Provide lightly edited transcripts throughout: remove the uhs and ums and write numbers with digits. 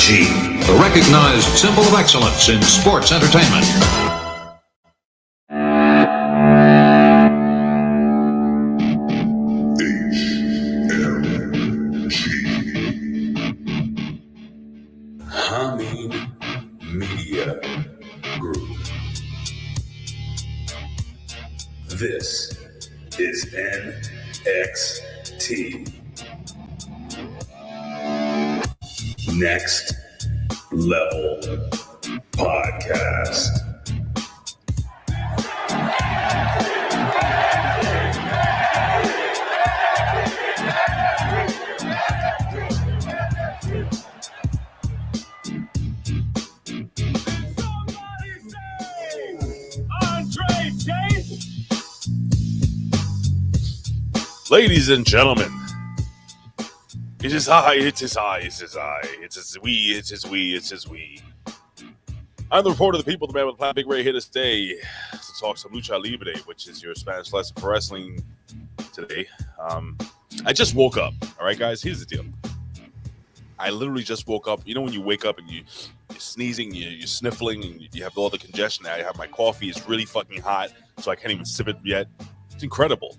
NG, the recognized symbol of excellence in sports entertainment. Media Group. This is NeXT. Next Level Podcast. Ladies and gentlemen, it is I, it is I, it is I, it is we, it is we, it is we. I'm the reporter of the people, the man with the plan, Big Ray, here to stay to talk some lucha libre, which is your Spanish lesson for wrestling today. I just woke up, all right, guys? Here's the deal. I literally just woke up. You know when you wake up and you're sneezing, you're sniffling, and you have all the congestion. I have my coffee. It's really fucking hot, so I can't even sip it yet. It's incredible.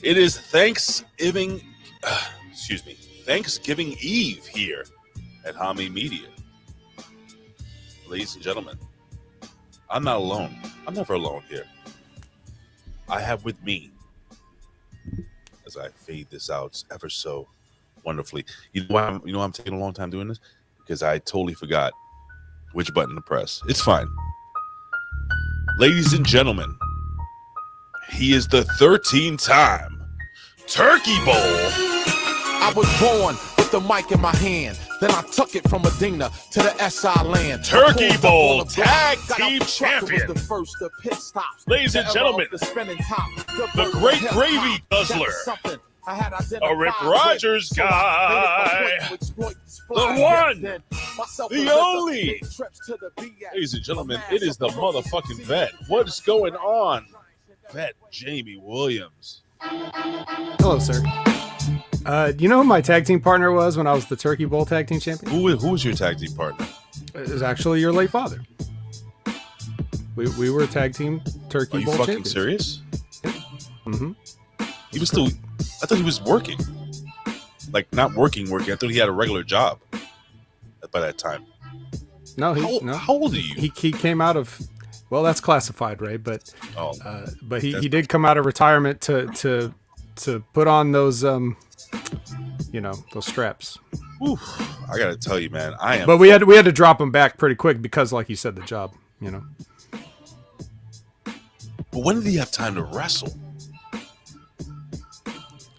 It is Thanksgiving Eve here at Hami Media. Ladies and gentlemen, I'm not alone. I'm never alone here. I have with me, as I fade this out ever so wonderfully. You know why I'm taking a long time doing this? Because I totally forgot which button to press. It's fine. Ladies and gentlemen, he is the 13-time Turkey Bowl. I was born with the mic in my hand. Then I took it from Medina to the SI land. Turkey Bowl Tag Team Champion. The first to pit stops. Ladies and gentlemen, the Great Gravy Guzzler. A Rip Rogers guy. The one. The only. Ladies and gentlemen, it is the motherfucking vet. What is going on? Vet Jamie Williams. Hello, sir. Do you know who my tag team partner was when I was the Turkey Bowl tag team champion? Who was your tag team partner? It was actually your late father. We were tag team Turkey Bowl champions. Are you fucking serious? Yeah. Mm-hmm. He was still, I thought he was working. Like, not working. I thought he had a regular job by that time. No, how old are you? He came out of, well, that's classified, Ray, but he did come out of retirement to put on those those straps. Ooh, I gotta tell you, man, I am. But we had to drop him back pretty quick because, like you said, the job. But when did he have time to wrestle?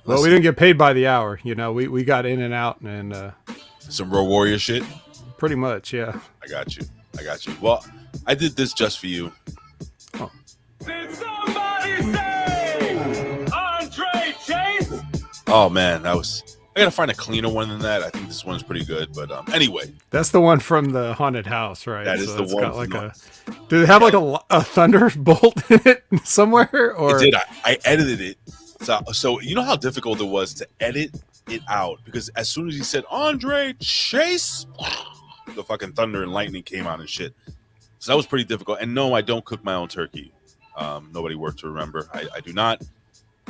Well, we didn't get paid by the hour. We got in and out and some Road Warrior shit. Pretty much, yeah. I got you. Well, I did this just for you. Oh. Did somebody say Andre Chase? Oh man, I gotta find a cleaner one than that. I think this one's pretty good, but anyway. That's the one from the haunted house, right? That is the one. Do they have like a thunderbolt in it somewhere? Or it did. I edited it. So you know how difficult it was to edit it out, because as soon as he said Andre Chase, the fucking thunder and lightning came out and shit. So that was pretty difficult. And no, I don't cook my own turkey. Nobody worked to remember. I do not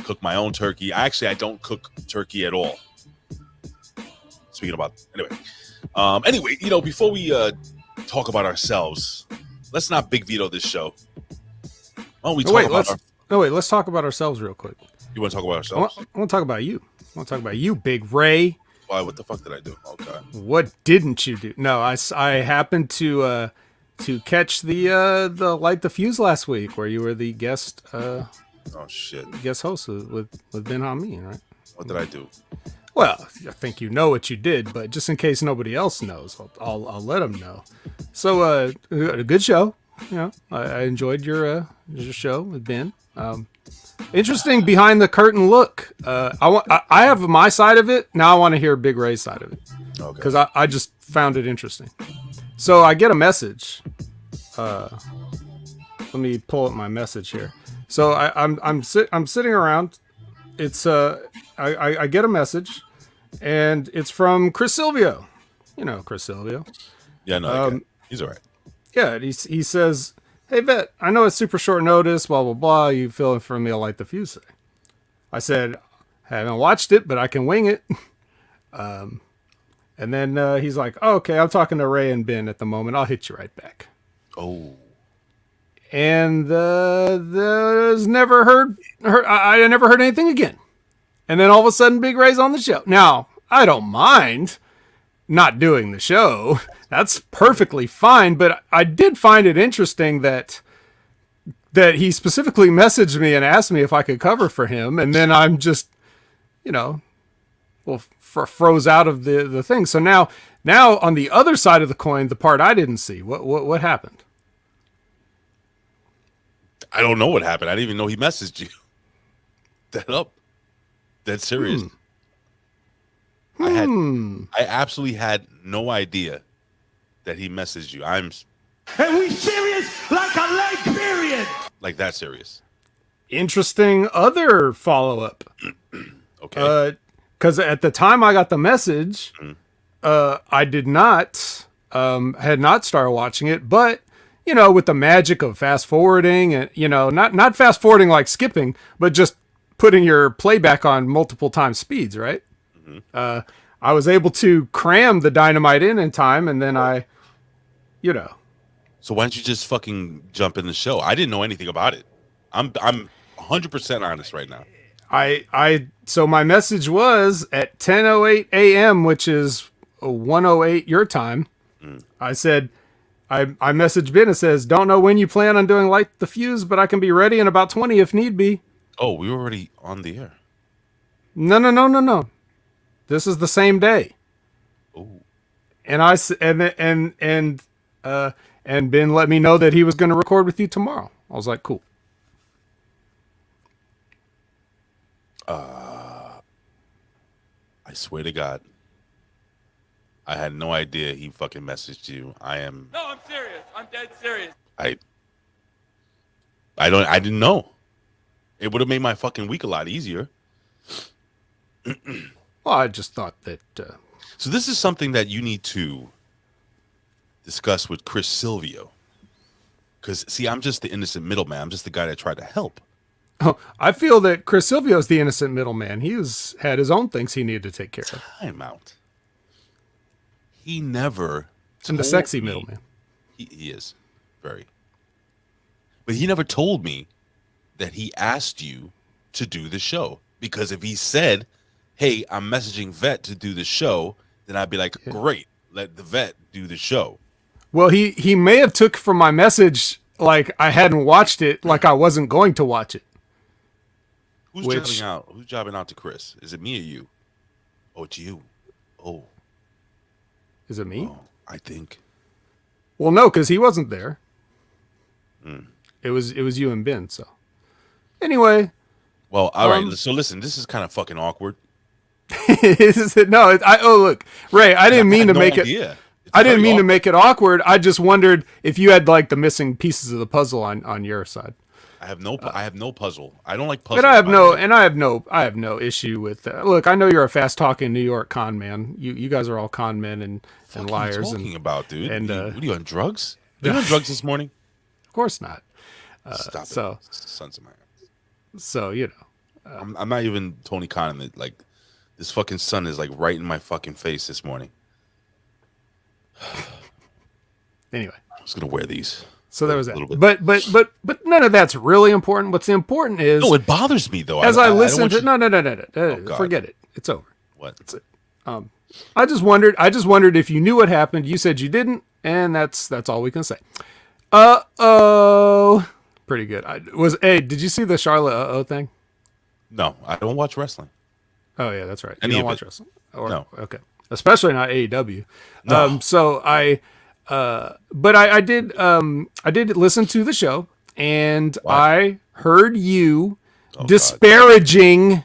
cook my own turkey. I don't cook turkey at all. Speaking about, anyway, before we talk about ourselves, let's not big veto this show. Why don't we let's talk about ourselves real quick. You want to talk about ourselves? I want to talk about you. I want to talk about you, Big Ray. Why? What the fuck did I do? Oh God! What didn't you do? No, I happened to catch the Light the Fuse last week, where you were the guest. Oh shit! Guest host with Ben Hameen, right? What did I do? Well, I think you know what you did, but just in case nobody else knows, I'll let them know. So, a good show. I enjoyed your show with Ben. Interesting behind the curtain look. I have my side of it. Now I want to hear Big Ray's side of it. Okay. Because I just found it interesting. So I get a message. Let me pull up my message here. So I'm sitting around. It's I get a message, and it's from Chris Silvio. You know, Chris Silvio. Yeah, no, he's all right. Yeah, he says, "Hey, Vet, I know it's super short notice, blah, blah, blah. You feeling for me to light the fuse today?" I said, "Haven't watched it, but I can wing it." And then he's like, oh, "Okay, I'm talking to Ray and Ben at the moment. I'll hit you right back." Oh. And there's never heard I never heard anything again. And then all of a sudden, Big Ray's on the show. Now, I don't mind not doing the show. That's perfectly fine. But I did find it interesting that he specifically messaged me and asked me if I could cover for him. And then I'm just, froze out of the thing. So now on the other side of the coin, the part I didn't see, what happened? I don't know what happened. I didn't even know he messaged you. That's serious. I absolutely had no idea that he messaged you. And we serious like a leg period. Like that serious. Interesting other follow-up. Okay. Because at the time I got the message, I did not, had not started watching it, but with the magic of fast forwarding and, not fast forwarding like skipping, but just putting your playback on multiple times speeds, right? Mm-hmm. I was able to cram the Dynamite in time, and then So why don't you just fucking jump in the show? I didn't know anything about it. I'm 100% honest right now. So my message was at 10:08 a.m., which is 1:08 your time. I said, I messaged Ben and says, "Don't know when you plan on doing Light the Fuse, but I can be ready in about 20 if need be." Oh, we were already on the air. No. This is the same day. Oh. And and Ben let me know that he was going to record with you tomorrow. I was like, cool. I swear to God, I had no idea he fucking messaged you. No, I'm serious. I'm dead serious. I didn't know. It would have made my fucking week a lot easier. Well, I just thought that. So this is something that you need to discuss with Chris Silvio. Because, see, I'm just the innocent middleman. I'm just the guy that tried to help. Oh, I feel that Chris Silvio is the innocent middleman. He had his own things he needed to take care of. Time out. He never. And the sexy middleman. He is. Very. But he never told me that he asked you to do the show. Because if he said, "Hey, I'm messaging Vet to do the show," then I'd be like, "Great, let the Vet do the show." Well, he may have took from my message like I hadn't watched it, like I wasn't going to watch it. Who's jobbing out? Who's jobbing out to Chris? Is it me or you? Oh, it's you. Oh. Is it me? Oh, I think. Well, no, because he wasn't there. It was you and Ben. So anyway. Well, all right. So listen, this is kind of fucking awkward. Look, Ray, I didn't mean to make it. I didn't mean to make it awkward. I just wondered if you had like the missing pieces of the puzzle on your side. I have no puzzle. I don't like puzzles. But I have no issue with that. Look, I know you're a fast talking New York con man. You guys are all con men and liars. What are you talking about, dude? And what are you on drugs? Are you on drugs this morning? Of course not. Stop it. So, sons of mine. So I'm not even Tony Khan. Like this fucking sun is like right in my fucking face this morning. Anyway, I was gonna wear these. So there was that. But none of that's really important. What's important is it bothers me though. As I listen to no, forget it. It's over. What? That's it. I just wondered if you knew what happened. You said you didn't, and that's all we can say. Pretty good. Did you see the Charlotte thing? No, I don't watch wrestling. Oh yeah, that's right. You don't watch wrestling. No. Okay. Especially not AEW. No. But I did listen to the show, and I heard you disparaging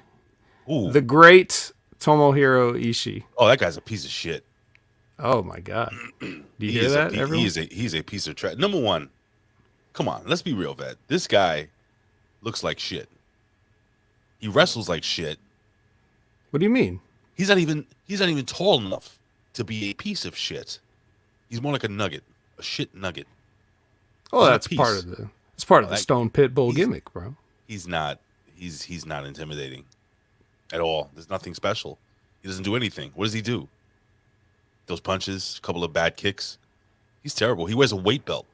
the great Tomohiro Ishii. Oh, that guy's a piece of shit. Oh my God! Do you hear that? He's a piece of trash. Number one, come on, let's be real, Vet. This guy looks like shit. He wrestles like shit. What do you mean? He's not even tall enough to be a piece of shit. He's more like a nugget, a shit nugget. Oh, He's that's part of the. It's part of the Stone Pitbull gimmick, bro. He's not. He's not intimidating at all. There's nothing special. He doesn't do anything. What does he do? Those punches, a couple of bad kicks. He's terrible. He wears a weight belt.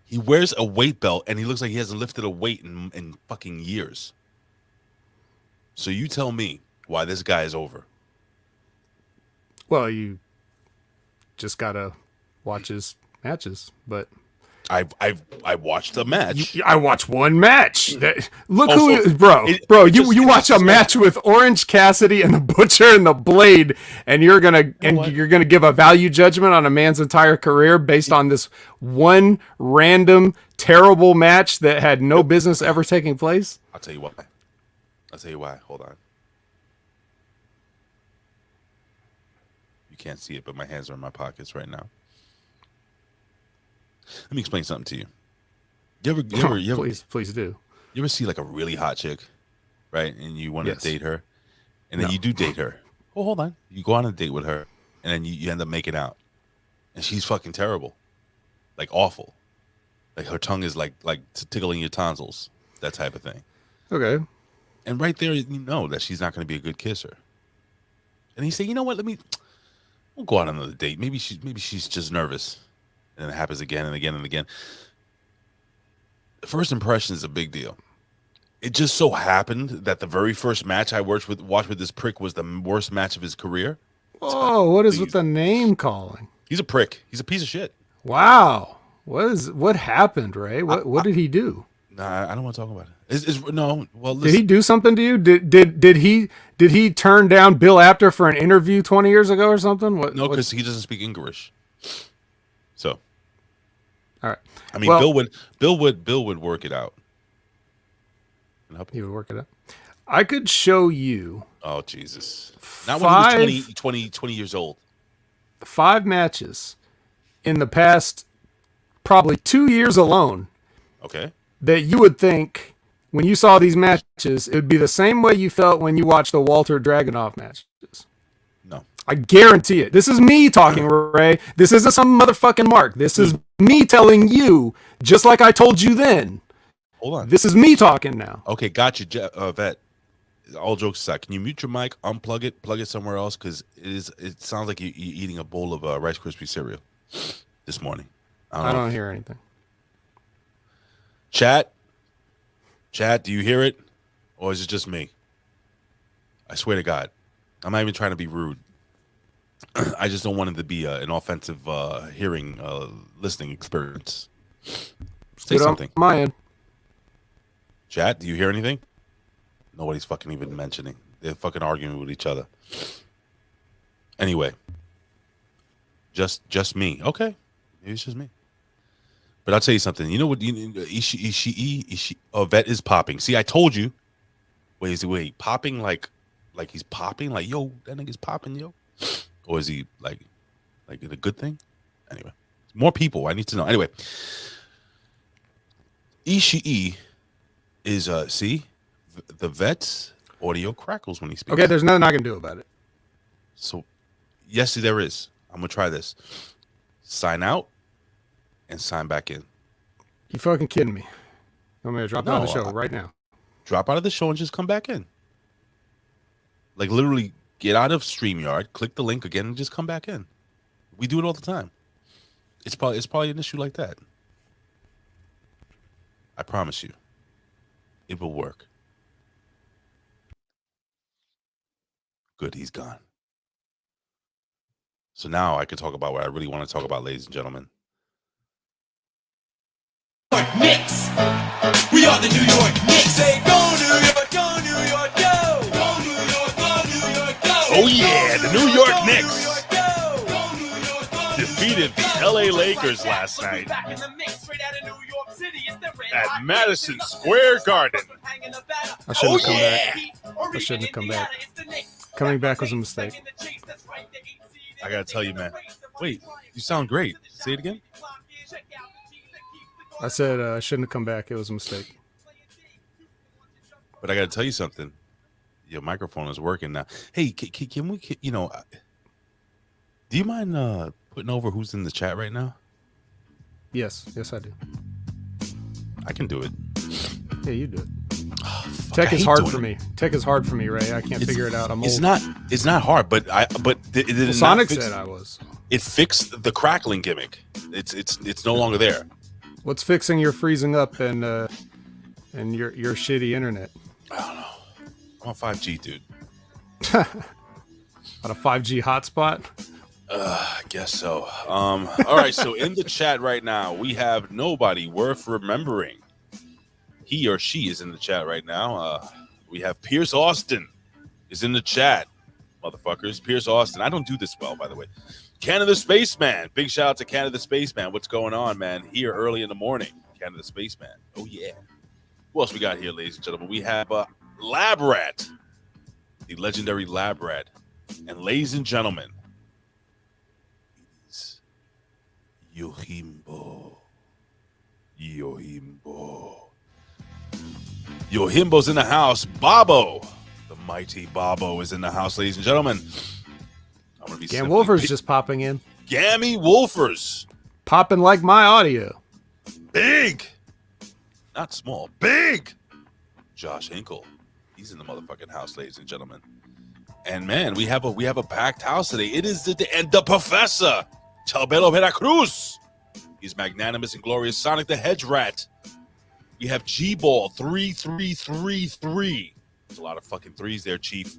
He wears a weight belt, and he looks like he hasn't lifted a weight in fucking years. So you tell me why this guy is over. Well, you just gotta watch his matches, but I watched a match. I watched one match. Look Also, who, bro. You watch a match with Orange Cassidy and the Butcher and the Blade, and you're gonna give a value judgment on a man's entire career based on this one random terrible match that had no business ever taking place. I'll tell you why. Hold on. You can't see it, but my hands are in my pockets right now. Let me explain something to you. You ever Please do. You ever see like a really hot chick, right? And you want to date her, and then you do date her. Oh, hold on. You go on a date with her, and then you end up making out, and she's fucking terrible, like awful. Like her tongue is like tickling your tonsils, that type of thing. Okay. And right there, you know that she's not going to be a good kisser. And you say, you know what? We'll go on another date. Maybe she's just nervous. And it happens again and again and again. The first impression is a big deal. It just so happened that the very first match I watched with this prick was the worst match of his career. Oh, what is with the name calling? He's a prick. He's a piece of shit. Wow. What happened, Ray? What did he do? Nah, I don't want to talk about it. No. Well, listen. Did he do something to you? Did he turn down Bill Apter for an interview 20 years ago or something? No, because he doesn't speak English. So, all right. I mean, Bill would work it out. He would work it out. I could show you. Oh Jesus! Not when he was 20 years old. 5 matches in the past, probably 2 years alone. Okay. That you would think when you saw these matches, it would be the same way you felt when you watched the Walter Dragunov matches. No. I guarantee it. This is me talking, Ray. This isn't some motherfucking Mark. This is me telling you, just like I told you then. Hold on. This is me talking now. Okay, got you, Vet. All jokes aside, can you mute your mic, unplug it, plug it somewhere else? Because it sounds like you're eating a bowl of Rice Krispie cereal this morning. I don't hear anything. Chat, do you hear it? Or is it just me? I swear to God. I'm not even trying to be rude. I just don't want it to be an offensive listening experience. Say something. My end. Chat, do you hear anything? Nobody's fucking even mentioning. They're fucking arguing with each other. Anyway. Just me. Okay. Maybe it's just me. But I'll tell you something. You know what? Vet is popping. See, I told you. Wait. Popping like he's popping? Like, yo, that nigga's popping, yo? Or is he like a good thing? Anyway. More people. I need to know. Anyway. Ishii is, see? The Vet's audio crackles when he speaks. Okay, there's nothing I can do about it. So, yes, there is. I'm going to try this. Sign out and sign back in. You fucking kidding me? I'm going to drop out of the show right now. Drop out of the show and just come back in. Like, literally get out of StreamYard, click the link again, and just come back in. We do it all the time. It's probably an issue like that. I promise you. It will work. Good, he's gone. So now I can talk about what I really want to talk about, ladies and gentlemen. Knicks. We are the New York Knicks. Say go New York, go New York, go. Go New York, go New York, go. Oh yeah, the New York Knicks New York, go. Go New York, go defeated the LA Lakers last night at Madison Square Garden. I shouldn't have come back. I shouldn't have come back. Coming back was a mistake. I gotta tell you, man. Wait, you sound great. Say it again. I said I shouldn't have come back. It was a mistake. But I gotta tell you something. Your microphone is working now. Hey, can we? Do you mind putting over who's in the chat right now? Yes, I do. I can do it. Yeah, you do it. Fuck, Tech I is hate hard doing for it. me. Tech is hard for me, Ray. I can't figure it out. I'm It's old. It's not hard, but did it not Sonic fix- said I was. It fixed the crackling gimmick. It's no longer there. What's fixing your freezing up and your shitty internet? I don't know. I'm on 5G, dude. On a 5G hotspot? I guess so. All right. So in the chat right now, we have nobody worth remembering. He or she is in the chat right now. We have Pierce Austin is in the chat. Motherfuckers. Pierce Austin. I don't do this well, by the way. Canada Spaceman. Big shout out to Canada Spaceman. What's going on, man? Here early in the morning. Canada Spaceman. Oh, yeah. Who else we got here, ladies and gentlemen? We have Lab Rat. The legendary Lab Rat. And ladies and gentlemen, it's Yohimbo. Yohimbo's in the house. Babo. The mighty Babo is in the house, ladies and gentlemen. I'm gonna be Gam Wolfer's just popping in. Gammy Wolfers. Popping like my audio. Big. Not small. Big. Josh Hinkle. He's in the motherfucking house, ladies and gentlemen. And man, we have a packed house today. It is the Professor Chalbelo Veracruz. He's magnanimous and glorious. Sonic the Hedge Rat. We have G-Ball 3333. There's a lot of fucking threes there, Chief.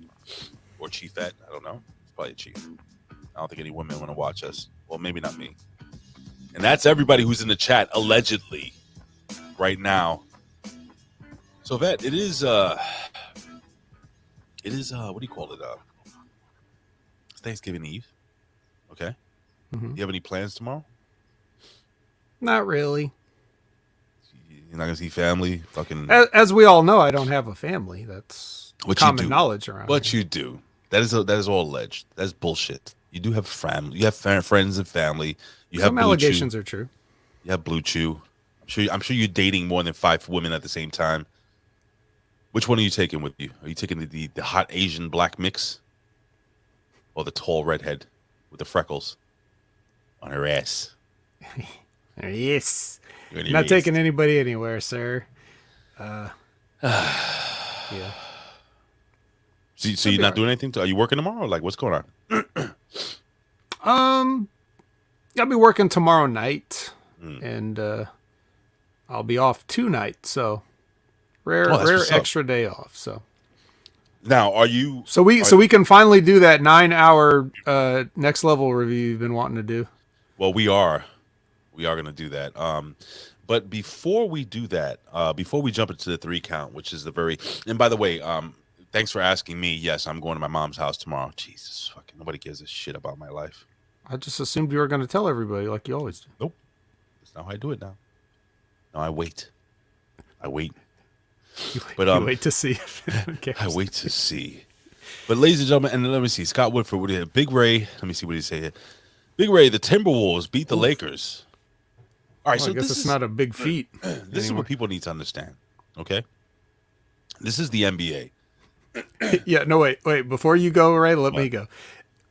Or Chiefette. I don't know. It's probably a Chief. I don't think any women want to watch us. Well, maybe not me. And that's everybody who's in the chat, allegedly, right now. So, Vet, it is what do you call it? It's Thanksgiving Eve. Okay. Mm-hmm. Do you have any plans tomorrow? Not really. You're not gonna see family? Fucking. As we all know, I don't have a family. That's What you common do. knowledge around What here. you do. That is all alleged. That's bullshit. You do have family. You have friends and family. You have Some Blue allegations Chew. are true. You have Blue Chew. I'm sure you're dating more than 5 women at the same time. Which one are you taking with you? Are you taking the hot Asian black mix, or the tall redhead with the freckles on her ass? Yes. You're gonna Not erase. taking anybody anywhere, sir. Yeah. So you're not doing anything? Are you working tomorrow? Like, what's going on? I'll be working tomorrow night, Mm. and I'll be off tonight. So rare Oh, that's what's up. extra day off. So Now, are you? so we can finally do that 9-hour next level review you've been wanting to do. Well, we are going to do that. But before we do that, before we jump into the 3 count, which is and by the way, thanks for asking me. Yes, I'm going to my mom's house tomorrow. Jesus, fucking nobody gives a shit about my life. I just assumed you were going to tell everybody like you always do. Nope, that's not how I do it now. No, I wait. But You wait to see if anyone cares. I wait to see. But ladies and gentlemen, and let me see, Scott Woodford, what do you have? Big Ray. Let me see what he say here. Big Ray, the Timberwolves beat the Lakers. All right, Well, so I guess it's not a big feat. This is what people need to understand. Okay, this is the NBA. Yeah, no, wait. Before you go, Ray, let me go.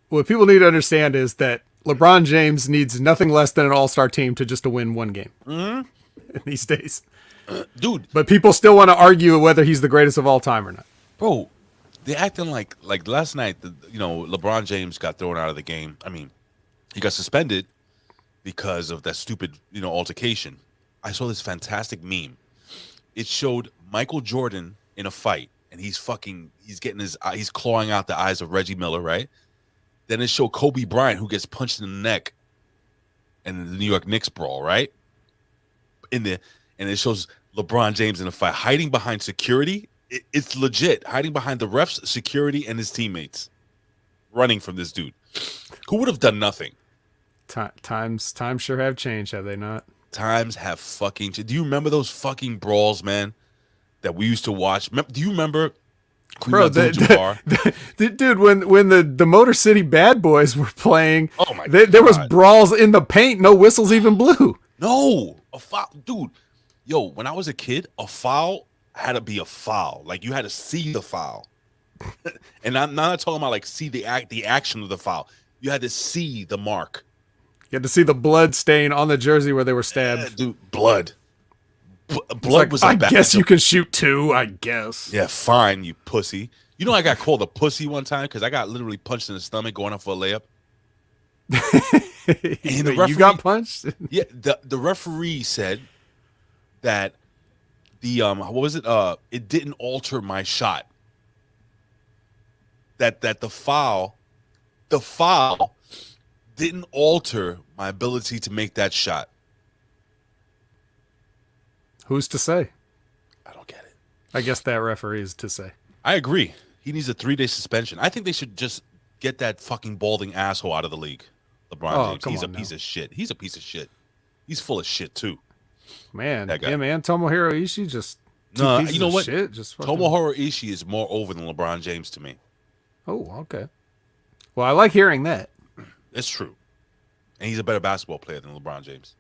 What people need to understand is that LeBron James needs nothing less than an all-star team to win one game these days. Dude, But people still want to argue whether he's the greatest of all time or not. bro, they acting like last night. LeBron James got thrown out of the game. I mean, he got suspended because of that stupid altercation. I saw this fantastic meme. It showed Michael Jordan in a fight, and he's getting he's clawing out the eyes of Reggie Miller, right? Then it showed Kobe Bryant, who gets punched in the neck in the New York Knicks brawl, right? And it shows LeBron James in a fight, hiding behind security. It's legit, hiding behind the refs, security, and his teammates, running from this dude who would have done nothing. Times sure have changed, have they not? Times have fucking changed. Do you remember those fucking brawls, man, that we used to watch? Do you remember? Bro, dude, when the Motor City Bad Boys were playing, oh my there was God. brawls in the paint, no whistles even blew. No, a foul, dude. Yo, when I was a kid, a foul had to be a foul. Like, you had to see the foul, and I'm not talking about like see the action of the foul. You had to see the mark. You had to see the blood stain on the jersey where they were stabbed. Yeah, dude, blood. Blood like, was I a bad guess you joke. can shoot 2, I guess. Yeah, fine, you pussy. You know I got called a pussy one time because I got literally punched in the stomach going up for a layup. And the Wait, referee, you got punched? Yeah, the referee said that the what was it? It didn't alter my shot. That the foul didn't alter my ability to make that shot. Who's to say? I don't get it. I guess that referee is to say. I agree. He needs a 3-day suspension. I think they should just get that fucking balding asshole out of the league. LeBron James. Come He's a on piece now. of shit. He's a piece of shit. He's full of shit too. Man, That guy. yeah, man. Tomohiro Ishii just No, pieces you know of what? Shit, just fucking... Tomohiro Ishii is more over than LeBron James to me. Oh, okay. Well, I like hearing that. It's true. And he's a better basketball player than LeBron James.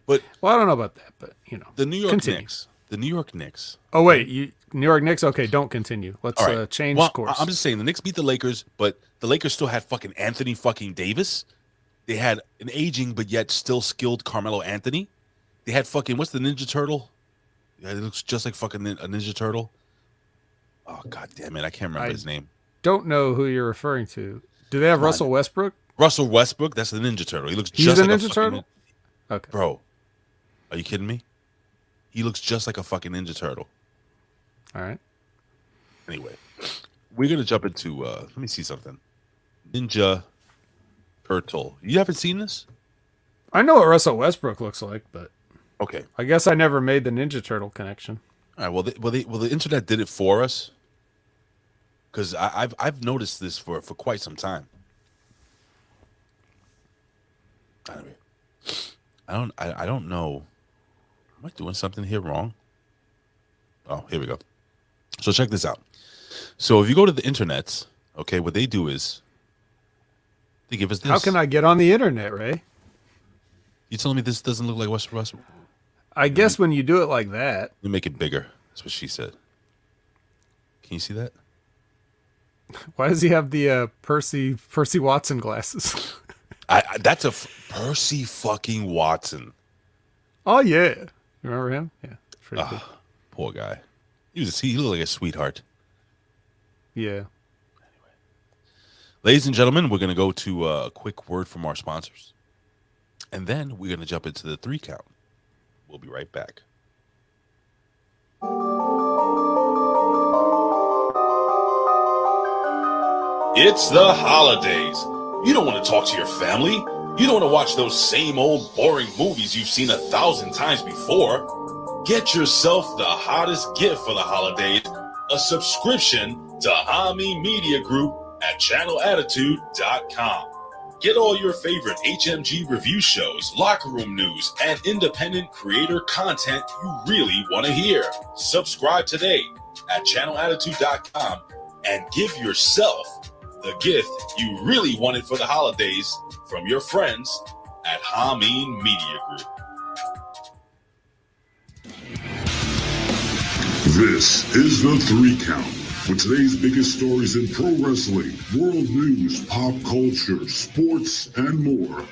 But Well, I don't know about that, but you know, the New York continue. Knicks. The New York Knicks. Oh wait, New York Knicks. Okay, don't continue. Let's All right. change Well, course. I'm just saying the Knicks beat the Lakers, but the Lakers still had fucking Anthony fucking Davis. They had an aging but yet still skilled Carmelo Anthony. They had fucking what's the Ninja Turtle? Yeah, it looks just like fucking a Ninja Turtle. Oh god damn it, I can't remember his name. Don't know who you're referring to. Do they have Russell Westbrook? Russell Westbrook. That's the Ninja Turtle. He looks He's just a like Ninja a fucking Turtle? Okay. Bro, are you kidding me? He looks just like a fucking Ninja Turtle. All right. Anyway, we're gonna jump into let me see something. Ninja Turtle. You haven't seen this? I know what Russell Westbrook looks like, but Okay. I guess I never made the Ninja Turtle connection. All right. Well, the internet did it for us because I've noticed this for quite some time. Anyway, I don't know. Am I doing something here wrong? Oh, here we go. So check this out. So if you go to the internet, okay, what they do is they give us this. How can I get on the internet, Ray? You telling me this doesn't look like Westbrook? I guess when you do it like that, Let me make it bigger. That's what she said. Can you see that? why does he have the Percy Watson glasses? That's a Percy fucking Watson. Oh yeah, remember him? Yeah, pretty good. Poor guy. He looked like a sweetheart. Yeah. Ladies and gentlemen, we're going to go to a quick word from our sponsors. And then we're going to jump into the 3 count. We'll be right back. It's the holidays. You don't want to talk to your family. You don't want to watch those same old boring movies you've seen 1,000 times before. Get yourself the hottest gift for the holidays, a subscription to Hami Media Group at channelattitude.com. Get all your favorite HMG review shows, locker room news, and independent creator content you really want to hear. Subscribe today at channelattitude.com and give yourself the gift you really wanted for the holidays from your friends at Hameen Media Group. This is the 3 count with today's biggest stories in pro wrestling, world news, pop culture, sports, and more.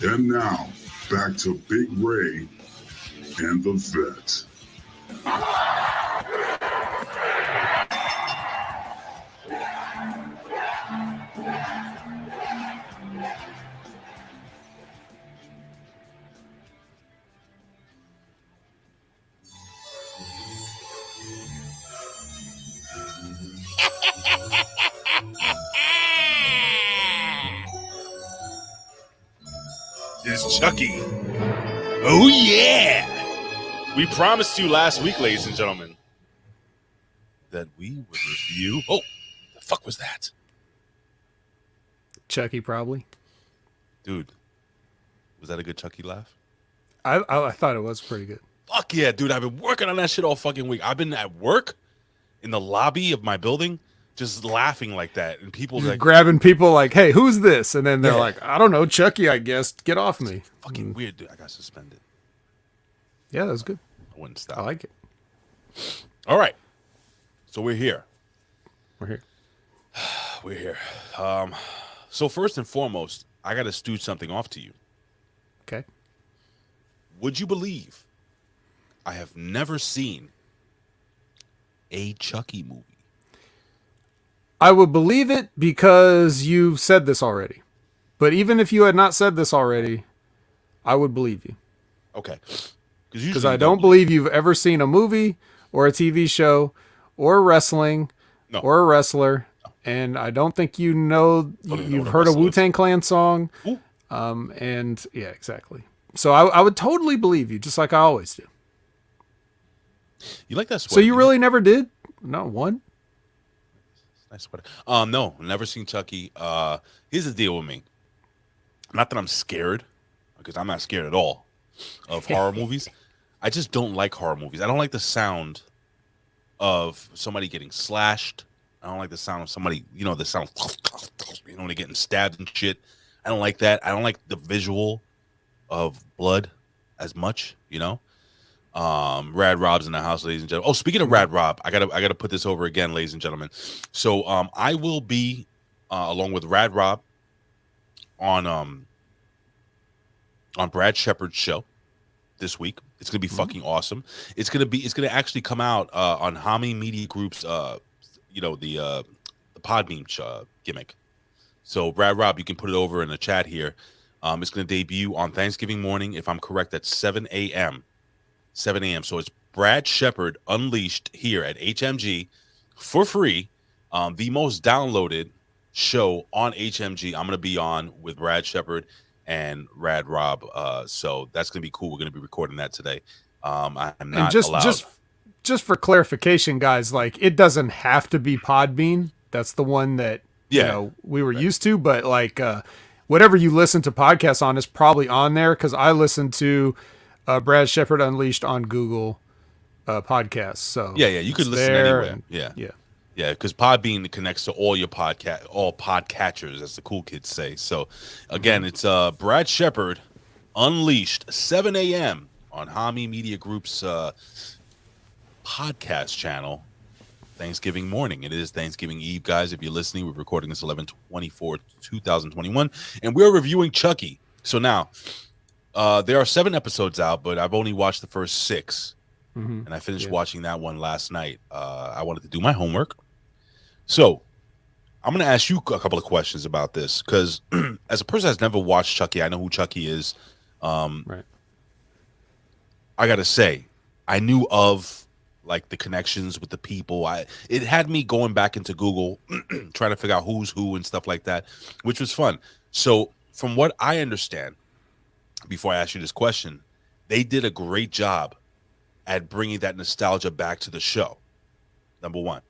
And now, back to Big Ray and the Vet. It's Chucky. Oh, yeah. We promised you last week, ladies and gentlemen, that we would review. Oh, the fuck was that? Chucky probably. Dude, was that a good Chucky laugh? I thought it was pretty good. Fuck yeah, dude. I've been working on that shit all fucking week. I've been at work in the lobby of my building just laughing like that. And people Just like grabbing people like, hey, who's this? And then they're Yeah. like, I don't know, Chucky, I guess. Get off me. fucking weird, dude. I got suspended. Yeah, that was good. I wouldn't stop. I like it. All right. So we're here. We're here. We're here. So first and foremost, I got to stew something off to you. Okay. Would you believe I have never seen a Chucky movie? I would believe it because you've said this already. But even if you had not said this already, I would believe you. Okay. Because I don't believe you've ever seen a movie or a TV show or wrestling or a wrestler. And I don't think you know, you've heard a Wu-Tang Clan song. And yeah, exactly. So I would totally believe you, just like I always do. You like that sweater? So you really never did? Not one? Nice sweater. No, never seen Chucky. Here's the deal with me. Not that I'm scared, because I'm not scared at all of horror movies. I just don't like horror movies. I don't like the sound of somebody getting slashed. I don't like the sound of somebody, the sound, when they're getting stabbed and shit. I don't like that. I don't like the visual of blood as much, Rad Rob's in the house, ladies and gentlemen. Oh, speaking of Rad Rob, I gotta put this over again, ladies and gentlemen. So I will be along with Rad Rob on Brad Shepard's show this week. It's gonna be fucking awesome. It's gonna actually come out on Hami Media Group's the Podbeam gimmick. So Brad Rob, you can put it over in the chat here. It's gonna debut on Thanksgiving morning, if I'm correct, at 7 a.m. 7 a.m. So it's Brad Shepard Unleashed here at HMG for free. The most downloaded show on HMG. I'm gonna be on with Brad Shepard and Rad Rob. So that's gonna be cool. We're gonna be recording that today. I'm not allowed. Just for clarification, guys, like it doesn't have to be Podbean. That's the one that we were used to, but like whatever you listen to podcasts on is probably on there, because I listen to Brad Shepard Unleashed on Google podcasts. So yeah, you could listen anywhere. Yeah, because Podbean connects to all your all podcatchers, as the cool kids say. So again, it's Brad Shepard Unleashed, 7 a.m. on Hami Media Group's podcast channel. Thanksgiving morning. It is Thanksgiving Eve, guys. If you're listening, we're recording this 11/24/2021, and we're reviewing Chucky. So now, there are 7 episodes out, but I've only watched the first 6, and I finished watching that one last night. I wanted to do my homework, so I'm going to ask you a couple of questions about this, because as a person that's never watched Chucky, I know who Chucky is. Right. I got to say, I knew of like the connections with the people. It had me going back into Google trying to figure out who's who and stuff like that, which was fun. So from what I understand, before I ask you this question, they did a great job at bringing that nostalgia back to the show. Number one.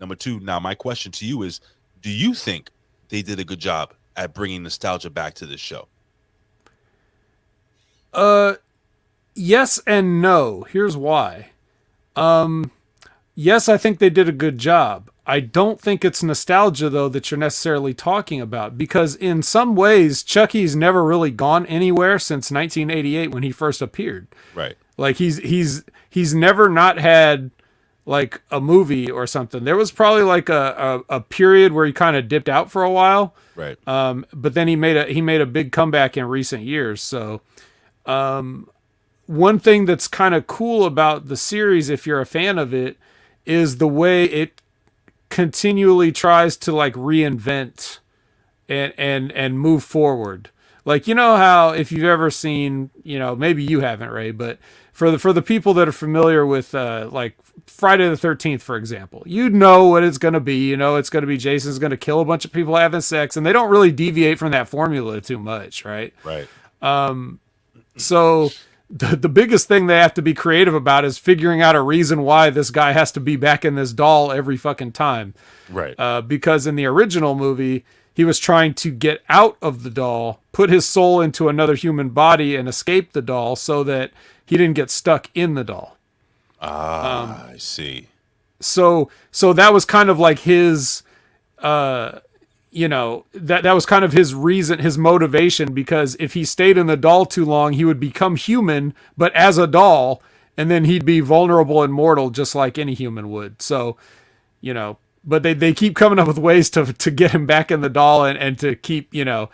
Number two, now my question to you is, do you think they did a good job at bringing nostalgia back to this show? Yes and no. Here's why. Yes, I think they did a good job. I don't think it's nostalgia, though, that you're necessarily talking about, because in some ways, Chucky's never really gone anywhere since 1988 when he first appeared. Right. Like he's never not had like a movie or something. There was probably like a period where he kind of dipped out for a while. Right. But then he made a big comeback in recent years. So, one thing that's kind of cool about the series, if you're a fan of it, is the way it continually tries to like reinvent and move forward. Like, how if you've ever seen, maybe you haven't, Ray, but for the people that are familiar with like Friday the 13th, for example, what it's going to be. It's going to be Jason's going to kill a bunch of people having sex, and they don't really deviate from that formula too much, right? Right. So the biggest thing they have to be creative about is figuring out a reason why this guy has to be back in this doll every fucking time. Right. Because in the original movie, he was trying to get out of the doll, put his soul into another human body, and escape the doll so that he didn't get stuck in the doll. I see. So that was kind of like his, that was kind of his reason, his motivation, because if he stayed in the doll too long, he would become human, but as a doll, and then he'd be vulnerable and mortal just like any human would. So, but they keep coming up with ways to get him back in the doll and to keep, you know,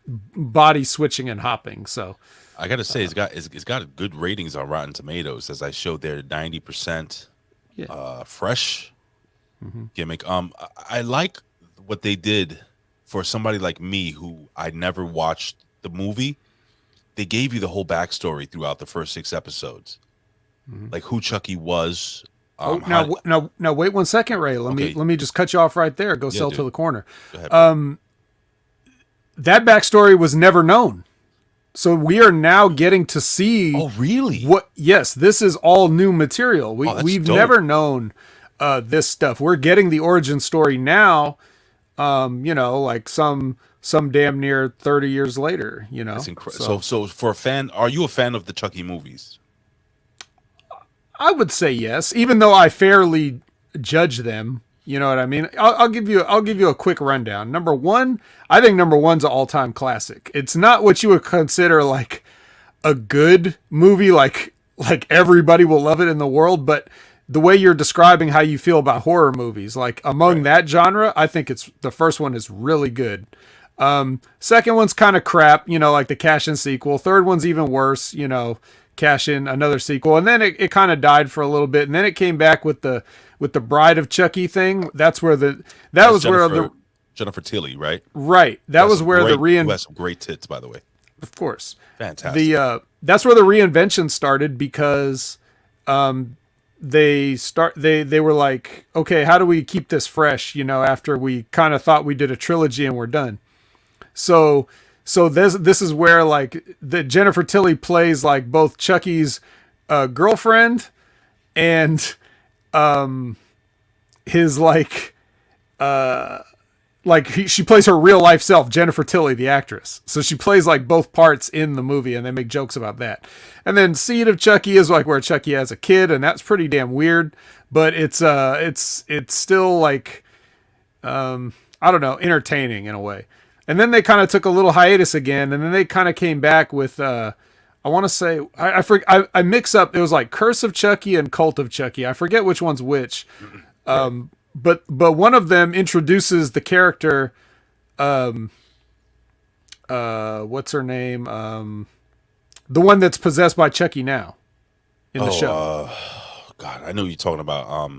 body switching and hopping. So I gotta say, it's got good ratings on Rotten Tomatoes, as I showed there, 90% fresh gimmick. I like what they did for somebody like me who I never watched the movie. They gave you the whole backstory throughout the first 6 episodes, like who Chucky was. Now, wait 1 second, Ray. Let me just cut you off right there. Go sell dude. to the corner. Go ahead, That backstory was never known. So we are now getting to see. Oh, really? What? Yes, this is all new material. We've dope. never known this stuff. We're getting the origin story now. You know, like some damn near 30 years later. You know, that's incredible. So for a fan, are you a fan of the Chucky movies? I would say yes, even though I fairly judge them. You know what I mean? I'll give you a quick rundown. Number one, I think number one's an all-time classic. It's not what you would consider like a good movie, like everybody will love it in the world, but the way you're describing how you feel about horror movies, like among that genre, I think the first one is really good. Second one's kind of crap, you know, like the Cash In sequel. Third one's even worse, you know, Cash In, another sequel, and then it kind of died for a little bit, and then it came back with the Bride of Chucky thing. That's where Jennifer Tilly, right? Right. That was where who has some great tits, by the way. Of course. Fantastic. That's where the reinvention started, because they were like, okay, how do we keep this fresh, you know, after we kind of thought we did a trilogy and we're done. So this is where like the Jennifer Tilly plays like both Chucky's girlfriend and his she plays her real life self, Jennifer Tilly, the actress. So she plays like both parts in the movie, and they make jokes about that. And then Seed of Chucky is like where Chucky has a kid, and that's pretty damn weird. But it's still like I don't know, entertaining in a way. And then they kind of took a little hiatus again, and then they kind of came back with I want to say I mix up. It was like Curse of Chucky and Cult of Chucky. I forget which one's which. But one of them introduces the character, what's her name? The one that's possessed by Chucky now in the show. God, I know who you're talking about.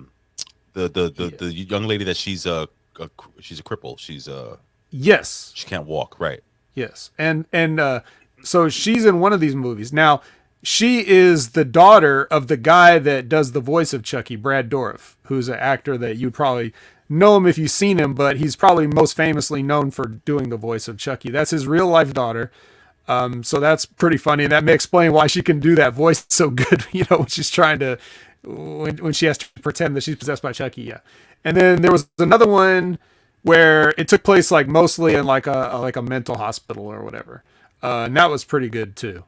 The young lady that she's a cripple. Yes. She can't walk, right? Yes. And so she's in one of these movies. Now, she is the daughter of the guy that does the voice of Chucky, Brad Dourif, who's an actor that you probably know him if you've seen him, but he's probably most famously known for doing the voice of Chucky. That's his real life daughter. So that's pretty funny. And that may explain why she can do that voice so good, you know, when she's trying to, when she has to pretend that she's possessed by Chucky. Yeah. And then there was another one where it took place like mostly in like a mental hospital or whatever. And that was pretty good too.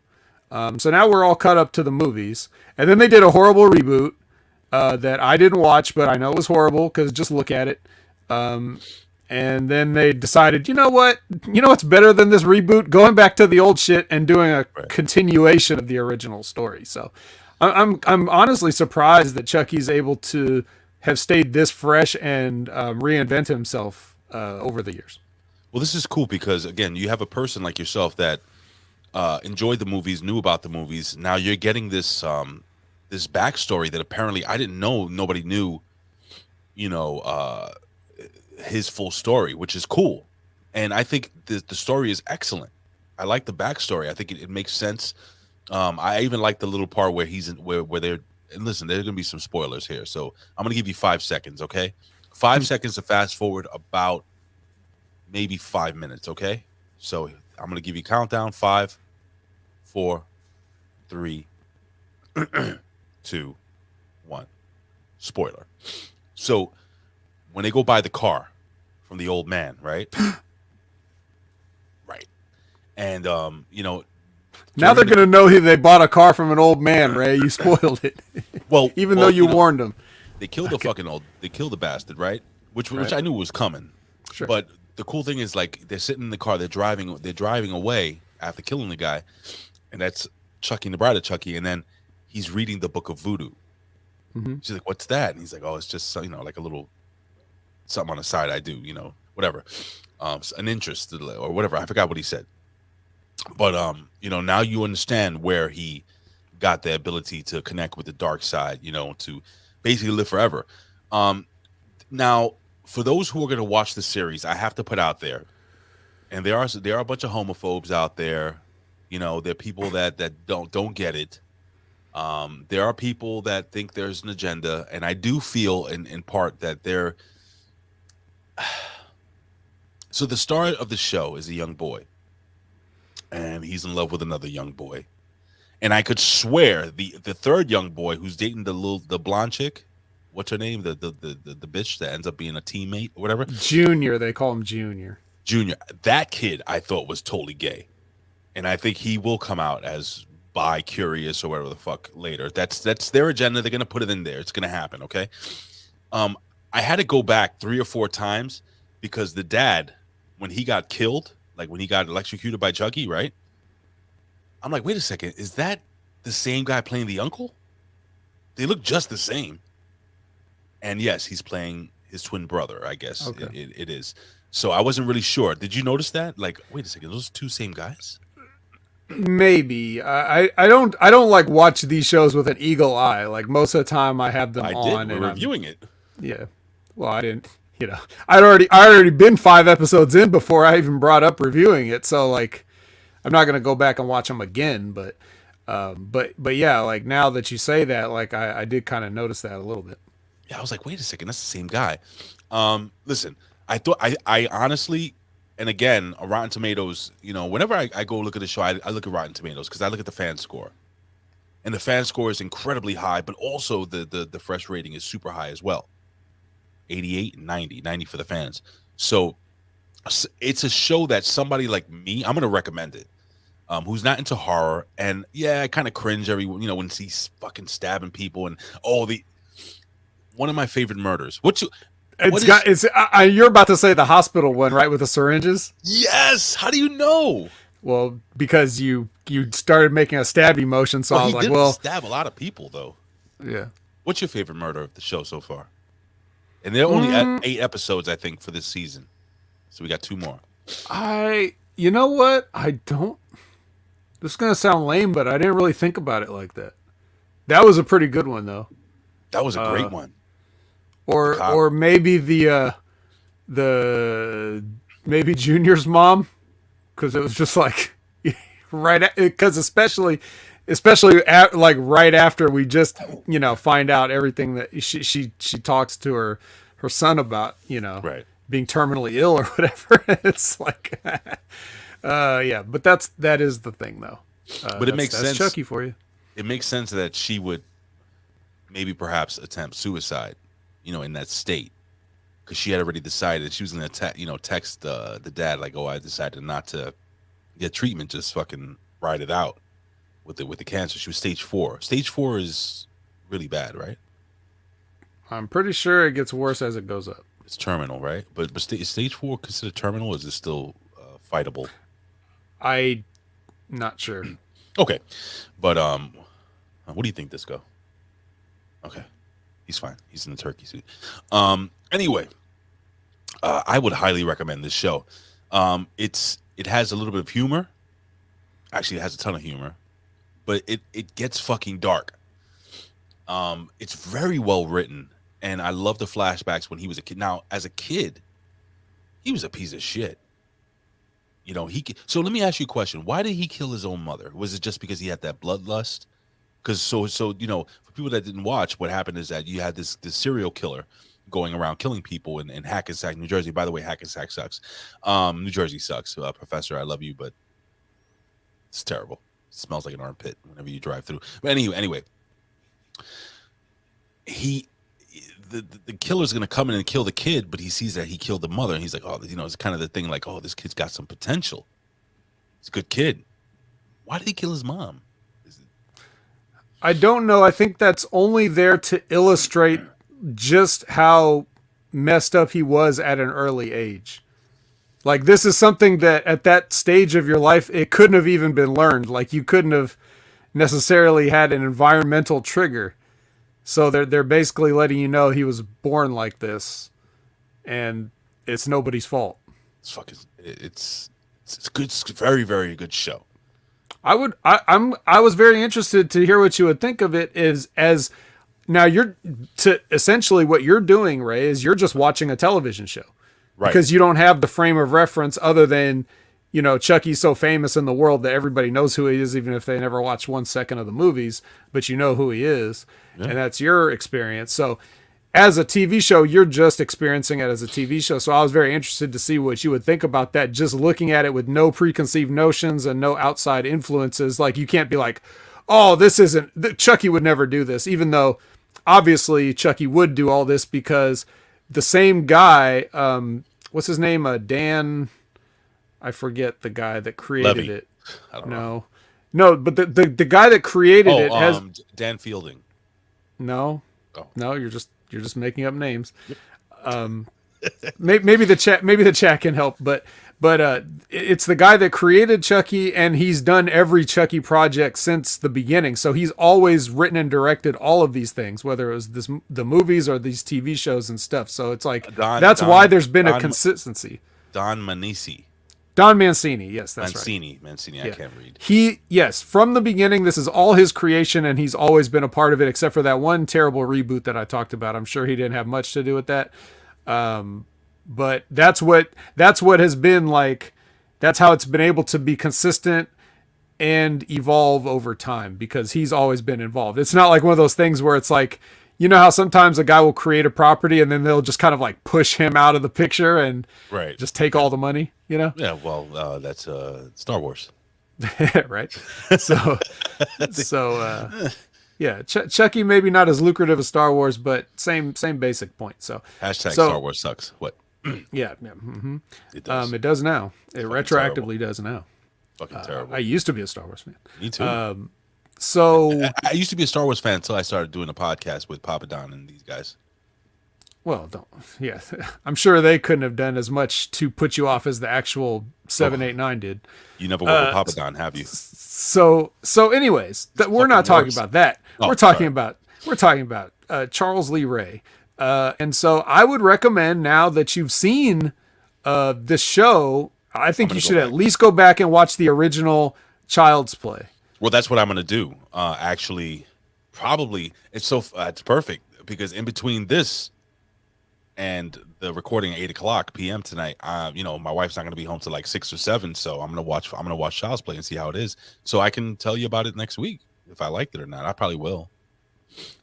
So now we're all caught up to the movies. And then they did a horrible reboot that I didn't watch, but I know it was horrible because just look at it. And then they decided, you know what's better than this reboot? Going back to the old shit and doing a continuation of the original story. So I'm honestly surprised that Chucky's able to have stayed this fresh and reinvent himself over the years. Well, this is cool because, again, you have a person like yourself that enjoyed the movies, knew about the movies. Now you're getting this this backstory that apparently I didn't know. Nobody knew, you know, his full story, which is cool. And I think the story is excellent. I like the backstory. I think it makes sense. I even like the little part where he's in, where they're, and listen, there's going to be some spoilers here. So I'm going to give you 5 seconds, okay? 5 seconds to fast forward about maybe 5 minutes, okay? So I'm going to give you a countdown. 5, 4, 3, 2, 1. Spoiler. So when they go buy the car from the old man, right? Right. And, you know, now they're going to know they bought a car from an old man, Ray. You spoiled it. Well, even though you warned them. They killed they killed the bastard, right? Which I knew was coming. Sure. But the cool thing is, like, they're sitting in the car, they're driving away after killing the guy, and that's Chucky and the Bride of Chucky, and then he's reading the Book of Voodoo. Mm-hmm. She's like, "What's that?" And he's like, "Oh, it's just, you know, like a little something on the side. I do, whatever, an interest or whatever. I forgot what he said, but now you understand where he got the ability to connect with the dark side, to basically live forever. Now, for those who are going to watch the series, I have to put out there, and there are a bunch of homophobes out there. There are people that don't get it. There are people that think there's an agenda, and I do feel in part that they're. So the star of the show is a young boy, and he's in love with another young boy, and I could swear the third young boy who's dating the blonde chick, what's her name, the bitch that ends up being a teammate or whatever, Junior, they call him Junior. That kid I thought was totally gay, and I think he will come out as bi-curious or whatever the fuck later. That's their agenda. They're gonna put it in there. It's gonna happen. Okay. I had to go back 3 or 4 times because the dad, when he got killed, like when he got electrocuted by Chucky, right? I'm like, wait a second, is that the same guy playing the uncle? They look just the same. And yes, he's playing his twin brother, I guess. Okay. It is. So I wasn't really sure. Did you notice that? Like, wait a second, those 2 same guys? Maybe. I don't like watch these shows with an eagle eye. Like most of the time I have them on. We're reviewing it. Yeah. Well, I didn't, I already been 5 episodes in before I even brought up reviewing it. So like, I'm not going to go back and watch them again, but yeah, like now that you say that, like I did kind of notice that a little bit. Yeah. I was like, wait a second, that's the same guy. Listen, I thought I honestly, and again, Rotten Tomatoes, whenever I go look at the show, I look at Rotten Tomatoes because I look at the fan score. And the fan score is incredibly high, but also the fresh rating is super high as well. 88 and 90 for the fans. So it's a show that somebody like me, I'm going to recommend it, who's not into horror. And yeah, I kind of cringe when he's fucking stabbing people and one of my favorite murders. You're about to say the hospital one, right? With the syringes? Yes. How do you know? Well, because you started making a stabby motion, so I was like, well, stab a lot of people though. Yeah. What's your favorite murder of the show so far? And there are only 8 episodes, I think, for this season. So we got 2 more. You know what? This is going to sound lame, but I didn't really think about it like that. That was a pretty good one, though. That was a great one. Or maybe maybe Junior's mom, because it was just like because especially like right after we just find out everything that she talks to her son about, right, being terminally ill or whatever. It's like yeah, but that is the thing though. But it makes sense. Chucky for you. It makes sense that she would maybe perhaps attempt suicide, in that state, because she had already decided she was going to text the dad like, oh, I decided not to get treatment, just fucking ride it out with the cancer. She was stage 4. Stage 4 is really bad, right? I'm pretty sure it gets worse as it goes up. It's terminal, right? But is stage 4 considered terminal? Or is it still fightable? I'm not sure. Okay, but what do you think, Disco? Okay, he's fine. He's in the turkey suit. Anyway, I would highly recommend this show. It has a little bit of humor. Actually, it has a ton of humor, but it gets fucking dark. It's very well written, and I love the flashbacks when he was a kid. Now, as a kid, he was a piece of shit. So let me ask you a question. Why did he kill his own mother? Was it just because he had that bloodlust? Because so for people that didn't watch, what happened is that you had this serial killer going around killing people in Hackensack, New Jersey. By the way, Hackensack sucks. New Jersey sucks. Professor, I love you, but it's terrible. It smells like an armpit whenever you drive through. But anyway, the killer's gonna come in and kill the kid, but he sees that he killed the mother, and he's like, oh, it's kind of the thing, like, oh, this kid's got some potential. He's a good kid. Why did he kill his mom? I don't know. I think that's only there to illustrate just how messed up he was at an early age. Like, this is something that at that stage of your life, it couldn't have even been learned. Like, you couldn't have necessarily had an environmental trigger. So they're basically letting you know he was born like this. and it's nobody's fault. It's fucking. It's good. It's a very, very good show. I was very interested to hear what you would think of it. As now essentially what you're doing, Ray, is you're just watching a television show, Right? Because you don't have the frame of reference other than, Chucky's so famous in the world that everybody knows who he is, even if they never watched 1 second of the movies, but you know who he is, and that's your experience. So as a TV show, you're just experiencing it as a TV show. So I was very interested to see what you would think about that, just looking at it with no preconceived notions and no outside influences. Like, you can't be like, oh, this isn't, Chucky would never do this, even though obviously Chucky would do all this because the same guy, what's his name? Dan, I forget the guy that created Levy. it. I don't know. No, but the guy that created it has Dan Fielding. no, Oh. no, you're just making up names. Maybe the chat can help, but it's the guy that created Chucky, and he's done every Chucky project since the beginning. So he's always written and directed all of these things, whether it was the movies or these TV shows and stuff. So it's like that's why there's been a consistency. Don Mancini. Don Mancini, yes, that's right. Mancini, I can't read. Yes, from the beginning, this is all his creation, and he's always been a part of it, except for that one terrible reboot that I talked about. I'm sure he didn't have much to do with that. But that's what has been like. That's how it's been able to be consistent and evolve over time, because he's always been involved. It's not like one of those things where it's like, you know how sometimes a guy will create a property and then they'll just kind of like push him out of the picture and just take all the money, Yeah, well, that's Star Wars. Right. So yeah, Chucky maybe not as lucrative as Star Wars, but same basic point. So Star Wars sucks. What? Yeah. Mm-hmm. It does. It does now. It retroactively terrible. does now. Fucking terrible. I used to be a Star Wars fan. Me too. So I used to be a Star Wars fan until I started doing a podcast with Papa Don and these guys. Well, I'm sure they couldn't have done as much to put you off as the actual 7, 8, 9 did. You never worked with Papa Don, have you? So anyways, we're not talking about that. We're talking about Charles Lee Ray. And so I would recommend, now that you've seen this show, I think you should at least go back and watch the original Child's Play. Well, that's what I'm going to do. Actually, probably it's perfect, because in between this and the recording at 8:00 p.m. tonight, my wife's not going to be home till like 6 or 7, so I'm going to watch Child's Play and see how it is, so I can tell you about it next week if I liked it or not. I probably will.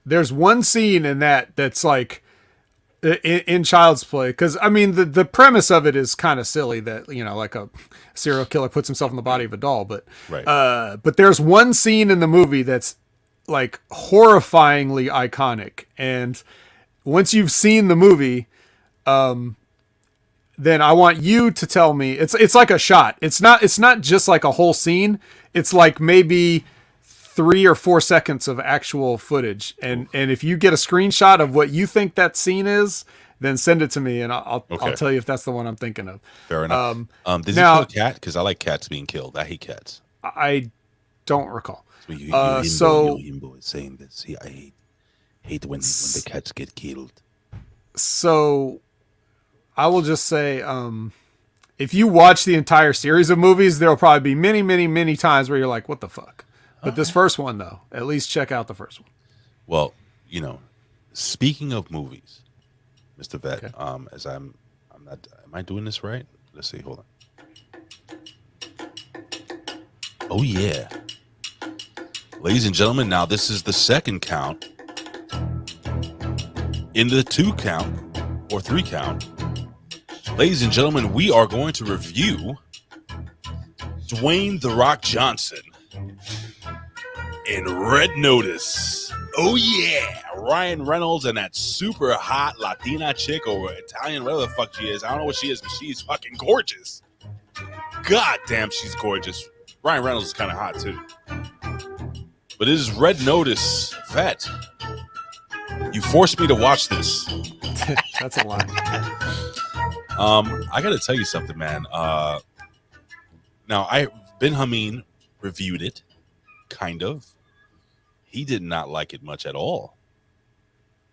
There's one scene in that's like in Child's Play, because I mean the premise of it is kind of silly, that like a serial killer puts himself in the body of a doll, but but there's one scene in the movie that's like horrifyingly iconic, and once you've seen the movie, then I want you to tell me, it's like a shot. It's not just like a whole scene. It's like maybe 3 or 4 seconds of actual footage. And if you get a screenshot of what you think that scene is, then send it to me, and I'll tell you if that's the one I'm thinking of. Fair enough. Did he kill a cat? Because I like cats being killed. I hate cats. I don't recall. Himbo is saying this. I hate when the cats get killed. So I will just say, if you watch the entire series of movies, there'll probably be many, many, many times where you're like, what the fuck? But this first one, though, at least check out the first one. Well, speaking of movies, Mr. Vet, as am I doing this right? Let's see. Hold on. Oh, yeah. Ladies and gentlemen, now this is the second count in the 2 count or 3 count. Ladies and gentlemen, we are going to review Dwayne "The Rock" Johnson in Red Notice. Oh yeah, Ryan Reynolds and that super hot Latina chick or Italian, whatever the fuck she is. I don't know what she is, but she's fucking gorgeous. God damn, she's gorgeous. Ryan Reynolds is kind of hot too. But it is Red Notice. Vet, you forced me to watch this. That's a lie. I gotta tell you something, man. Now Ben Hameen reviewed it, kind of. He did not like it much at all.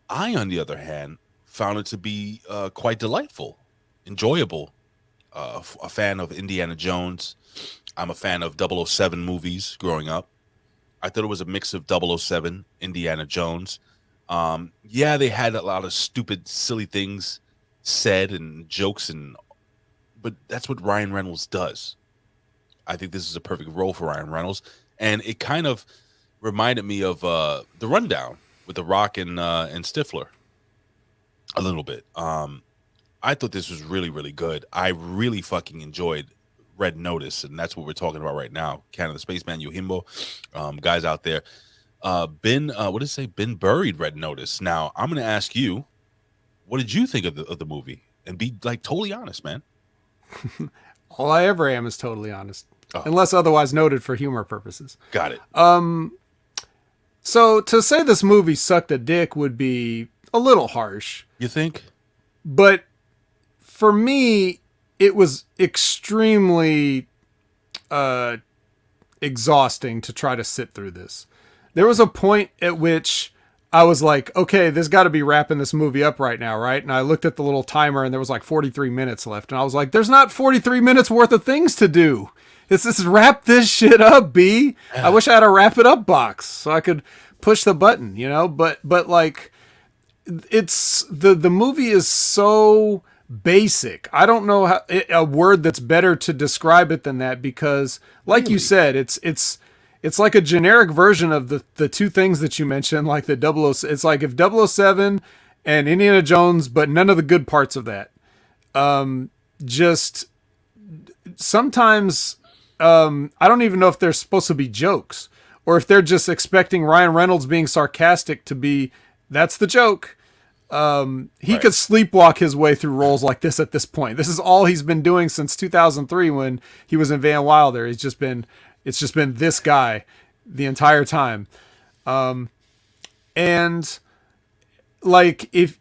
I, on the other hand, found it to be quite delightful, enjoyable. A fan of Indiana Jones. I'm a fan of 007 movies growing up. I thought it was a mix of 007, Indiana Jones. Yeah, they had a lot of stupid, silly things said and jokes, but that's what Ryan Reynolds does. I think this is a perfect role for Ryan Reynolds, and it kind of reminded me of The Rundown with The Rock and Stifler a little bit. I thought this was really, really good. I really fucking enjoyed Red Notice, and that's what we're talking about right now. Canada Spaceman, Yojimbo, guys out there. What did it say? Been buried Red Notice. Now, I'm going to ask you, what did you think of the movie? And be like totally honest, man. All I ever am is totally honest, Oh. unless otherwise noted for humor purposes. Got it. So to say this movie sucked a dick would be a little harsh, You think? but for me, it was extremely exhausting to try to sit through this. There was a point at which I was like, okay, there's got to be wrapping this movie up right now, right? And I looked at the little timer and there was like 43 minutes left. And I was like, there's not 43 minutes worth of things to do. It's just wrap this shit up, B. I wish I had a wrap it up box so I could push the button, you know? But like, it's the movie is so basic. I don't know a word that's better to describe it than that, because like you said, it's like a generic version of the two things that you mentioned, like the 007. It's like if 007 and Indiana Jones, but none of the good parts of that. Just sometimes I don't even know if they're supposed to be jokes, or if they're just expecting Ryan Reynolds being sarcastic to be, that's the joke. He could sleepwalk his way through roles like this at this point. This is all he's been doing since 2003 when he was in Van Wilder. It's just been this guy the entire time. And like, if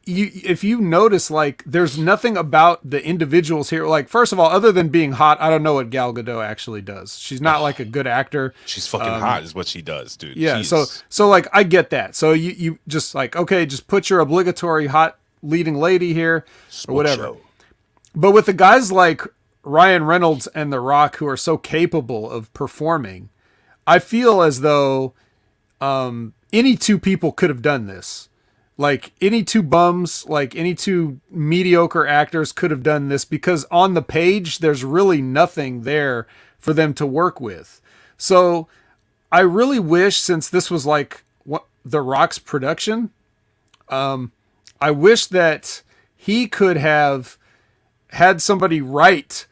you notice, like, there's nothing about the individuals here. Like, first of all, other than being hot, I don't know what Gal Gadot actually does. She's not like a good actor. She's fucking hot is what she does, dude. Yeah. Jeez. So like, I get that. So you just like, okay, just put your obligatory hot leading lady here or whatever. Show. But with the guys like Ryan Reynolds and The Rock, who are so capable of performing, I feel as though any two people could have done this. Like any two bums, like any two mediocre actors could have done this, because on the page, there's really nothing there for them to work with. So I really wish, since this was like The Rock's production, I wish that he could have had somebody write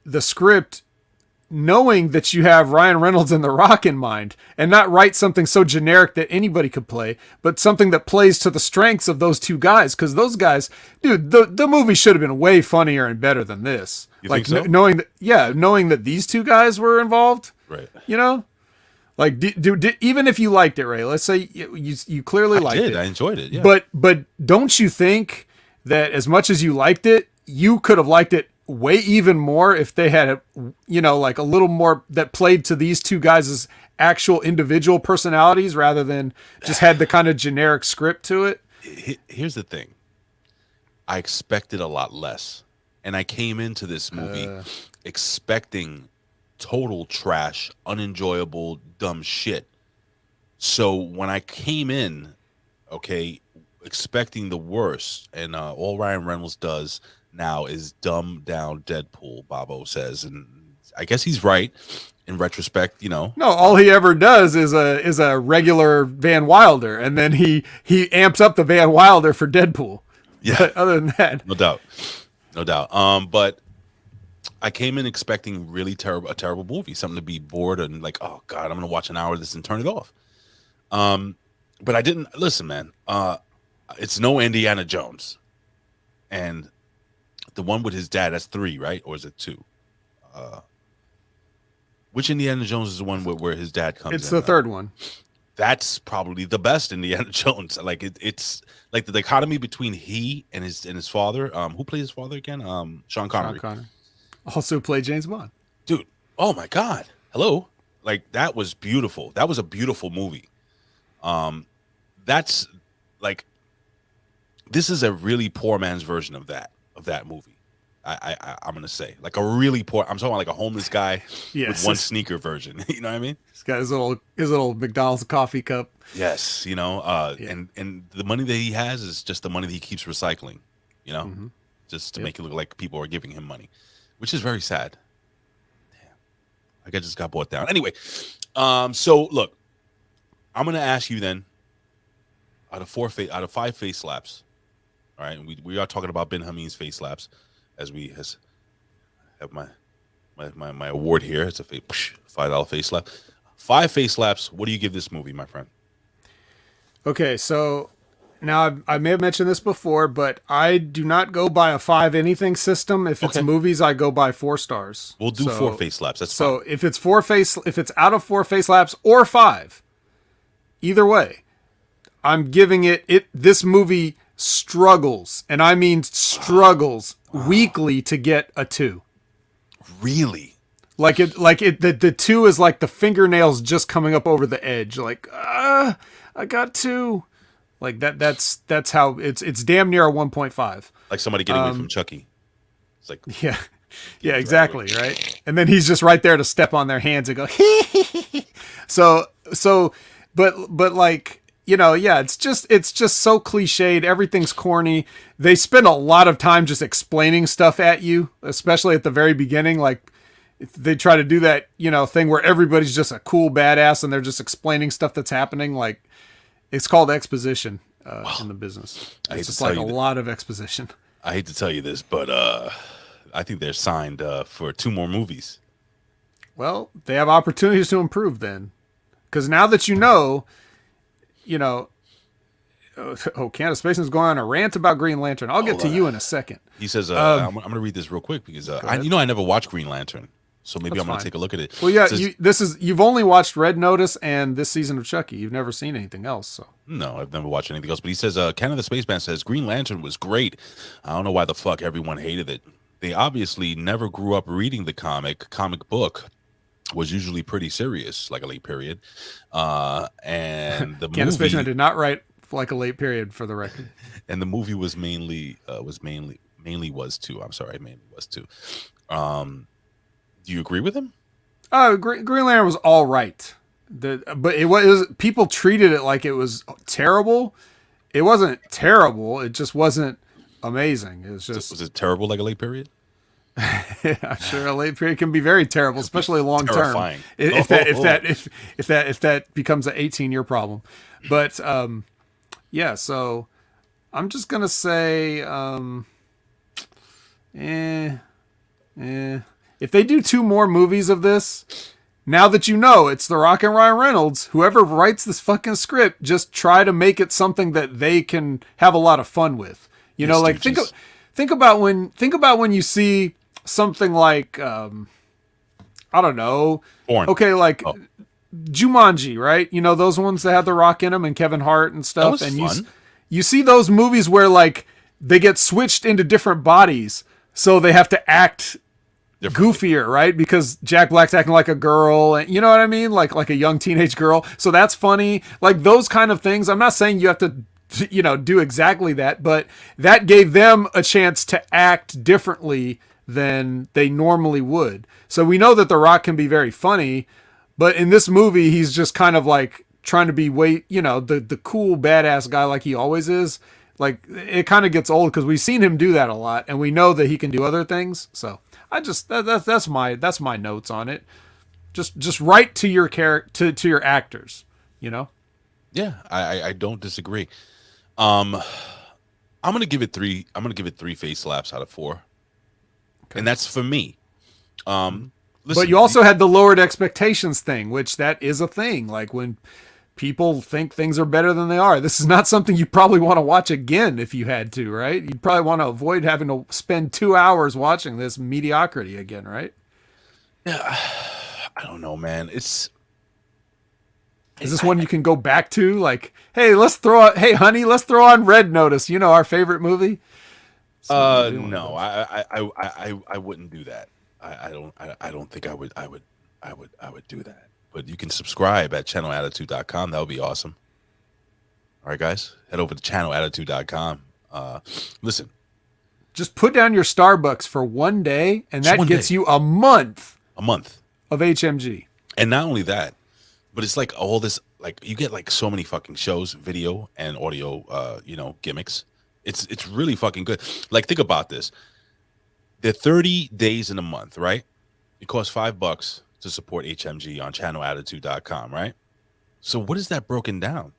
the script knowing that you have Ryan Reynolds and The Rock in mind, and not write something so generic that anybody could play, but something that plays to the strengths of those two guys. Because those guys, dude, the movie should have been way funnier and better than this. You like think so? knowing that these two guys were involved, Right. you know, like even if you liked it, Ray, let's say you clearly liked it. I enjoyed it. Yeah. But don't you think that as much as you liked it, you could have liked it way even more if they had like a little more that played to these two guys' actual individual personalities, rather than just had the kind of generic script to it? Here's the thing. I expected a lot less. And I came into this movie expecting total trash, unenjoyable, dumb shit. So when I came in, okay, expecting the worst, and all Ryan Reynolds does now is dumb down Deadpool, Bobo says, and I guess he's right in retrospect, you know. No, all he ever does is a regular Van Wilder, and then he amps up the Van Wilder for Deadpool. Yeah. But other than that, No doubt. But I came in expecting a terrible movie, something to be bored and like, oh God, I'm gonna watch an hour of this and turn it off. But I didn't listen, man. It's no Indiana Jones, and the one with his dad, that's 3, right? Or is it 2? Which Indiana Jones is the one where his dad comes in? it's the third one. That's probably the best Indiana Jones. Like it's like the dichotomy between he and his father. Who plays his father again? Sean Connery. Sean Connery also played James Bond. Dude, oh my God. Hello. Like that was beautiful. That was a beautiful movie. That's like this is a really poor man's version of that movie. I'm gonna say like a really poor. I'm talking about like a homeless guy with one sneaker version. You know what I mean? He's got his little McDonald's coffee cup. Yes, you know, and the money that he has is just the money that he keeps recycling. You know, just to make it look like people are giving him money, which is very sad. Damn, like I just got bought down. Anyway, so look, I'm gonna ask you then. Out of 5 face slaps, all right, and we are talking about Ben Hameen's face slaps, as we have my award here. It's a $5 face slap. 5 face slaps. What do you give this movie, my friend? Okay, so now I may have mentioned this before, but I do not go by a 5 anything system. If it's movies, I go by 4 stars. We'll do 4 face slaps. That's so fine. if it's out of 4 face slaps or 5, either way, I'm giving this movie struggles, and I mean struggles weekly to get a 2. Really? The 2 is like the fingernails just coming up over the edge. Like, I got 2. Like that's how it's damn near a 1.5. Like somebody getting away from Chucky. It's like yeah, exactly, right. And then he's just right there to step on their hands and go. But like. You know, yeah, it's just so cliched. Everything's corny. They spend a lot of time just explaining stuff at you, especially at the very beginning. Like they try to do that, you know, thing where everybody's just a cool badass and they're just explaining stuff that's happening. Like it's called exposition in the business. It's just like a lot of exposition. I hate to tell you this, but I think they're signed for 2 more movies. Well, they have opportunities to improve then, because now that you know. Candace Spaceman's going on a rant about Green Lantern. I'll get to you in a second. He says, I'm going to read this real quick because I never watched Green Lantern, so maybe I'm going to take a look at it. Well, yeah, you've only watched Red Notice and this season of Chucky. You've never seen anything else, so. No, I've never watched anything else. But he says, Canada Spaceman says Green Lantern was great. I don't know why the fuck everyone hated it. They obviously never grew up reading the comic book. Was usually pretty serious, like a late period, and the Candace movie Spaceman did not write like a late period, for the record. And the movie was mainly was too. I'm sorry, mainly was too. Do you agree with him? Green Lantern was all right, but it was people treated it like it was terrible. It wasn't terrible. It just wasn't amazing. It was just. Was it terrible like a late period? I'm sure a late period can be very terrible, especially long term. If that becomes an 18-year problem, but yeah. So I'm just gonna say, if they do 2 more movies of this, now that you know it's The Rock and Ryan Reynolds, whoever writes this fucking script, just try to make it something that they can have a lot of fun with. You know, like think about when you see something like I don't know. Born. Okay, like Jumanji, right? You know, those ones that had The Rock in them and Kevin Hart and stuff. That was and fun. You see those movies where like they get switched into different bodies, so they have to act goofier, right? Because Jack Black's acting like a girl, and you know what I mean, like a young teenage girl. So that's funny. Like those kind of things. I'm not saying you have to do exactly that, but that gave them a chance to act differently than they normally would. So we know that The Rock can be very funny, but in this movie, he's just kind of like trying to be the cool badass guy like he always is. Like it kind of gets old because we've seen him do that a lot, and we know that he can do other things. So I just that's my notes on it. Just write to your to your actors, you know. Yeah, I don't disagree. I'm gonna give it 3. I'm gonna give it 3 face slaps out of 4, and that's for me. Listen, but you also had the lowered expectations thing, which that is a thing. Like when people think things are better than they are. This is not something you probably want to watch again if you had to, right? You'd probably want to avoid having to spend 2 hours watching this mediocrity again, right? Yeah, I don't know, man. Is this one you can go back to? Like, hey, honey, let's throw on Red Notice. You know, our favorite movie. No, I wouldn't do that. I don't think I would do that. But you can subscribe at channelattitude.com. That would be awesome. All right, guys, head over to channelattitude.com. Listen, Just put down your Starbucks for one day, and that gets you a month of HMG. And not only that, but it's like all this, like you get like so many fucking shows, video and audio, gimmicks. It's really fucking good. Like, think about this. They're 30 days in a month, right? It costs $5 to support HMG on channelattitude.com, right? So what is that broken down?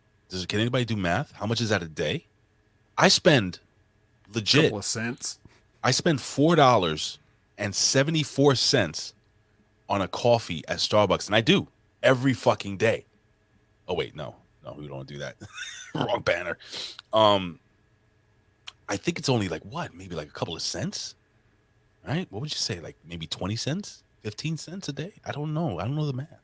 Can anybody do math? How much is that a day? I spend legit. Couple of cents. I spend $4.74 on a coffee at Starbucks, and I do every fucking day. Oh wait, no, we don't do that. Wrong banner. I think it's only like maybe like a couple of cents, right? What would you say? Like maybe 20 cents, 15 cents a day? I don't know the math,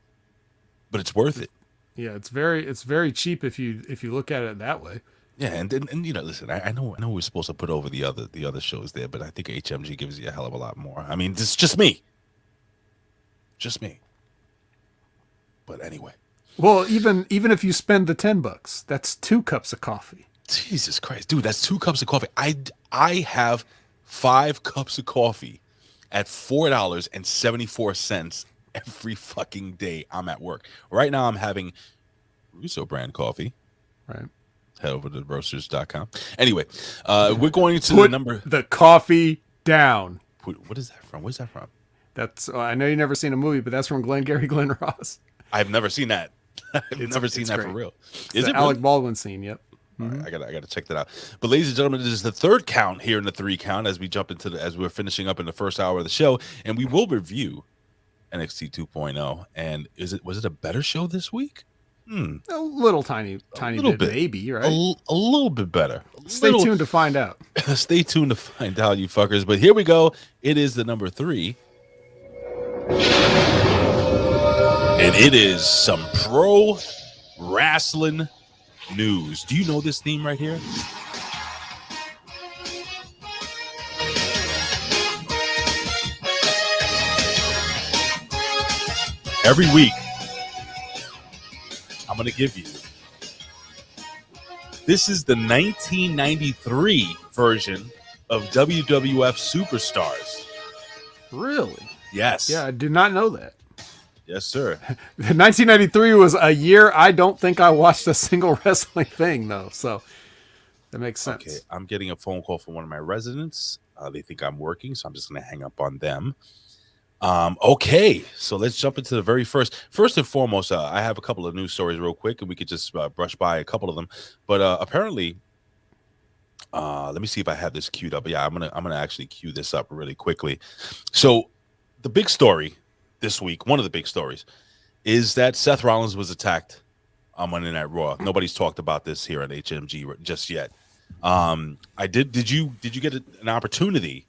but it's worth it. Yeah, it's very cheap if you look at it that way. Yeah, and listen, I know we're supposed to put over the other shows there, but I think HMG gives you a hell of a lot more. I mean, this is just me. But anyway. Well, even if you spend the $10, that's 2 cups of coffee. Jesus Christ, dude, that's 2 cups of coffee. I have 5 cups of coffee at $4.74 every fucking day I'm at work. Right now I'm having Russo brand coffee. Right. Head over to roasters.com. Anyway, we're going to Put the number. the coffee down. What is that from? Where's that from? That's I know you've never seen a movie, but that's from Glenn Ross. I've never seen that. I've never seen that great. for real. Is it Alec Baldwin scene? Yep. All right, I gotta check that out. But ladies and gentlemen, this is the third count here in the 3 count as we jump into as we're finishing up in the first hour of the show, and we will review NXT 2.0. And was it a better show this week? A little tiny bit, maybe, right? A little bit better. Stay tuned to find out. Stay tuned to find out, you fuckers. But here we go. It is the number 3. And it is some pro wrestling news. Do you know this theme right here? Every week, I'm going to give you. This is the 1993 version of WWF Superstars. Really? Yes. Yeah, I did not know that. Yes, sir. 1993 was a year I don't think I watched a single wrestling thing, though. So that makes sense. Okay, I'm getting a phone call from one of my residents. They think I'm working, so I'm just going to hang up on them. Okay, so let's jump into the very first. First and foremost, I have a couple of news stories real quick, and we could just brush by a couple of them. But apparently, let me see if I have this queued up. Yeah, I'm gonna actually queue this up really quickly. So the big story this week, one of the big stories, is that Seth Rollins was attacked on Monday Night Raw. Nobody's talked about this here on HMG just yet. I did. Did you get an opportunity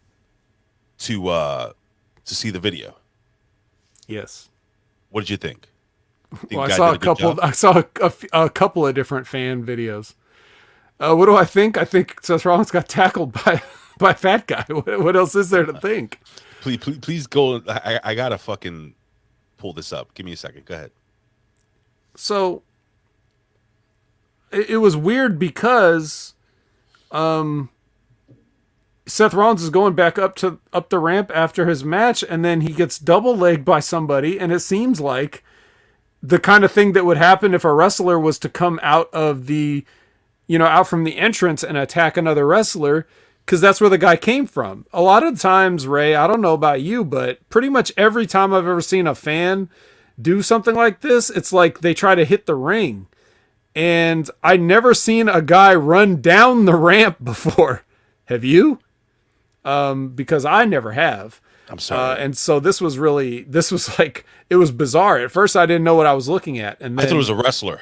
to see the video? Yes. What did you think? Well, I saw a couple. I saw a couple of different fan videos. What do I think? I think Seth Rollins got tackled by a fat guy. What else is there to think? Please go. I gotta fucking pull this up. Give me a second. Go ahead. So it was weird because Seth Rollins is going back up the ramp after his match, and then he gets double legged by somebody, and it seems like the kind of thing that would happen if a wrestler was to come out of the, out from the entrance and attack another wrestler, because that's where the guy came from. A lot of times, Ray, I don't know about you, but pretty much every time I've ever seen a fan do something like this, it's like they try to hit the ring. And I never seen a guy run down the ramp before. Have you? Because I never have. I'm sorry. And so this was like, it was bizarre. At first I didn't know what I was looking at. And then, I thought it was a wrestler.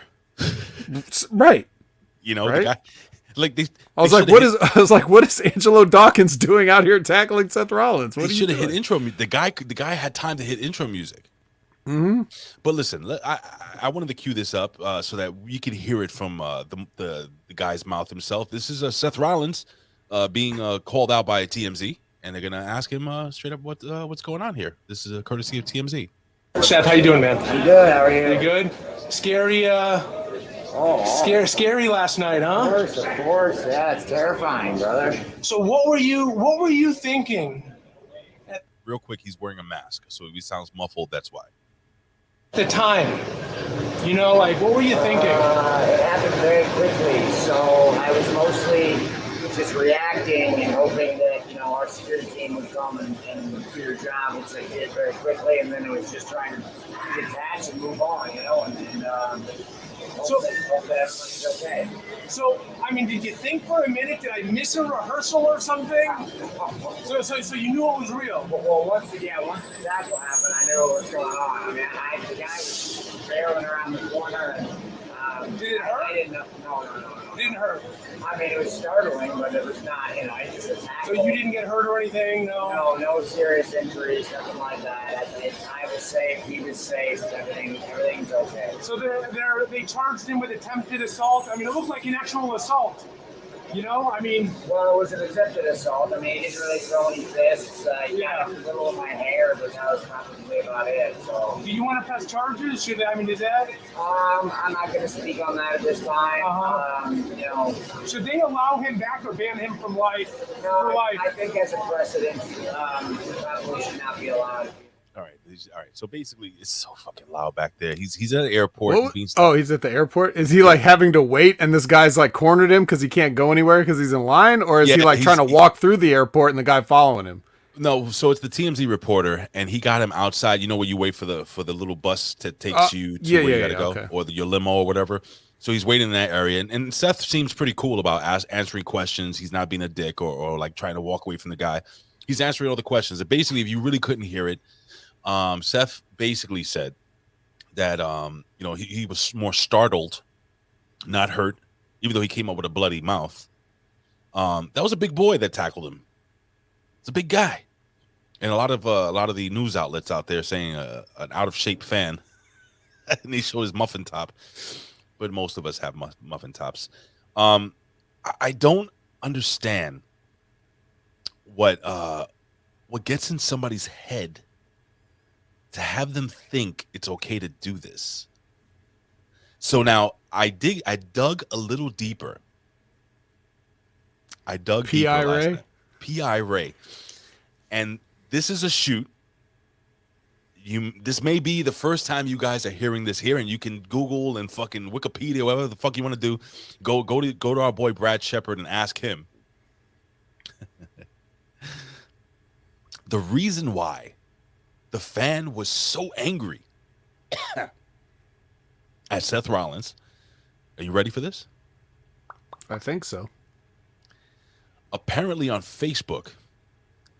Right. Right? The guy, I was like, what is Angelo Dawkins doing out here tackling Seth Rollins? What should have hit intro. The guy had time to hit intro music. Mm-hmm. But listen, I wanted to cue this up so that you can hear it from the guy's mouth himself. This is Seth Rollins being called out by TMZ, and they're gonna ask him straight up what's going on here. This is a courtesy of TMZ. Seth, how you doing, man? I'm good. How are you? You good? Scary Scary last night, huh? Of course. Yeah, it's terrifying, brother. So what were you thinking Real quick, he's wearing a mask, so if he sounds muffled, that's why. at the time? You know, like, what were you thinking? It happened very quickly, so I was mostly just reacting and hoping that, you know, our security team would come and do their job, which they did very quickly, and then it was just trying to detach and move on, you know, and hope that everybody's okay. So, I mean, did you think for a minute, did I miss a rehearsal or something? So you knew it was real? Well, once the tackle happened, I knew what was going on. I mean, the guy was barreling around the corner, and Did it hurt? I didn't know. No. Didn't hurt. I mean, it was startling, but it was not, you know, it's just a tackle. So you didn't get hurt or anything? No serious injuries, nothing like that. I was safe, he was safe, everything's okay. So they charged him with attempted assault. I mean, it looked like an actual assault. You know, I mean... Well, it was an attempted assault. I mean, he didn't really throw any fists. He got a little of my hair, but that was probably about it. So, do you want to press charges? Is that... I'm not going to speak on that at this time. You know... Should they allow him back or ban him from life? No, I think as a precedent, probably should not be allowed. All right. So basically, it's so fucking loud back there. He's at an airport. He's at the airport. Is he like having to wait, and this guy's like cornered him because he can't go anywhere because he's in line, or is he like trying to walk through the airport and the guy following him? No, so it's the TMZ reporter, and he got him outside. You know where you wait for the little bus that takes you to where you gotta go, or your limo or whatever. So he's waiting in that area, and Seth seems pretty cool about answering questions. He's not being a dick or like trying to walk away from the guy. He's answering all the questions. And basically, if you really couldn't hear it, Seth basically said that you know, he was more startled, not hurt, even though he came up with a bloody mouth. That was a big boy that tackled him. It's a big guy, and a lot of the news outlets out there saying an out of shape fan, and he showed his muffin top, but most of us have muffin tops. I don't understand what gets in somebody's head to have them think it's okay to do this. So now I dug a little deeper. I dug P.I. deeper last Ray? night. P.I. Ray. And this is a shoot. This may be the first time you guys are hearing this here, and you can Google and fucking Wikipedia, whatever the fuck you want to do. Go to our boy Brad Shepard and ask him. The reason why the fan was so angry at Seth Rollins. Are you ready for this? I think so. Apparently on Facebook,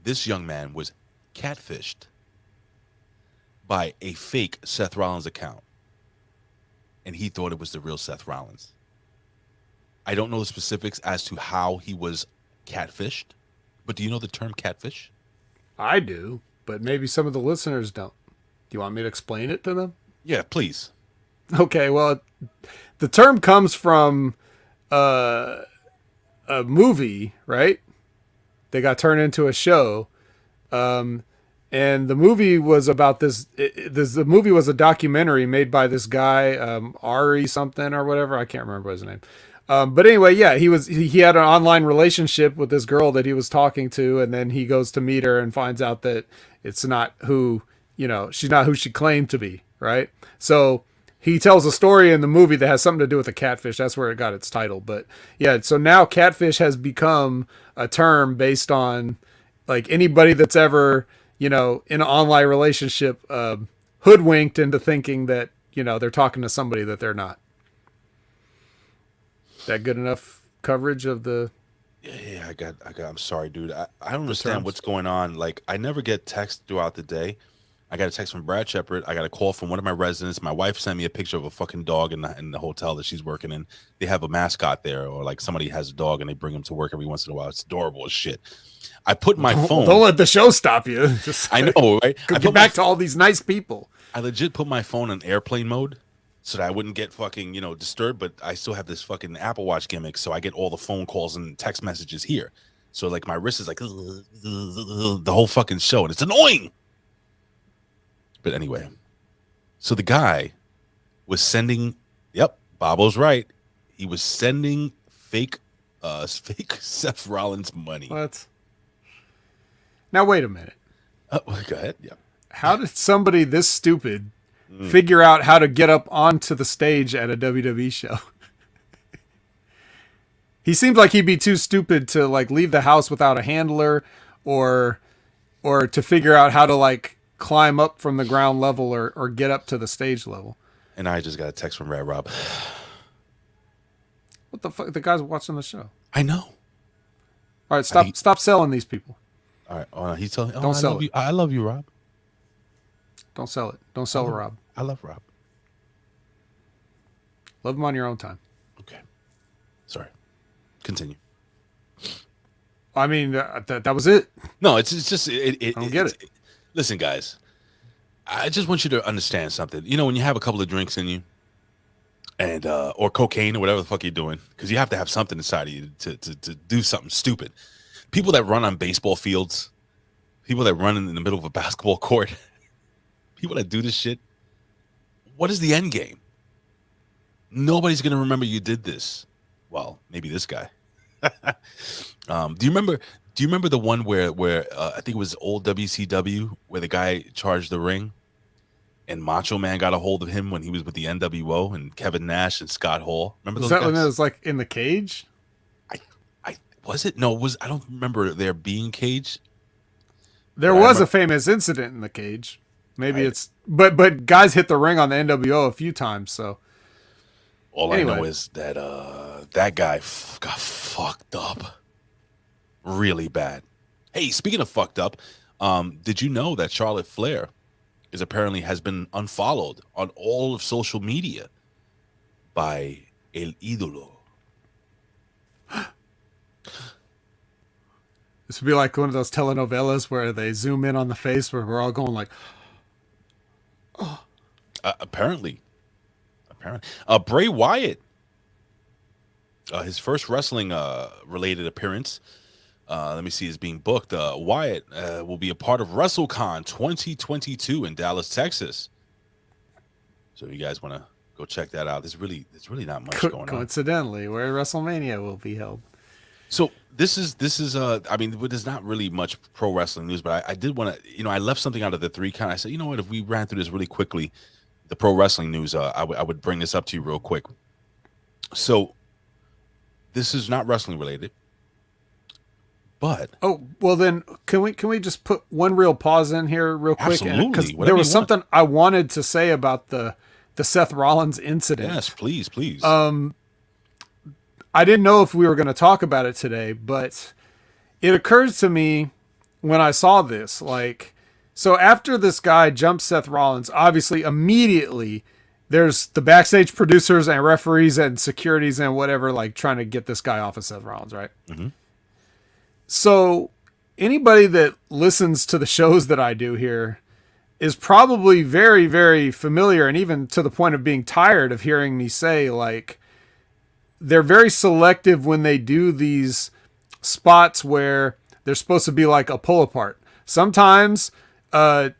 this young man was catfished by a fake Seth Rollins account, and he thought it was the real Seth Rollins. I don't know the specifics as to how he was catfished, but do you know the term catfish? I do, but maybe some of the listeners don't. Do you want me to explain it to them? Yeah, please. Okay, well, the term comes from a movie, right? They got turned into a show. And the movie was about this. The movie was a documentary made by this guy, Ari something or whatever. I can't remember his name. But anyway, yeah, he had an online relationship with this girl that he was talking to, and then he goes to meet her and finds out that it's not who, she's not who she claimed to be, right? So he tells a story in the movie that has something to do with a catfish. That's where it got its title. But yeah, so now catfish has become a term based on like anybody that's ever, in an online relationship, hoodwinked into thinking that, they're talking to somebody that they're not. That good enough coverage of the... Yeah, I got. I'm sorry, dude. I don't understand what's going on. Like, I never get texts throughout the day. I got a text from Brad Shepard. I got a call from one of my residents. My wife sent me a picture of a fucking dog in the hotel that she's working in. They have a mascot there, or like somebody has a dog and they bring him to work every once in a while. It's adorable as shit. I put my phone. Don't let the show stop you. I know, right? I get back to all these nice people. I legit put my phone in airplane mode so that I wouldn't get fucking, disturbed. But I still have this fucking Apple Watch gimmick, so I get all the phone calls and text messages here. So like my wrist is like the whole fucking show, and it's annoying. But anyway, so the guy was sending, Bobo's right. He was sending fake Seth Rollins money. What? Now wait a minute. Go ahead. Yeah. How did somebody this stupid figure out how to get up onto the stage at a WWE show? He seemed like he'd be too stupid to like leave the house without a handler, or to figure out how to like climb up from the ground level or get up to the stage level. And I just got a text from Red Rob. What the fuck? The guy's watching the show. I know. All right, stop selling these people. All right, he's telling. Don't sell it. I love you, Rob. Don't sell it. Don't sell Rob. I love Rob. Love him on your own time. Okay. Sorry. Continue. I mean, that was it. No, it's just I don't get it. Listen, guys. I just want you to understand something. You know, when you have a couple of drinks in you, and or cocaine or whatever the fuck you're doing, because you have to have something inside of you to do something stupid. People that run on baseball fields, people that run in the middle of a basketball court, people that do this shit. What is the end game? Nobody's gonna remember you did this. Well, maybe this guy. Do you remember the one where I think it was old WCW where the guy charged the ring, and Macho Man got a hold of him when he was with the NWO, and Kevin Nash and Scott Hall. Remember those guys? When it was like in the cage? I was it? No, I don't remember there being cage. There was a famous incident in the cage. Maybe it's but guys hit the ring on the NWO a few times, so all I know is that that guy got fucked up really bad. Hey, speaking of fucked up, did you know that Charlotte Flair has been unfollowed on all of social media by El Ídolo? This would be like one of those telenovelas where they zoom in on the face where we're all going like, oh. Apparently. Bray Wyatt, his first wrestling related appearance, let me see, is being booked. Wyatt will be a part of WrestleCon 2022 in Dallas, Texas. So if you guys want to go check that out, there's really not much going on. Coincidentally, where WrestleMania will be held. So this is I mean, there's not really much pro wrestling news, but I did want to, I left something out of the 3 count. I said, you know what, if we ran through this really quickly, the pro wrestling news, I would bring this up to you real quick. So this is not wrestling related, but well then can we just put one real pause in here real quick? Absolutely, because there was something I wanted to say about the Seth Rollins incident. Yes, please. I didn't know if we were going to talk about it today, but it occurs to me when I saw this, like, so after this guy jumps Seth Rollins, obviously immediately there's the backstage producers and referees and securities and whatever, like trying to get this guy off of Seth Rollins, right? Mm-hmm. So anybody that listens to the shows that I do here is probably very, very familiar, and even to the point of being tired of hearing me say, like, they're very selective when they do these spots where they're supposed to be like a pull apart. Sometimes, 2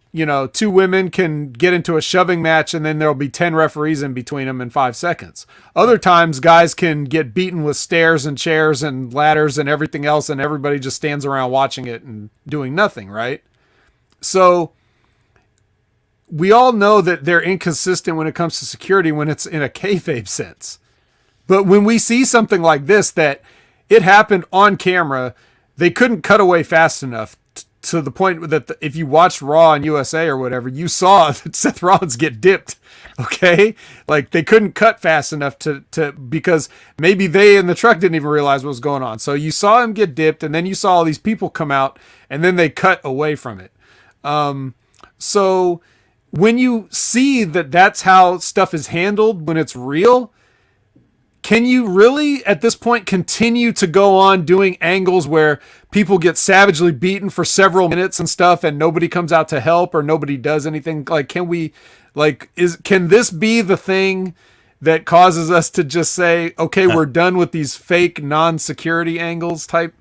women can get into a shoving match and then there'll be 10 referees in between them in 5 seconds. Other times guys can get beaten with stairs and chairs and ladders and everything else, and everybody just stands around watching it and doing nothing, right? So we all know that they're inconsistent when it comes to security when it's in a kayfabe sense. But when we see something like this, that it happened on camera, they couldn't cut away fast enough to the point that if you watched Raw on USA or whatever, you saw that Seth Rollins get dipped. Okay. Like they couldn't cut fast enough to because maybe they in the truck didn't even realize what was going on. So you saw him get dipped, and then you saw all these people come out, and then they cut away from it. So when you see that that's how stuff is handled when it's real, can you really, at this point, continue to go on doing angles where people get savagely beaten for several minutes and stuff, and nobody comes out to help or nobody does anything? Like, can this be the thing that causes us to just say, okay, we're done with these fake non-security angles type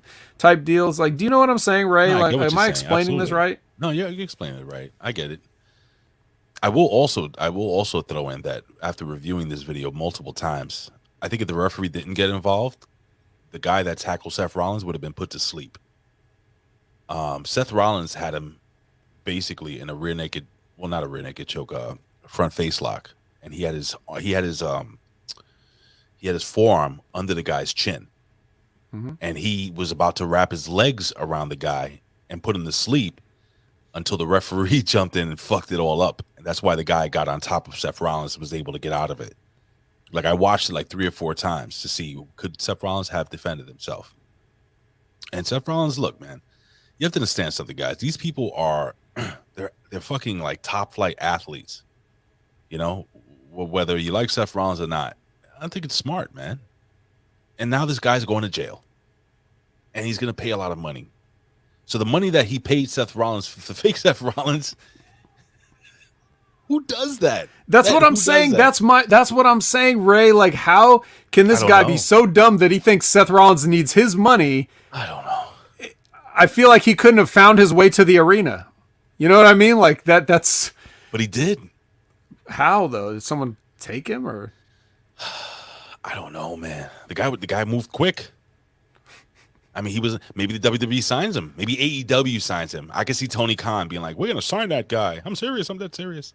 deals? Like, do you know what I'm saying, Ray? No, like, am I explaining this right? No, you're explaining it right. I get it. I will also throw in that after reviewing this video multiple times, I think if the referee didn't get involved, the guy that tackled Seth Rollins would have been put to sleep. Seth Rollins had him basically in a rear naked, well, not a rear naked choke, front face lock, and he had his forearm under the guy's chin, and he was about to wrap his legs around the guy and put him to sleep until the referee jumped in and fucked it all up. And that's why the guy got on top of Seth Rollins and was able to get out of it. Like, I watched it like 3 or 4 times to see, could Seth Rollins have defended himself? And Seth Rollins, look, man, you have to understand something, guys. These people are, they're fucking like top flight athletes. You know, whether you like Seth Rollins or not, I think it's smart, man. And now this guy's going to jail, and he's going to pay a lot of money. So the money that he paid Seth Rollins for the fake Seth Rollins, who does that? That's what I'm saying. That's what I'm saying, Ray. Like, how can this guy be so dumb that he thinks Seth Rollins needs his money? I don't know. I feel like he couldn't have found his way to the arena. You know what I mean? Like that's. But he did. How though? Did someone take him or? I don't know, man. The guy moved quick. I mean, maybe the WWE signs him. Maybe AEW signs him. I can see Tony Khan being like, we're going to sign that guy. I'm serious. I'm that serious.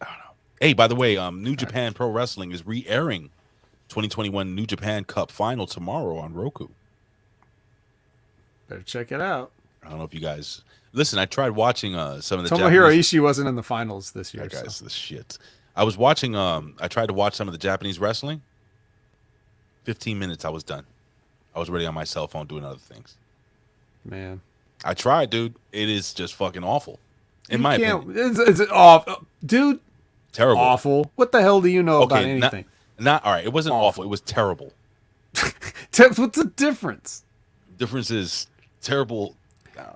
I don't know. Hey, by the way, New Japan Pro Wrestling is re-airing 2021 New Japan Cup Final tomorrow on Roku. Better check it out. I don't know if you guys... Listen, I tried watching some of the Tomohiro Ishii wasn't in the finals this year. That guy's the shit. I was watching... I tried to watch some of the Japanese wrestling. 15 minutes, I was done. I was already on my cell phone doing other things. Man. I tried, dude. It is just fucking awful. In my opinion. It's awful. Dude. Terrible. Awful. What the hell do you know about anything? Not all right. It wasn't awful. It was terrible. What's the difference? Difference is terrible.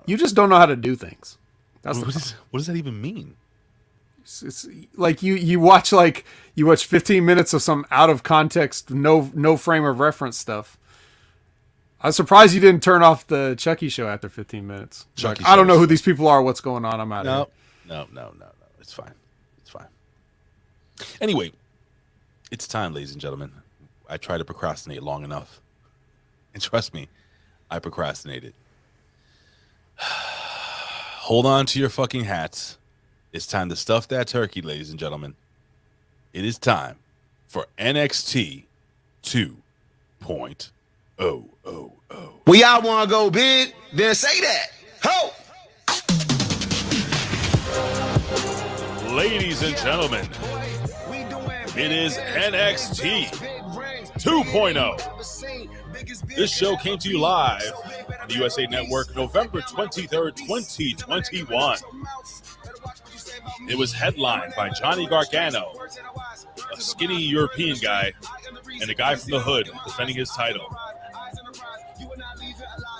You just don't know how to do things. That's what does that even mean? It's like you watch 15 minutes of some out of context, no frame of reference stuff. I'm surprised you didn't turn off the Chucky show after 15 minutes. I don't know who these people are. What's going on? I'm out of here. No. It's fine. It's fine. Anyway, it's time, ladies and gentlemen. I try to procrastinate long enough. And trust me, I procrastinated. Hold on to your fucking hats. It's time to stuff that turkey, ladies and gentlemen. It is time for NXT 2.0. We all want to go big, then say that. Ho! Ladies and gentlemen, it is NXT 2.0. This show came to you live on the USA Network November 23rd, 2021. It was headlined by Johnny Gargano, a skinny European guy, and a guy from the hood defending his title.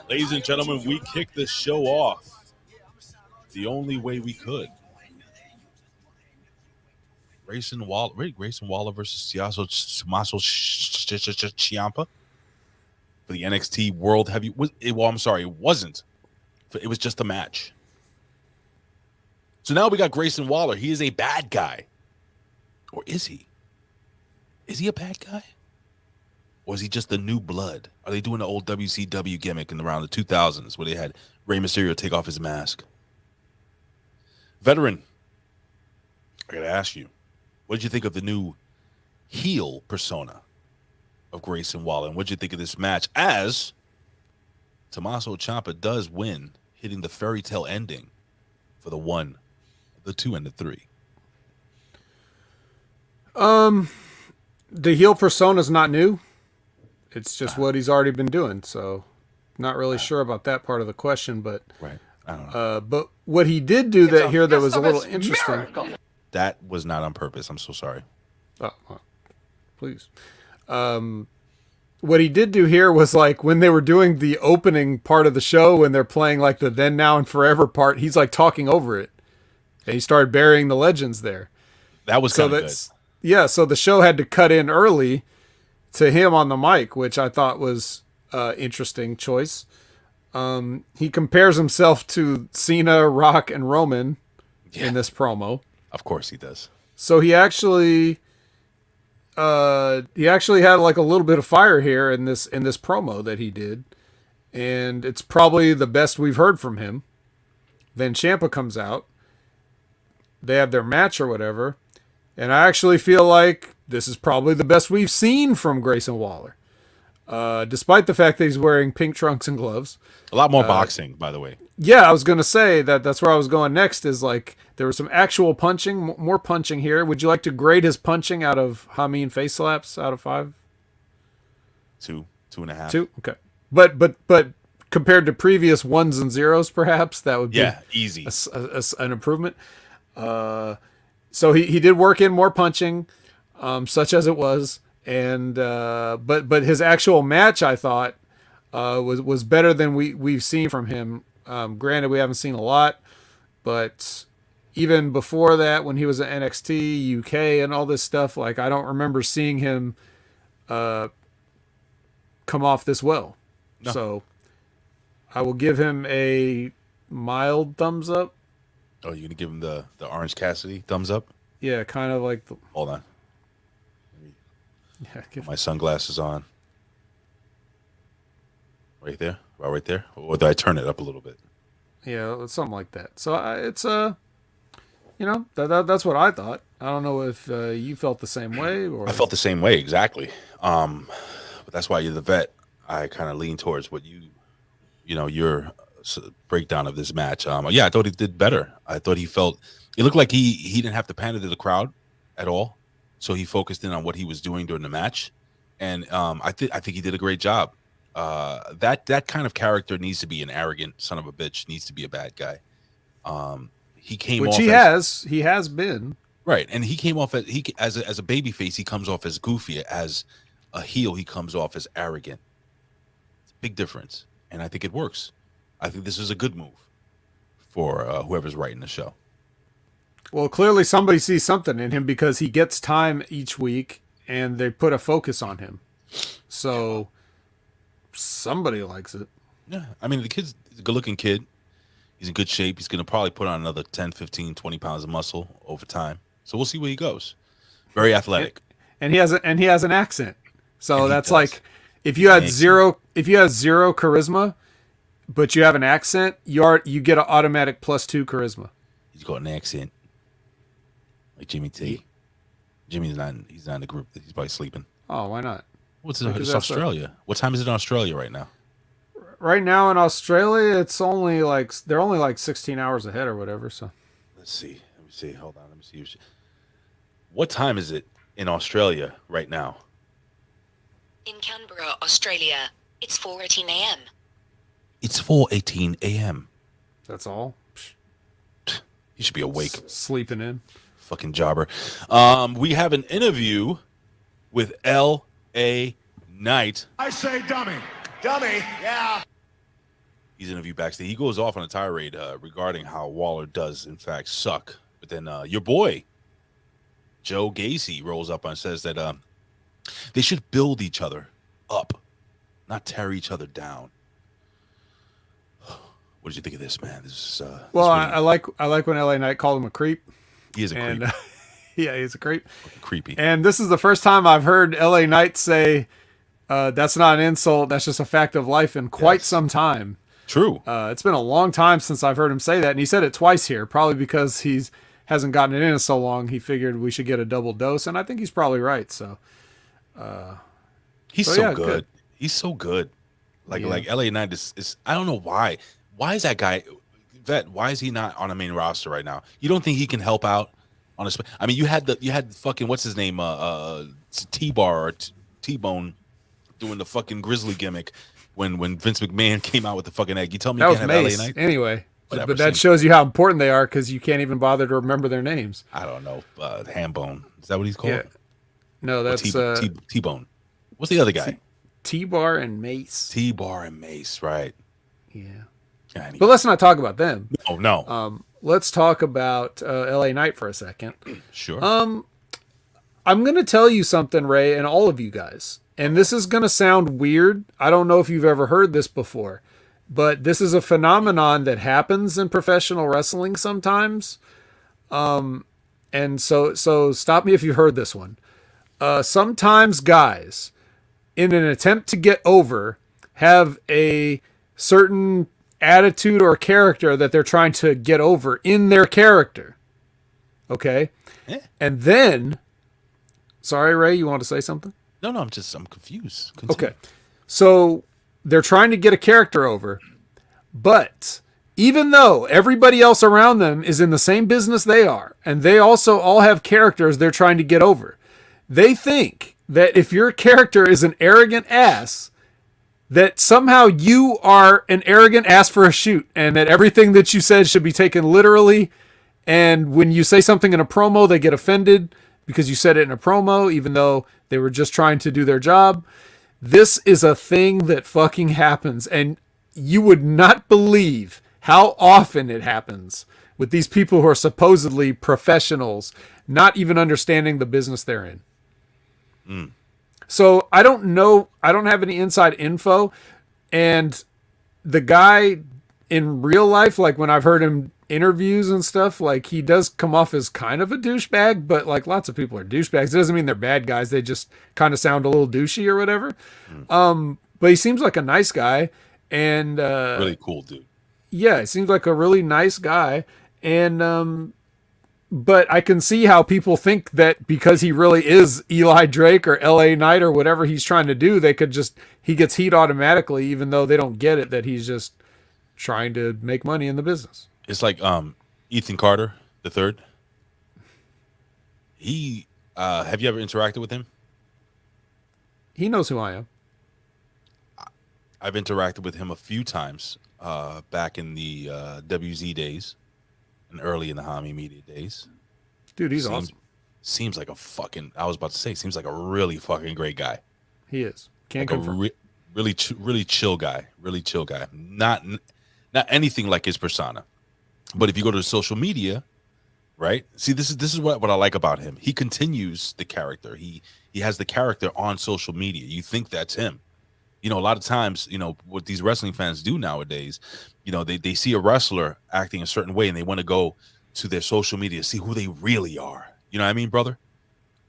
Ladies and gentlemen, we kicked this show off the only way we could. Grayson Waller versus Tommaso Ciampa for the NXT World Heavy. Well, I'm sorry, it wasn't. It was just a match. So now we got Grayson Waller. He is a bad guy. Or is he? Is he a bad guy? Or is he just the new blood? Are they doing the old WCW gimmick in around the 2000s where they had Rey Mysterio take off his mask? Veteran, I got to ask you, what did you think of the new heel persona of Grayson Waller? And what did you think of this match as Tommaso Ciampa does win, hitting the fairy tale ending for the 1, the 2, and the 3? The heel persona is not new. It's just what he's already been doing. So not really sure about that part of the question, but right. I don't know. But what he did do that was a little interesting. That was not on purpose. I'm so sorry. Oh, well, please. What he did do here was like when they were doing the opening part of the show, when they're playing like the Then, Now, and Forever part, he's like talking over it. And he started burying the legends there. That was kind of good. Yeah, so the show had to cut in early to him on the mic, which I thought was interesting choice. He compares himself to Cena, Rock, and Roman in this promo. Of course he does. So he actually had like a little bit of fire here in this promo that he did, and it's probably the best we've heard from him. Then Ciampa comes out. They have their match or whatever, and I actually feel like this is probably the best we've seen from Grayson Waller, despite the fact that he's wearing pink trunks and gloves. A lot more boxing, by the way. Yeah, I was going to say that's where I was going next, is like there was some actual punching, more punching here. Would you like to grade his punching out of Hameen face slaps out of 5? 2.5. 2? Okay. But compared to previous 1s and 0s, perhaps, that would be easy. An improvement. So he did work in more punching, such as it was. And but his actual match, I thought, was better than we've seen from him. Granted, we haven't seen a lot, but even before that, when he was at NXT UK and all this stuff, like I don't remember seeing him come off this well. No. So I will give him a mild thumbs up. Oh, you're gonna give him the Orange Cassidy thumbs up? Yeah, kind of like. Hold on. Yeah, put my sunglasses on. Right there? Well, right there? Or do I turn it up a little bit? Yeah, something like that. So it's that's what I thought. I don't know if you felt the same way, or I felt the same way exactly. But that's why you're the vet. I kind of lean towards what your breakdown of this match. Yeah, I thought he did better. I thought it looked like he didn't have to pander to the crowd at all. So he focused in on what he was doing during the match, and I think he did a great job. That kind of character needs to be an arrogant son of a bitch. Needs to be a bad guy. He has been right, and he came off as a baby face. He comes off as goofy. As a heel, he comes off as arrogant. It's a big difference, and I think it works. I think this is a good move for whoever's writing the show. Well, clearly somebody sees something in him because he gets time each week, and they put a focus on him. So somebody likes it. Yeah, I mean, he's a good-looking kid. He's in good shape. He's going to probably put on another 10, 15, 20 pounds of muscle over time. So we'll see where he goes. Very athletic. And he has an accent. So that's like if you had zero charisma, but you have an accent, you get an automatic +2 charisma. He's got an accent. Like Jimmy T. Jimmy's not in the group. He's probably sleeping. Oh, why not? It's Australia. What time is it in Australia right now? Right now in Australia, it's only they're only like 16 hours ahead or whatever. So let's see. Let me see. Hold on. Let me see. What time is it in Australia right now? In Canberra, Australia, it's 4:18 a.m. It's 4:18 a.m. That's all. You should be awake. Sleeping in. Fucking jobber. We have an interview with L.A. Knight. I say dummy. Dummy, yeah. He's interviewed backstage. He goes off on a tirade regarding how Waller does, in fact, suck. But then your boy, Joe Gacy, rolls up and says that they should build each other up, not tear each other down. What did you think of this, man? This is well, I like when LA Knight called him a creep. He is a creep. Yeah, he's a creep. Creepy. And this is the first time I've heard LA Knight say that's not an insult. That's just a fact of life in quite some time. True. It's been a long time since I've heard him say that. And he said it twice here, probably because hasn't gotten it in so long. He figured we should get a double dose. And I think he's probably right. So he's so good. He's so good. Like LA Knight is I don't know why. Why is that guy, Vet? Why is he not on a main roster right now? You don't think he can help out on a? I mean, you had fucking what's his name, T-Bar or T-Bone, doing the fucking Grizzly gimmick when Vince McMahon came out with the fucking egg. You tell me that you can't have Mace. LA Knight Anyway. Whatever, but that shows you how important they are because you can't even bother to remember their names. I don't know. Hambone. Is that what he's called? Yeah. No, that's T-Bone. What's the other guy? T-Bar and Mace. T-Bar and Mace, right. Yeah. Anyway. But let's not talk about them. No. Let's talk about LA Knight for a second. Sure. I'm going to tell you something, Ray, and all of you guys. And this is going to sound weird. I don't know if you've ever heard this before. But this is a phenomenon that happens in professional wrestling sometimes. And so stop me if you heard this one. Sometimes guys, in an attempt to get over, have a certain attitude or character that they're trying to get over in their character. Okay? And then, sorry, Ray, you want to say something? No, I'm confused. Continue. Okay. So they're trying to get a character over, but even though everybody else around them is in the same business they are, and they also all have characters they're trying to get over, they think that if your character is an arrogant ass, that somehow you are an arrogant ass for a shoot, and that everything that you said should be taken literally. And when you say something in a promo, they get offended because you said it in a promo, even though they were just trying to do their job. This is a thing that fucking happens, and you would not believe how often it happens with these people who are supposedly professionals, not even understanding the business they're in. So I don't know. I don't have any inside info. And the guy in real life, like when I've heard him interviews and stuff, like he does come off as kind of a douchebag, but like lots of people are douchebags. It doesn't mean they're bad guys. They just kind of sound a little douchey or whatever. But he seems like a nice guy and really cool dude. Yeah, he seems like a really nice guy. And but I can see how people think that because he really is Eli Drake or LA Knight or whatever he's trying to do, he gets heat automatically, even though they don't get it, that he's just trying to make money in the business. It's like Ethan Carter the third. He have you ever interacted with him? He knows who I am. I've interacted with him a few times back in the WZ days and early in the Hami Media days. Dude, he's awesome. Seems like seems like a really fucking great guy. He is. Can't like confirm. Really chill guy. Really chill guy. Not anything like his persona. But if you go to social media, right? See, this is what I like about him. He continues the character. He has the character on social media. You think that's him. You know, a lot of times, you know, what these wrestling fans do nowadays, you know, they see a wrestler acting a certain way and they want to go to their social media to see who they really are. You know what I mean, brother?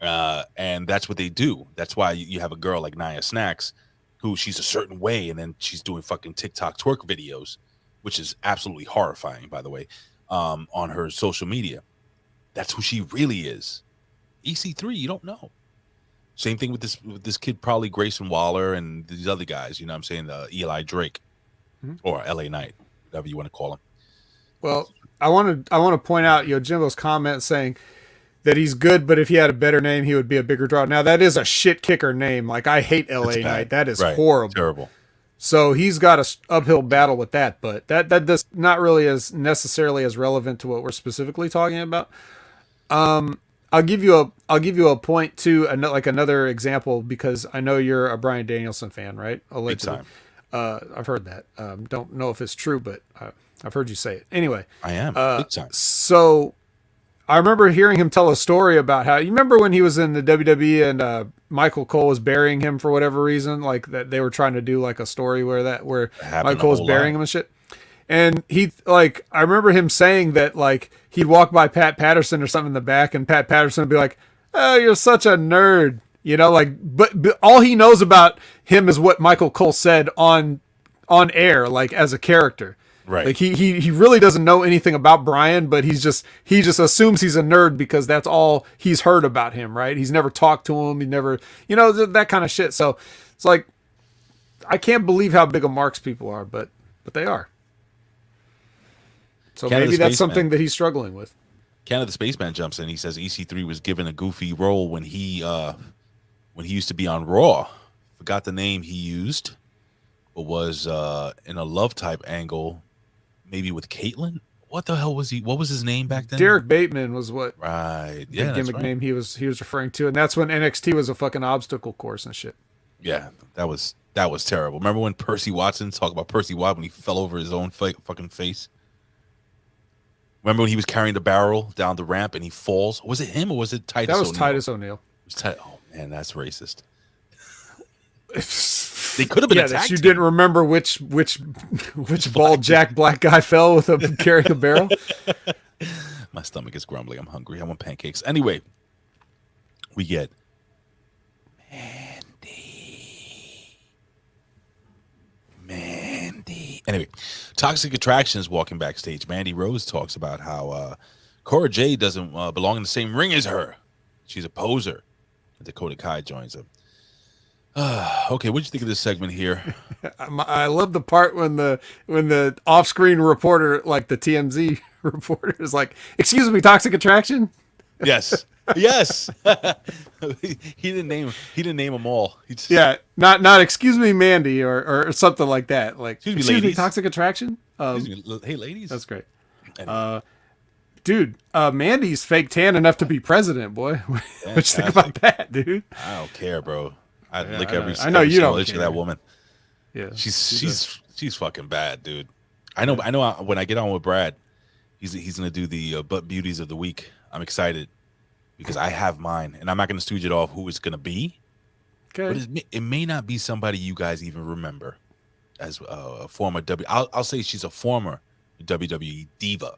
And that's what they do. That's why you have a girl like Nia Snacks, who she's a certain way, and then she's doing fucking TikTok twerk videos, which is absolutely horrifying, by the way, on her social media. That's who she really is. EC3, you don't know. Same thing with this kid, probably Grayson Waller and these other guys. You know what I'm saying? Eli Drake or LA Knight, whatever you want to call him. Well, I want to point out, Jimbo's comment saying that he's good, but if he had a better name, he would be a bigger draw. Now, that is a shit kicker name. Like, I hate LA Knight. That is horrible. Terrible. So he's got a uphill battle with that, but that does not really as necessarily as relevant to what we're specifically talking about. I'll give you a point too, like another example, because I know you're a Bryan Danielson fan, right? Allegedly. Big time. I've heard that. Don't know if it's true, but I've heard you say it. Anyway, I am big time. So I remember hearing him tell a story about how, you remember when he was in the WWE and Michael Cole was burying him for whatever reason, like that they were trying to do like a story where Michael Cole was burying him and shit. And I remember him saying that, like, he'd walk by Pat Patterson or something in the back, and Pat Patterson would be like, "Oh, you're such a nerd," but all he knows about him is what Michael Cole said on air, like as a character. Right. Like he really doesn't know anything about Bryan, but he just assumes he's a nerd because that's all he's heard about him, right? He's never talked to him. He never, that kind of shit. So it's like, I can't believe how big of marks people are, but they are. So maybe that's something that he's struggling with. Canada Spaceman jumps in. He says EC3 was given a goofy role when he used to be on Raw. Forgot the name he used, but was in a love type angle, maybe with Caitlyn. What the hell was he? What was his name back then? Derek Bateman was what? Right. The gimmick name he was referring to, and that's when NXT was a fucking obstacle course and shit. Yeah, that was terrible. Remember when Percy Watson talked about Percy Watson when he fell over his own fucking face? Remember when he was carrying the barrel down the ramp and he falls? Was it him or was it Titus O'Neil? That was Titus O'Neil. Oh, man, that's racist. They could have been attacked. That you didn't remember which bald Jack Black guy fell with carrying a barrel? My stomach is grumbling. I'm hungry. I want pancakes. Anyway, we get Mandy. Anyway, Toxic Attractions walking backstage. Mandy Rose talks about how Cora Jade doesn't belong in the same ring as her. She's a poser. And Dakota Kai joins them. Okay, what did you think of this segment here? I love the part when the off-screen reporter, like the TMZ reporter, is like, "Excuse me, Toxic Attraction." Yes, yes. he didn't name them all. Yeah, not excuse me, Mandy, or something like that. Like, excuse me, Toxic Attraction. Hey, ladies. That's great. Anyway. Dude, Mandy's fake tan enough to be president, boy. What you think about that, dude? I don't care, bro. I'd lick every. I know you don't inch of that woman. Yeah, she's fucking bad, dude. I know. When I get on with Brad, he's gonna do the butt beauties of the week. I'm excited because I have mine, and I'm not gonna stooge it off who it's gonna be. Okay. But it may not be somebody you guys even remember as a former I'll say she's a former WWE diva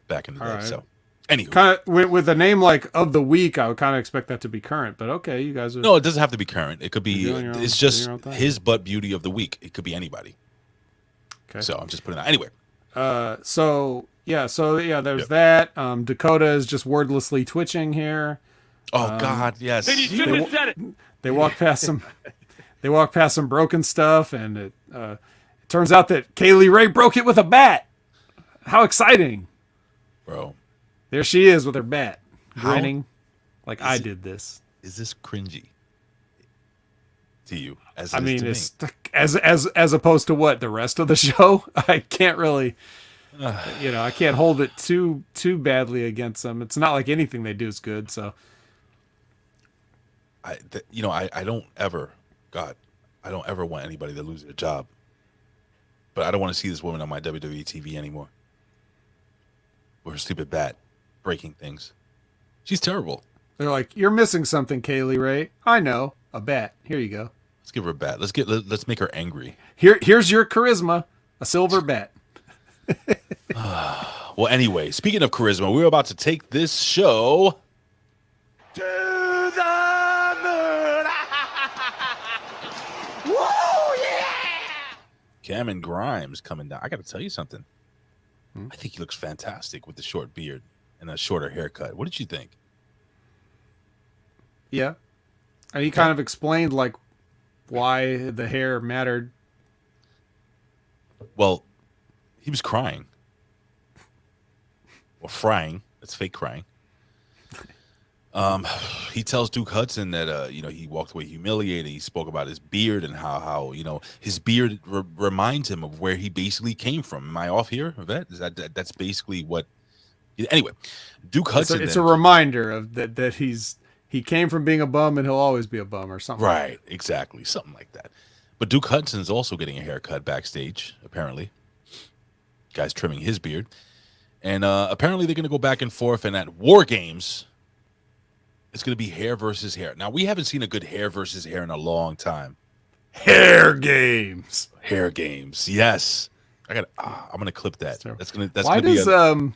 back in the day. Right. So, anywho, kind of with a name like of the week, I would kind of expect that to be current. But okay, you guys are. No, it doesn't have to be current. It could be. It's just his butt beauty of the week. It could be anybody. Okay. So I'm just putting that anyway. So there's that. Dakota is just wordlessly twitching here. Oh God, yes. Then you shouldn't have said it. They walk past some. They walk past some broken stuff, and it turns out that Kaylee Ray broke it with a bat. How exciting, bro! There she is with her bat, grinning, like I did this. Is this cringy to you? I mean, it's as opposed to what the rest of the show. I can't really, I can't hold it too badly against them. It's not like anything they do is good. So, I don't ever want anybody to lose their job. But I don't want to see this woman on my WWE TV anymore. With her stupid bat breaking things. She's terrible. They're like, "You're missing something, Kaylee Ray." I know, a bat. Here you go. Let's give her a bat. Let's make her angry. Here's your charisma, a silver bat. Well, anyway, speaking of charisma, we're about to take this show to the moon. Woo, yeah! Cameron Grimes coming down. I got to tell you something. I think he looks fantastic with the short beard and a shorter haircut. What did you think? Yeah. And he kind of explained like why the hair mattered. Well, he was crying. Or frying. That's fake crying. He tells Duke Hudson that he walked away humiliated. He spoke about his beard and how his beard reminds him of where he basically came from. Am I off here, Yvette? That's basically what. Anyway, Duke Hudson. It's a reminder of that he came from being a bum and he'll always be a bum or something. Right, exactly, something like that. But Duke Hudson's also getting a haircut backstage. Apparently, guy's trimming his beard, and apparently they're going to go back and forth. And at War Games, it's going to be hair versus hair. Now, we haven't seen a good hair versus hair in a long time. Hair games. Hair games. Yes. I'm going to clip that. That's going to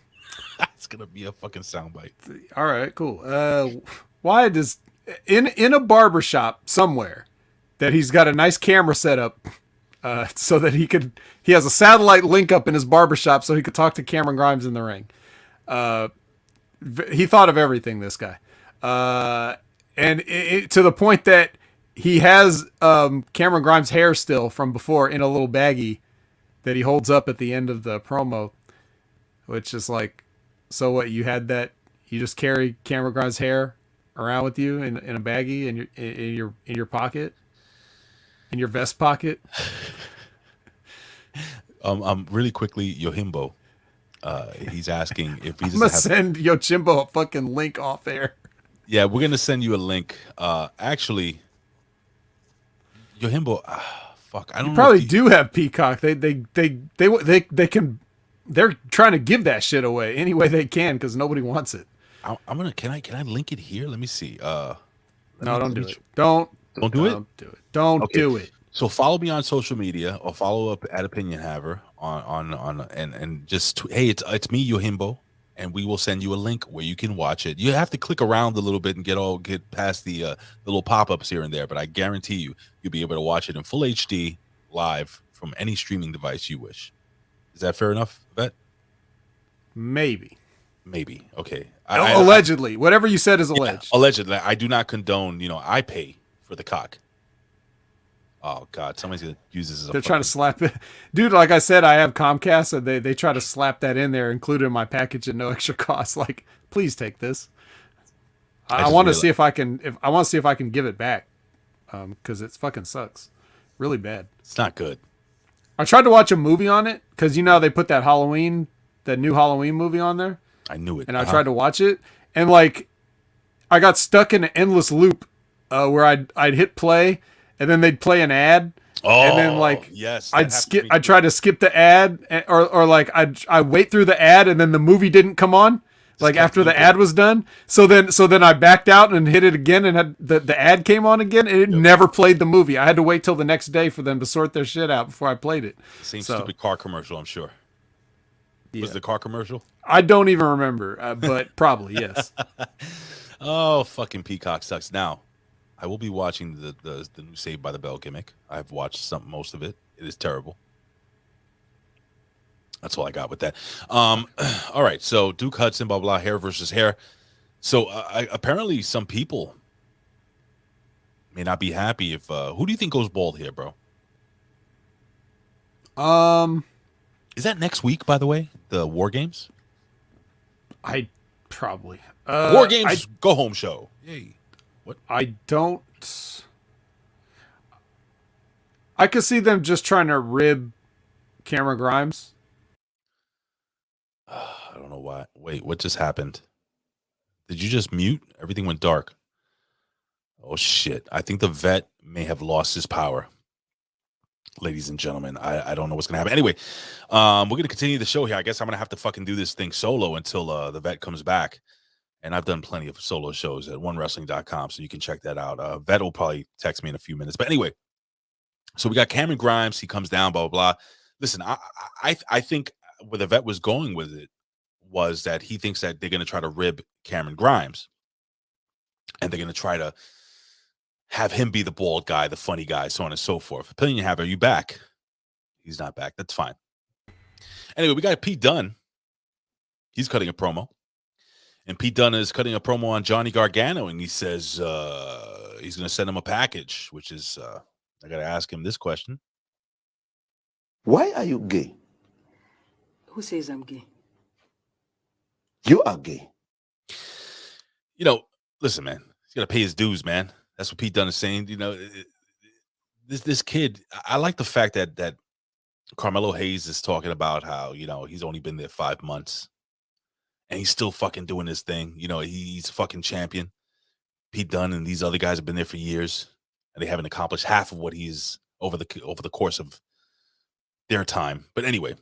that's going to be a fucking soundbite. All right, cool. Why does in a barbershop somewhere that he's got a nice camera set up so that he has a satellite link up in his barbershop so he could talk to Cameron Grimes in the ring. He thought of everything, this guy. And to the point that he has Cameron Grimes' hair still from before in a little baggie that he holds up at the end of the promo, which is like, so what? You had that? You just carry Cameron Grimes' hair around with you in a baggie in your pocket, in your vest pocket. Really quickly, Yohimbo. He's asking if he's. I'm gonna send Yochimbo a fucking link off there. Yeah, we're gonna send you a link. Actually, Yohimbo, fuck, I don't. You probably do have Peacock. They can. They're trying to give that shit away any way they can because nobody wants it. I'm gonna. Can I link it here? Let me see. No, don't do it. Don't do it. Don't do it. Don't do it. So follow me on social media or follow up at Opinion Haver on and just hey, it's me Yohimbo, and we will send you a link where you can watch it. You have to click around a little bit and get past the little pop-ups here and there, but I guarantee you'll be able to watch it in full HD live from any streaming device you wish. Is that fair enough, Vet? Maybe. Okay. Allegedly. Whatever you said is alleged. Yeah, allegedly. I do not condone, I pay for the cock. Oh, God. Somebody's going to use this as a They're trying to slap it. Dude, like I said, I have Comcast, and they try to slap that in there, include it in my package at no extra cost. Like, please take this. I want to see if I can give it back, because it fucking sucks. Really bad. It's not good. I tried to watch a movie on it, because, they put that new Halloween movie on there. I knew it. And I tried to watch it, and, like, I got stuck in an endless loop where I'd hit play, and then they'd play an ad. And then like yes, I'd try to skip the ad, or like I'd wait through the ad, and then the movie didn't come on. Like after the ad was done. So then I backed out and hit it again, and the ad came on again, and it never played the movie. I had to wait till the next day for them to sort their shit out before I played it. Same stupid car commercial, I'm sure. Yeah. Was the car commercial? I don't even remember, but probably yes. Oh, fucking Peacock sucks. Now, I will be watching the new Saved by the Bell gimmick. I've watched most of it. It is terrible. That's all I got with that. All right, so Duke Hudson, blah, blah, hair versus hair. So apparently some people may not be happy if who do you think goes bald here, bro? Is that next week, by the way? The War Games? I probably. War Games go home show. Yay. What? I could see them just trying to rib Cameron Grimes. I don't know why. Wait, what just happened? Did you just mute? Everything went dark. Oh, shit. I think the vet may have lost his power. Ladies and gentlemen, I don't know what's going to happen. Anyway, we're going to continue the show here. I guess I'm going to have to fucking do this thing solo until the vet comes back. And I've done plenty of solo shows at onewrestling.com, so you can check that out. Vet will probably text me in a few minutes. But anyway, so we got Cameron Grimes. He comes down, blah, blah, blah. Listen, I think where the vet was going with it was that he thinks that they're going to try to rib Cameron Grimes. And they're going to try to have him be the bald guy, the funny guy, so on and so forth. Opinion have, are you back? He's not back. That's fine. Anyway, we got Pete Dunne. He's cutting a promo. And Pete Dunne is cutting a promo on Johnny Gargano, and he says he's going to send him a package, which is, I got to ask him this question. Why are you gay? Who says I'm gay? You are gay. Listen, man, he's got to pay his dues, man. That's what Pete Dunne is saying. This kid, I like the fact that Carmelo Hayes is talking about how, he's only been there 5 months. And he's still fucking doing his thing. He's a fucking champion. Pete Dunne and these other guys have been there for years, and they haven't accomplished half of what he's over the course of their time. But anyway,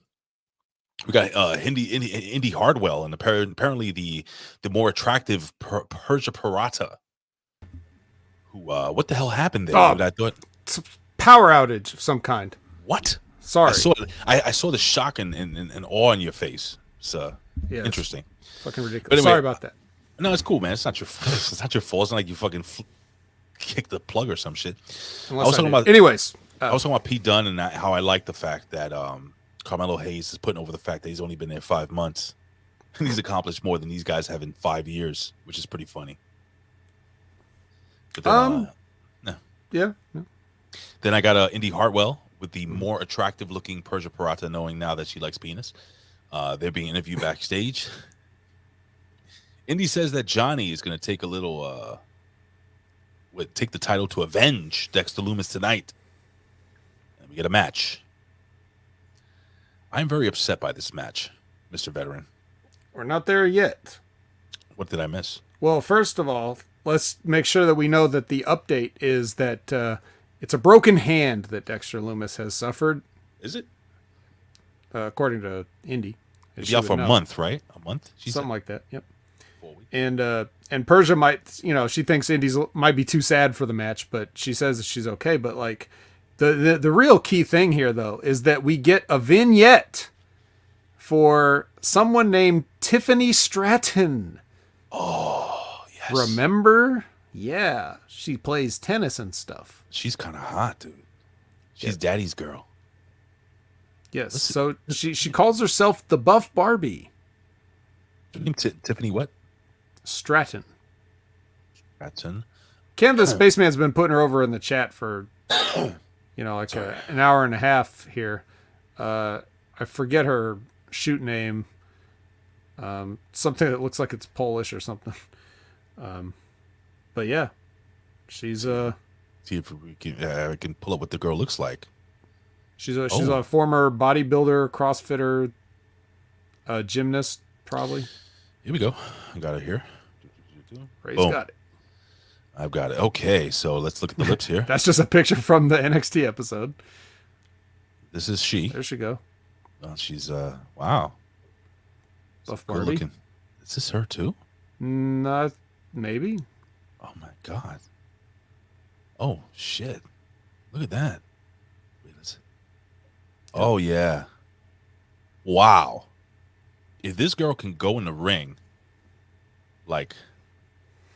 we got Indy Hardwell, and apparently the more attractive Persia Pirata. Who? What the hell happened there? I thought it's a power outage of some kind. What? Sorry, I saw the shock and awe in your face. It's interesting. Fucking ridiculous. Anyway, sorry about that. No, it's cool, man. It's not your fault. It's not like you fucking kicked the plug or some shit. Anyways, I was talking about Pete Dunne and how I like the fact that Carmelo Hayes is putting over the fact that he's only been there 5 months. And he's accomplished more than these guys have in 5 years, which is pretty funny. But then, yeah. Then I got Indy Hartwell with the more attractive looking Persia Pirata, knowing now that she likes penis. They're being interviewed backstage. Indy says that Johnny is going to take a little, take the title to avenge Dexter Lumis tonight. And we get a match. I'm very upset by this match, Mr. Veteran. We're not there yet. What did I miss? Well, first of all, let's make sure that we know that the update is that it's a broken hand that Dexter Lumis has suffered. Is it? According to Indy. It'll be out for a month, right? A month? Something like that, yep. 4 weeks. And Persia might, she thinks Indy's might be too sad for the match, but she says that she's okay. But like the real key thing here, though, is that we get a vignette for someone named Tiffany Stratton. Oh, yes. Remember? Yeah, she plays tennis and stuff. She's kind of hot, dude. She's daddy's girl. Yes. So she calls herself the Buff Barbie. Tiffany what? Stratton. Stratton. Canada Spaceman's been putting her over in the chat for, like an hour and a half here. I forget her shoot name. Something that looks like it's Polish or something. But yeah, she's See if we can pull up what the girl looks like. She's a former bodybuilder, CrossFitter, gymnast, probably. Here we go. I got it here. Ray's got it. I've got it. Okay, so let's look at the lips here. That's just a picture from the NXT episode. This is she. There she go. She's wow. Buff Barbie. Is this her too? Not maybe. Oh my god. Oh shit. Look at that. Oh yeah. Wow. If this girl can go in the ring, like,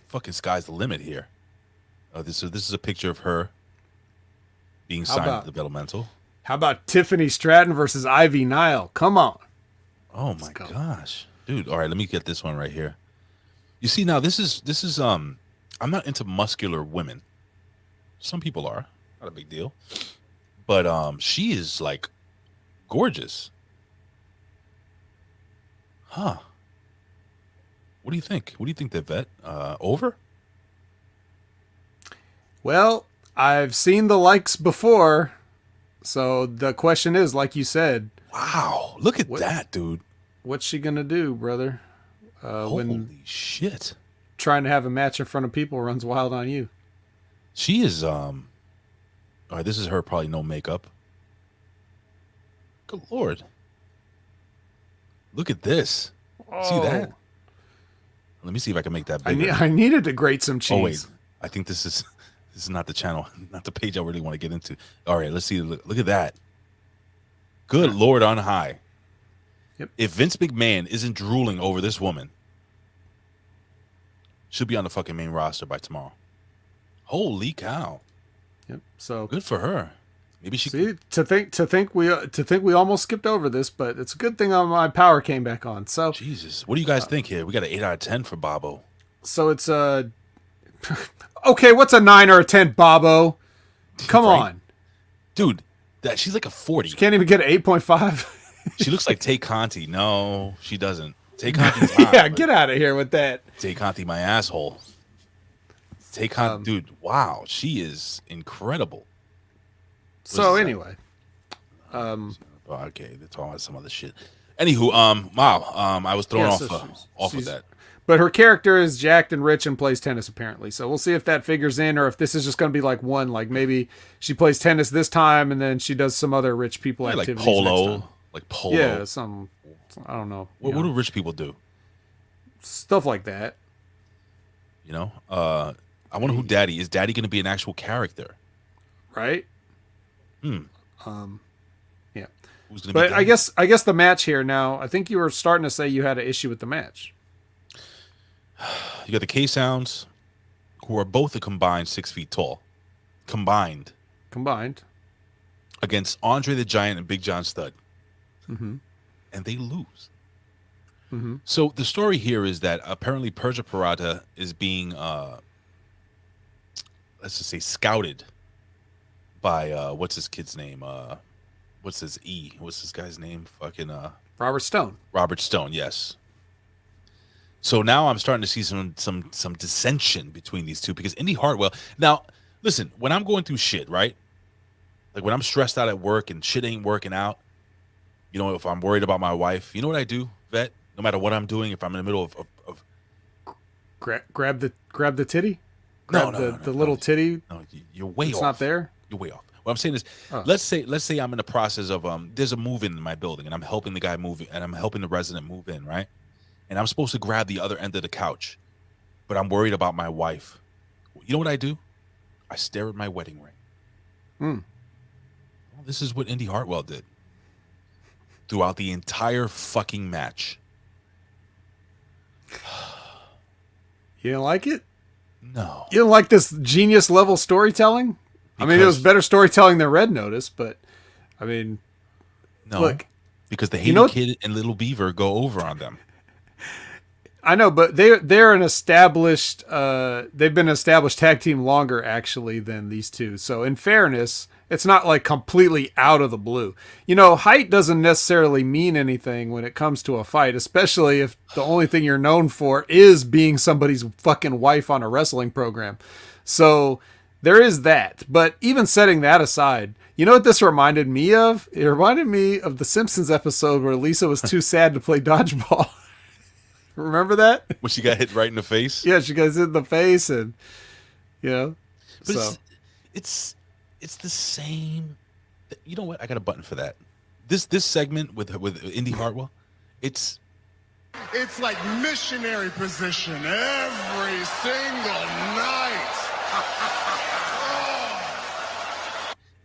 fucking sky's the limit here. This is a picture of her being signed to the developmental. How about Tiffany Stratton versus Ivy Nile? Come on. Oh my gosh, dude! All right, let me get this one right here. You see, now this is I'm not into muscular women. Some people are, not a big deal, but she is like gorgeous. Huh. What do you think? What do you think, the vet? Over? Well, I've seen the likes before. So the question is, like you said. Wow. Look at that, dude. What's she going to do, brother? Holy shit. Trying to have a match in front of people runs wild on you. She is, all right, this is her, probably no makeup. Good Lord. Look at this. See that? Let me see if I can make that bigger. I needed to grate some cheese. Oh, wait. I think this is not the channel, not the page I really want to get into. All right, let's see. Look at that. Good Lord on high. Yep. If Vince McMahon isn't drooling over this woman, she'll be on the fucking main roster by tomorrow. Holy cow. Yep. So good for her. Maybe she to think we almost skipped over this, but it's a good thing my power came back on. So Jesus, what do you guys think here? We got an 8 out of 10 for Bobo. So it's okay. What's a 9 or a 10, Bobo? Come on, dude. She's like a 40. She can't even get an 8.5. She looks like Tay Conti. No, she doesn't. Tay Conti's hot. Yeah, get out of here with that. Tay Conti, my asshole. Tay Conti, dude. Wow, she is incredible. So anyway, okay, they're talking about some other shit. Anywho, wow, I was thrown off of that. But her character is jacked and rich and plays tennis apparently. So we'll see if that figures in, or if this is just going to be like one. Like maybe she plays tennis this time, and then she does some other rich people activities. Like polo, next time. like polo. Yeah, I don't know. What do rich people do? Stuff like that. You know, I wonder who Daddy is. Daddy going to be an actual character, right? Yeah. But I guess the match here now. I think you were starting to say you had an issue with the match. You got the K-Sounds, who are both a combined 6 feet tall. Combined. Against Andre the Giant and Big John Studd. Mm-hmm. And they lose. Mm-hmm. So the story here is that apparently Persia Parata is being, let's just say, scouted by, what's this kid's name? What's his What's this guy's name? Fucking, Robert Stone. Robert Stone, yes. So now I'm starting to see some dissension between these two, because Indy Hartwell. Now, listen, when I'm going through shit, right? Like when I'm stressed out at work and shit ain't working out, you know, if I'm worried about my wife, you know what I do, Vet? No matter what I'm doing, if I'm in the middle of grab the titty, grab the little titty. No, you're way off. It's not there. You're way off. What I'm saying is, let's say I'm in the process of there's a move in my building, and I'm helping the guy move, and I'm helping the resident move in, right? And I'm supposed to grab the other end of the couch, but I'm worried about my wife. You know what I do? I stare at my wedding ring. Well, this is what Indy Hartwell did. throughout the entire fucking match. You didn't like it? No. You didn't like this genius level storytelling? I mean, it was better storytelling than Red Notice, but I mean, no, look, because the Haiti Kid and Little Beaver go over on them. I know, but they're an established they've been an established tag team longer actually than these two. So in fairness, it's not like completely out of the blue. You know, height doesn't necessarily mean anything when it comes to a fight, especially if the only thing you're known for is being somebody's fucking wife on a wrestling program. So there is that. But even setting that aside, you know what this reminded me of? It reminded me of the Simpsons episode where Lisa was too sad to play dodgeball. Remember that? When she got hit right in the face? Yeah, she got hit in the face, and you know. But so it's the same. You know what? I got a button for that. This segment with Indy Hartwell, it's like missionary position every single night.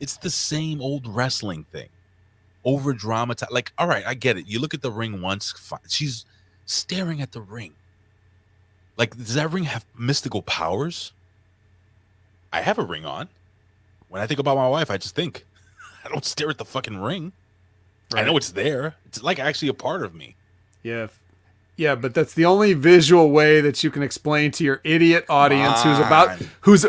it's the same old wrestling thing, over dramatized. Like, all right, I get it. You look at the ring once, fine. She's staring at the ring. Like, does that ring have mystical powers? I have a ring on. When I think about my wife, I just think. I don't stare at the fucking ring. Right. I know it's there. It's like actually a part of me. Yeah. Yeah, but that's the only visual way that you can explain to your idiot audience who's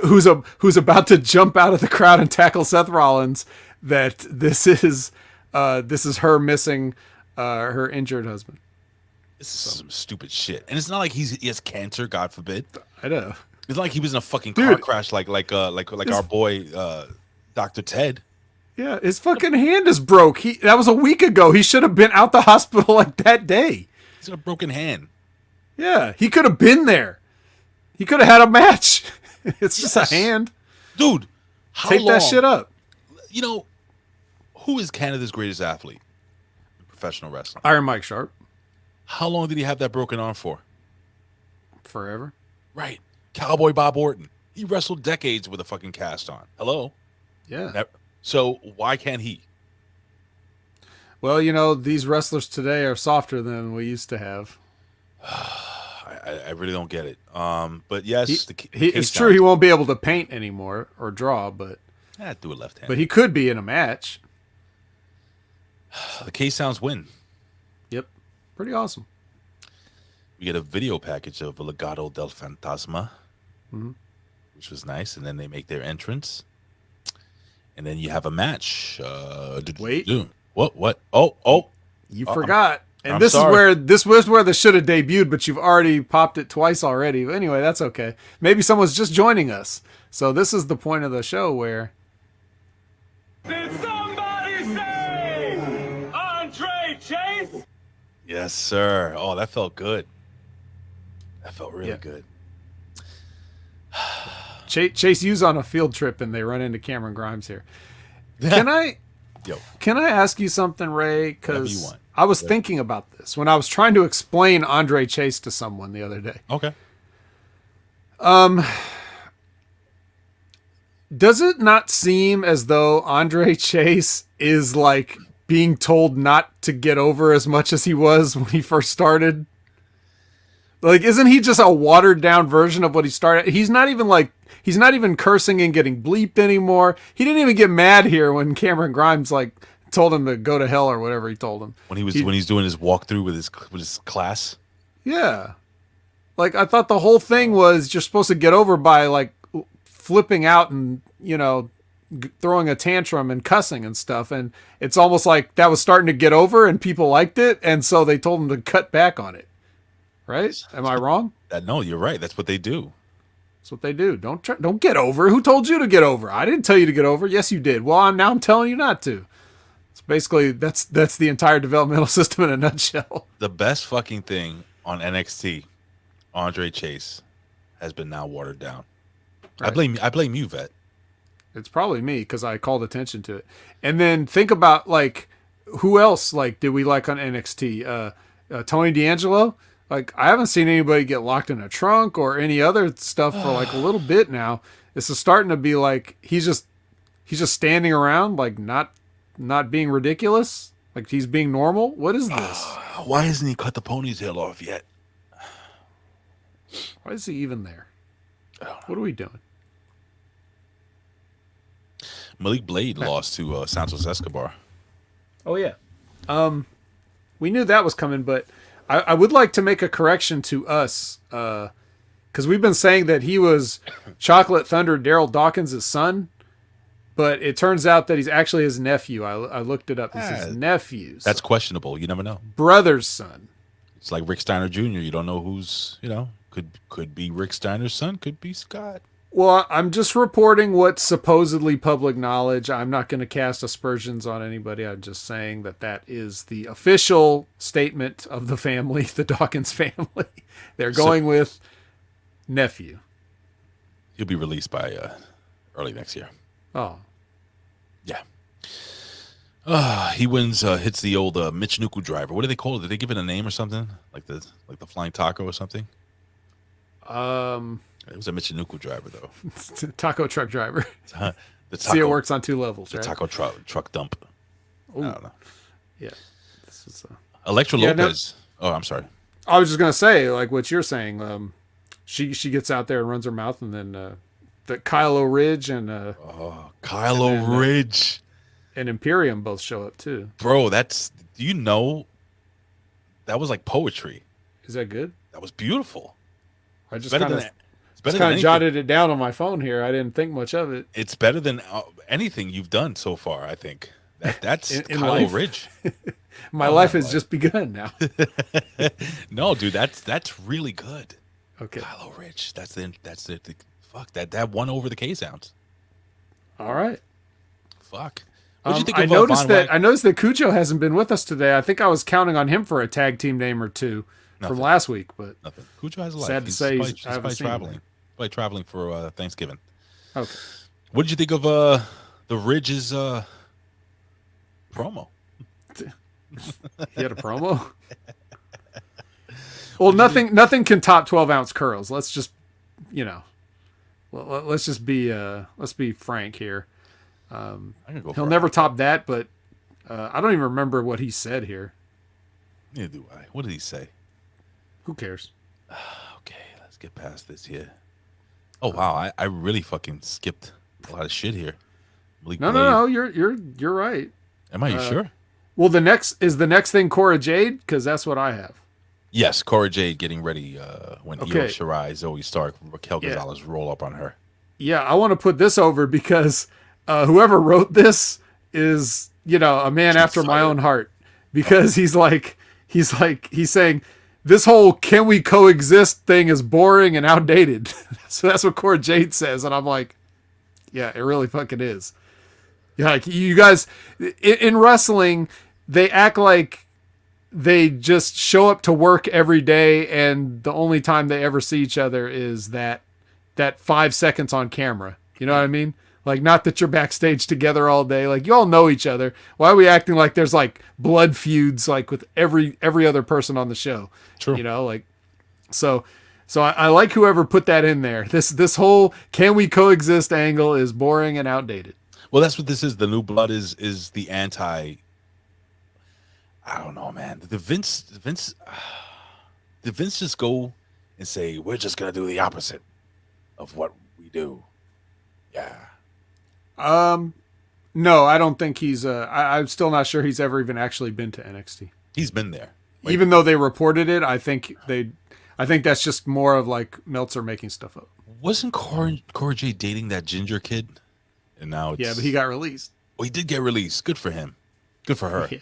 about to jump out of the crowd and tackle Seth Rollins that this is her missing her injured husband. This is some stupid shit, and it's not like he has cancer. God forbid. I know. It's not like he was in a fucking car crash like our boy Dr. Ted. Yeah, his fucking hand is broke. That was a week ago. He should have been out the hospital like that day. He's got a broken hand. Yeah, he could have been there. He could have had a match. It's just a hand, dude. Take that shit up. You know, who is Canada's greatest athlete in professional wrestling? Iron Mike Sharp. How long did he have that broken arm for? Forever. Right. Cowboy Bob Orton. He wrestled decades with a fucking cast on. Hello? Yeah. So why can't he? Well, you know, these wrestlers today are softer than we used to have. I really don't get it. But yes, it's true he won't be able to paint anymore or draw, but do a left hand. But he could be in a match. The K-Sounds win. Yep. Pretty awesome. We get a video package of Legado del Fantasma, which was nice, and then they make their entrance. And then you have a match. Wait. What? Oh. You forgot. And this was where this should have debuted, but you've already popped it twice already. But anyway, that's okay. Maybe someone's just joining us. So this is the point of the show where... Did somebody say Andre Chase? Yes, sir. Oh, that felt good. That felt really good. Chase U's on a field trip and they run into Cameron Grimes here. Can I ask you something, Ray? Because I was thinking about this when I was trying to explain Andre Chase to someone the other day. Okay. Does it not seem as though Andre Chase is like being told not to get over as much as he was when he first started? Like, isn't he just a watered down version of what he started? He's not even cursing and getting bleeped anymore. He didn't even get mad here when Cameron Grimes told him to go to hell or whatever he told him. When he's doing his walkthrough with his class. Yeah. Like, I thought the whole thing was you're supposed to get over by flipping out and, throwing a tantrum and cussing and stuff. And it's almost like that was starting to get over and people liked it. And so they told him to cut back on it. Right? Am I wrong? No, you're right. That's what they do. That's what they do. Don't get over. Who told you to get over? I didn't tell you to get over. Yes, you did. Well, now I'm telling you not to. So basically, that's the entire developmental system in a nutshell. The best fucking thing on NXT, Andre Chase, has been now watered down. Right. I blame you, Vet. It's probably me because I called attention to it. And then think about who else did we like on NXT? Tony D'Angelo. I haven't seen anybody get locked in a trunk or any other stuff for a little bit now. This is starting to be he's just standing around, not being ridiculous. Like he's being normal? What is this? Why hasn't he cut the ponytail off yet? Why is he even there? What are we doing? Malik Blade lost to Santos Escobar. Oh yeah. We knew that was coming, but I would like to make a correction to us, because we've been saying that he was Chocolate Thunder Daryl Dawkins' son, but it turns out that he's actually his nephew. I looked it up. It's his nephew. That's questionable. You never know. Brother's son. It's like Rick Steiner Jr. You don't know who's, could be Rick Steiner's son, could be Scott. Well, I'm just reporting what's supposedly public knowledge. I'm not going to cast aspersions on anybody. I'm just saying that is the official statement of the family, the Dawkins family. They're going with nephew. He'll be released by early next year. Oh. Yeah. He wins, hits the old Mitch Nuku driver. What do they call it? Did they give it a name or something? Like the flying taco or something? It was a Michinoku driver, though. Taco truck driver. The taco, See, it works on two levels, right? The taco truck dump. Ooh. I don't know. Yeah. This is, Electra Lopez. No, I'm sorry. I was just going to say, like what you're saying, she gets out there and runs her mouth, and then the Kylo Ridge and... Kylo Ridge. And Imperium both show up, too. Bro, that was like poetry. Is that good? That was beautiful. I just kind of jotted it down on my phone here. I didn't think much of it. It's better than anything you've done so far, I think. That's in Kylo life? Ridge. My life has just begun now. No, dude, that's really good. Okay. Kylo Ridge. That's fuck that won over the K-Sounds. All right. Fuck. What'd you think I of noticed Von that Cujo hasn't been with us today. I think I was counting on him for a tag team name or two from last week, but nothing. Cujo has a life. Sad to say, he's I haven't seen traveling. him. Probably traveling for Thanksgiving. Okay. What did you think of the Ridge's promo? He had a promo. Well, nothing can top 12-ounce curls. Let's just, let's just be frank here. He'll never top that, but I don't even remember what he said here. Neither do I. What did he say? Who cares? Okay, let's get past this here. Oh wow, I really fucking skipped a lot of shit here. No, you're right. Am I? You sure? Well, the next thing Cora Jade, because that's what I have. Yes, Cora Jade getting ready when Io Shirai, Zoe Stark, Raquel Gonzalez roll up on her. Yeah, I want to put this over because whoever wrote this is, a man after my own heart, because he's saying this whole "can we coexist" thing is boring and outdated. So that's what Cora Jade says, and I'm like, yeah, it really fucking is. Yeah, like you guys in wrestling, they act like they just show up to work every day, and the only time they ever see each other is that 5 seconds on camera. You know what I mean? Like, not that you're backstage together all day. Like, you all know each other. Why are we acting like there's like blood feuds like with every other person on the show? True. So I like whoever put that in there. This whole "can we coexist" angle is boring and outdated. Well, that's what this is. The New Blood is the anti. I don't know, man. Did Vince just go and say, we're just gonna do the opposite of what we do? Yeah. No, I don't think he's. I'm still not sure he's ever even actually been to NXT. He's been there, even though they reported it. I think that's just more of like Meltzer making stuff up. Wasn't Cora Jade dating that ginger kid? And now but he got released. Well, he did get released. Good for him. Good for her. Yeah.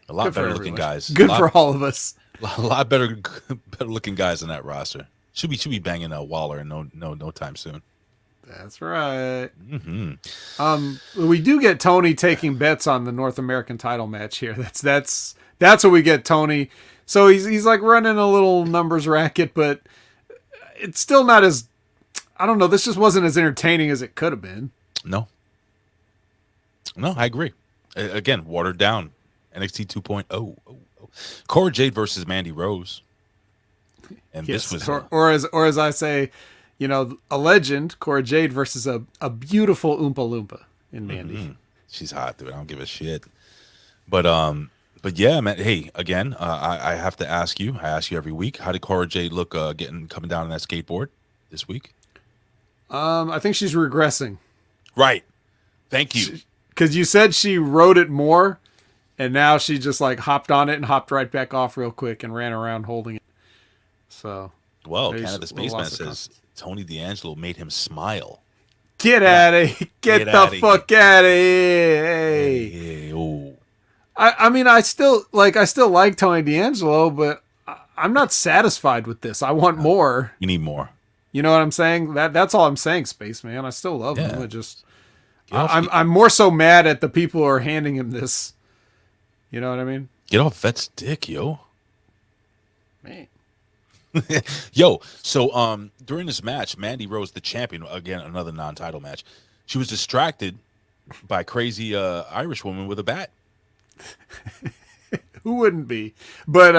A lot Good better looking guys. Good for all of us. A lot better looking guys in that roster. Should be banging Waller in no time soon. That's right. Mm-hmm. We do get Tony taking bets on the North American title match here. That's what we get, Tony. So he's like running a little numbers racket, but it's still not as, I don't know. This just wasn't as entertaining as it could have been. No, I agree. Again, watered down. NXT 2.0. Cora Jade versus Mandy Rose. And yes, this was or as I say, a legend, Cora Jade versus a beautiful Oompa Loompa in Mandy. Mm-hmm. She's hot, dude. I don't give a shit. But But yeah, man. Hey, again, I have to ask you. I ask you every week. How did Cora Jade look coming down on that skateboard this week? I think she's regressing. Right. Thank you. Because you said she rode it more, and now she just like hopped on it and hopped right back off real quick and ran around holding it. So, well, Canada Spaceman says Tony D'Angelo made him smile. Get out of here. Get the fuck out of here. Hey. I mean, I still like Tony D'Angelo, but I'm not satisfied with this. I want more. You need more. You know what I'm saying? That's all I'm saying, Spaceman. I still love him. I just I'm more so mad at the people who are handing him this. You know what I mean? Get off Vet's dick, yo. Man. Yo, so during this match, Mandy Rose, the champion, again another non-title match, she was distracted by a crazy Irish woman with a bat. Who wouldn't be? But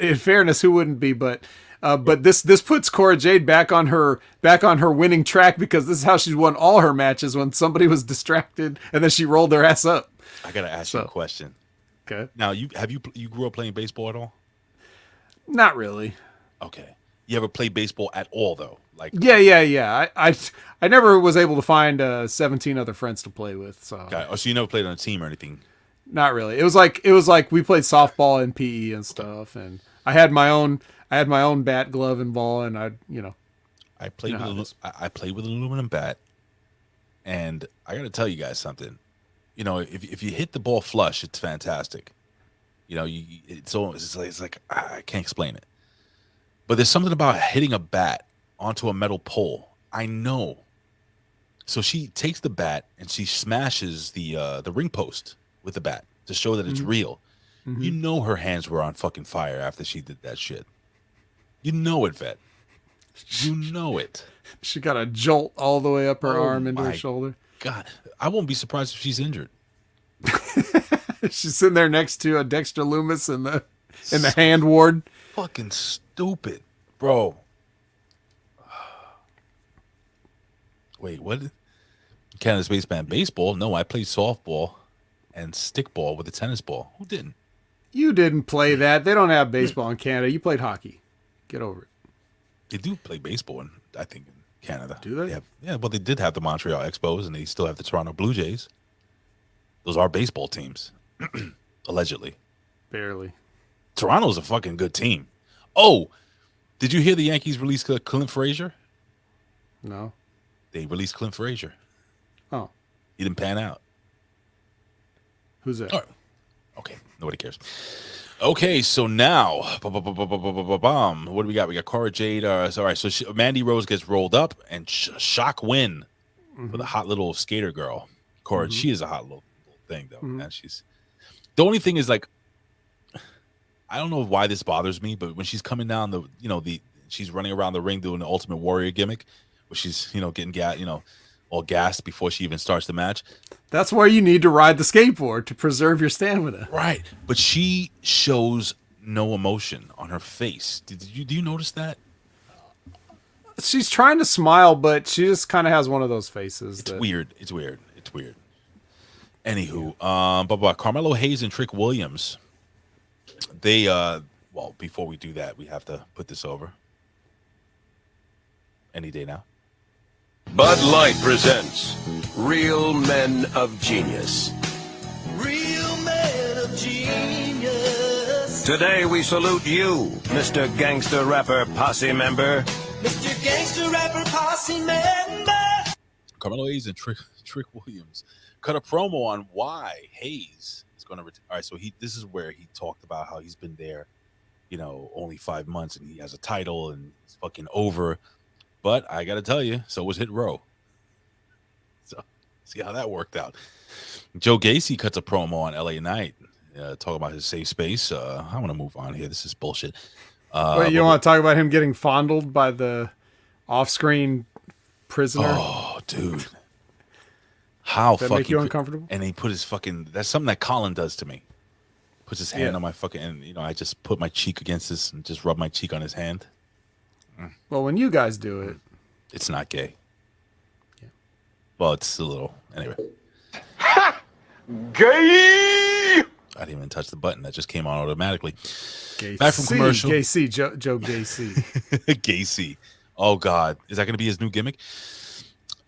in fairness, who wouldn't be? But this puts Cora Jade back on her winning track, because this is how she's won all her matches, when somebody was distracted and then she rolled their ass up. I gotta ask you a question. Okay. Now, you grew up playing baseball at all? Not really. Okay. You ever play baseball at all though? Like yeah. I never was able to find 17 other friends to play with. So. Okay. Oh, so you never played on a team or anything? Not really. It was like we played softball and PE and stuff, and I had my own bat, glove, and ball, and I played with an aluminum bat, and I got to tell you guys something. You know, if you hit the ball flush, it's fantastic. You know, it's like I can't explain it. But there's something about hitting a bat onto a metal pole. I know. So she takes the bat and she smashes the ring post with the bat to show that it's real. Mm-hmm. You know her hands were on fucking fire after she did that shit. You know it, Vet. You know it. She got a jolt all the way up her arm into her shoulder. God, I won't be surprised if she's injured. She's sitting there next to a Dexter Loomis in the hand ward. Fucking stupid, bro. Wait, what? Canada Spaceman baseball? No, I played softball and stickball with a tennis ball. Who didn't? You didn't play that. They don't have baseball in Canada. You played hockey. Get over it. They do play baseball in, I think, in Canada. Do they? Well, they did have the Montreal Expos, and they still have the Toronto Blue Jays. Those are baseball teams, allegedly. Barely. Toronto's a fucking good team. Oh, did you hear the Yankees release Clint Frazier? No. They released Clint Frazier. Oh. He didn't pan out. Who's that? Oh, okay, nobody cares. Okay, so now, what do we got? We got Cora Jade. All right, so Mandy Rose gets rolled up, and shock win for the hot little skater girl. Cora, she is a hot little thing, though. Man, she's the only thing is like, I don't know why this bothers me, but when she's coming down she's running around the ring doing the Ultimate Warrior gimmick, where she's getting all gassed before she even starts the match. That's why you need to ride the skateboard to preserve your stamina. Right, but she shows no emotion on her face. Do you notice that? She's trying to smile, but she just kind of has one of those faces. It's weird. Anywho, but Carmelo Hayes and Trick Williams, they well, before we do that, we have to put this over. Any day now. Bud Light presents Real Men of Genius. Real men of genius. Today we salute you, Mr. Gangster Rapper Posse Member. Mr. Gangster Rapper Posse Member. Carmelo Hayes and Trick Williams cut a promo on why Hayes is going to return. All right, so this is where he talked about how he's been there, only 5 months, and he has a title and it's fucking over. But I got to tell you, so was Hit Row. So see how that worked out. Joe Gacy cuts a promo on LA Knight, talking about his safe space. I want to move on here. This is bullshit. Wait, you don't want to talk about him getting fondled by the off-screen prisoner? Oh, dude. How Does that make you uncomfortable? And he put his fucking, that's something that Colin does to me. Puts his hand on my fucking, and I just put my cheek against this and just rub my cheek on his hand. Well, when you guys do it, it's not gay. Yeah. Well, it's a little. Anyway. Gay! I didn't even touch the button. That just came on automatically. Gacy. Back from commercial. Gacy, Joe Gacy. Gacy. Oh, God. Is that going to be his new gimmick?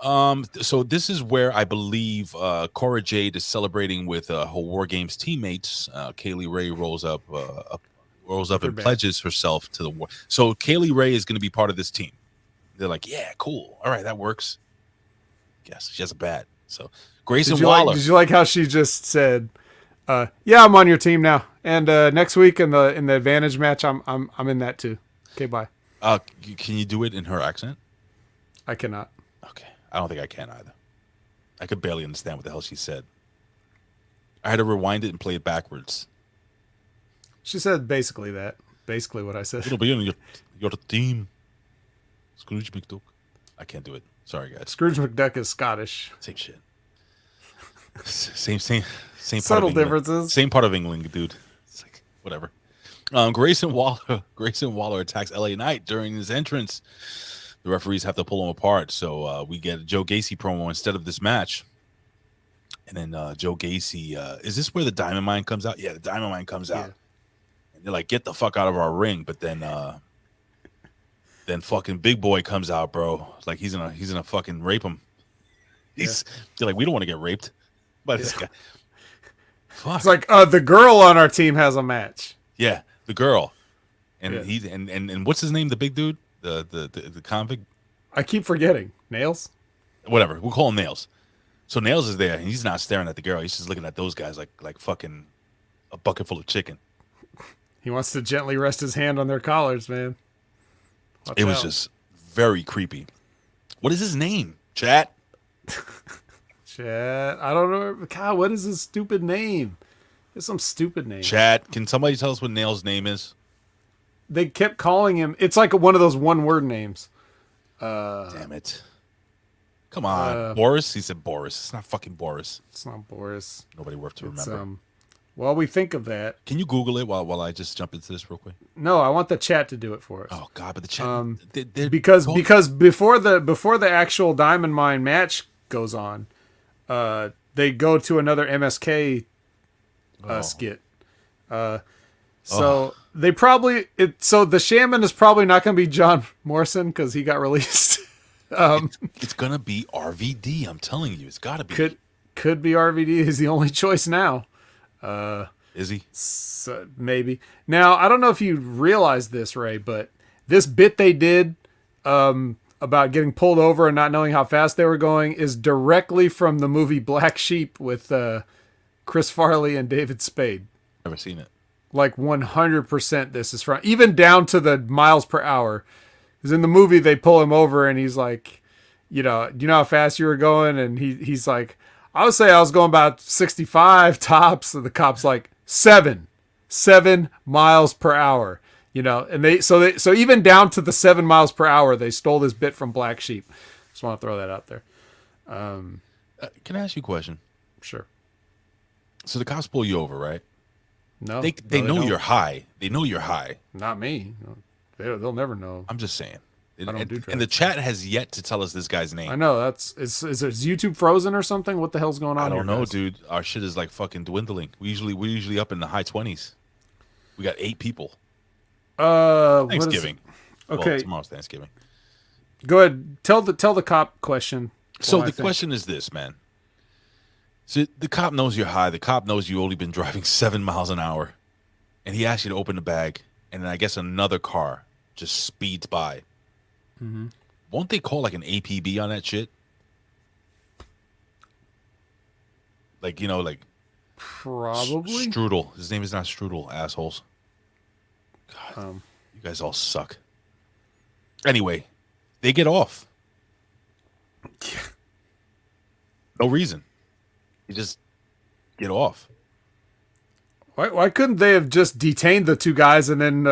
So this is where I believe Cora Jade is celebrating with her War Games teammates. Kaylee Ray rolls up and pledges herself to the war. So Kaylee Ray is going to be part of this team. They're like, yeah, cool. All right, that works. Yes, she has a bat. So Grayson Waller. Did you like how she just said, "Yeah, I'm on your team now, and next week in the advantage match, I'm in that too." Okay, bye. Can you do it in her accent? I cannot. Okay, I don't think I can either. I could barely understand what the hell she said. I had to rewind it and play it backwards. She said basically that. Basically what I said. It'll be in your team. Scrooge McDuck. I can't do it. Sorry, guys. Scrooge McDuck is Scottish. Same shit. Same Subtle differences. Same part of England, dude. It's like whatever. Grayson Waller attacks LA Knight during his entrance. The referees have to pull him apart, so we get a Joe Gacy promo instead of this match. And then Joe Gacy, is this where the Diamond Mine comes out? Yeah, the Diamond Mine comes out. And they're like, get the fuck out of our ring. But then fucking Big Boy comes out, bro. Like he's gonna fucking rape him. They're like, we don't want to get raped by this guy. Fuck. It's like the girl on our team has a match. Yeah, the girl. And and what's his name? The big dude? The convict? I keep forgetting. Nails? Whatever. We'll call him Nails. So Nails is there, and he's not staring at the girl. He's just looking at those guys like fucking a bucket full of chicken. He wants to gently rest his hand on their collars, man. It was just very creepy. What is his name? Chat? Chat. I don't know. God, what is his stupid name? It's some stupid name. Chat. Can somebody tell us what Nails' name is? They kept calling him. It's like one of those one-word names. Damn it. Come on. Boris? He said Boris. It's not fucking Boris. It's not Boris. Nobody worth to remember. Well, we think of that. Can you Google it while I just jump into this real quick? No, I want the chat to do it for us. Oh God, but the chat because before the actual Diamond Mine match goes on, they go to another MSK skit. So they probably so the Shaman is probably not going to be John Morrison because he got released. It's gonna be RVD. I'm telling you, it's gotta be. Could be RVD. He's the only choice now. Is he? So maybe. Now I don't know if you realize this, Ray, but this bit they did about getting pulled over and not knowing how fast they were going is directly from the movie Black Sheep with Chris Farley and David Spade. Never seen it. Like 100% this is from, even down to the miles per hour. Because in the movie they pull him over and he's like, do you know how fast you were going? And he's like, I would say I was going about 65 tops. And the cop's like 7 miles per hour. And so even down to the 7 miles per hour, they stole this bit from Black Sheep. Just want to throw that out there. Can I ask you a question? Sure. So the cops pull you over, right? No, they know you're high. They know you're high. Not me. They'll never know. I'm just saying. I don't do drugs. And the chat has yet to tell us this guy's name. I know is YouTube frozen or something? What the hell's going on? I don't know, guys? dude. Our shit is like fucking dwindling. We're usually up in the high 20s. We got 8 people. Thanksgiving. Okay, well, tomorrow's Thanksgiving. Go ahead. Tell the cop question. So the question is this, man. So the cop knows you're high. The cop knows you've only been driving 7 miles an hour, and he asks you to open the bag, and then I guess another car just speeds by. Mm-hmm. Won't they call like an APB on that shit? Like probably Strudel. His name is not Strudel, assholes. God, you guys all suck. Anyway, they get off. No reason. You just get off. Why couldn't they have just detained the 2 guys and then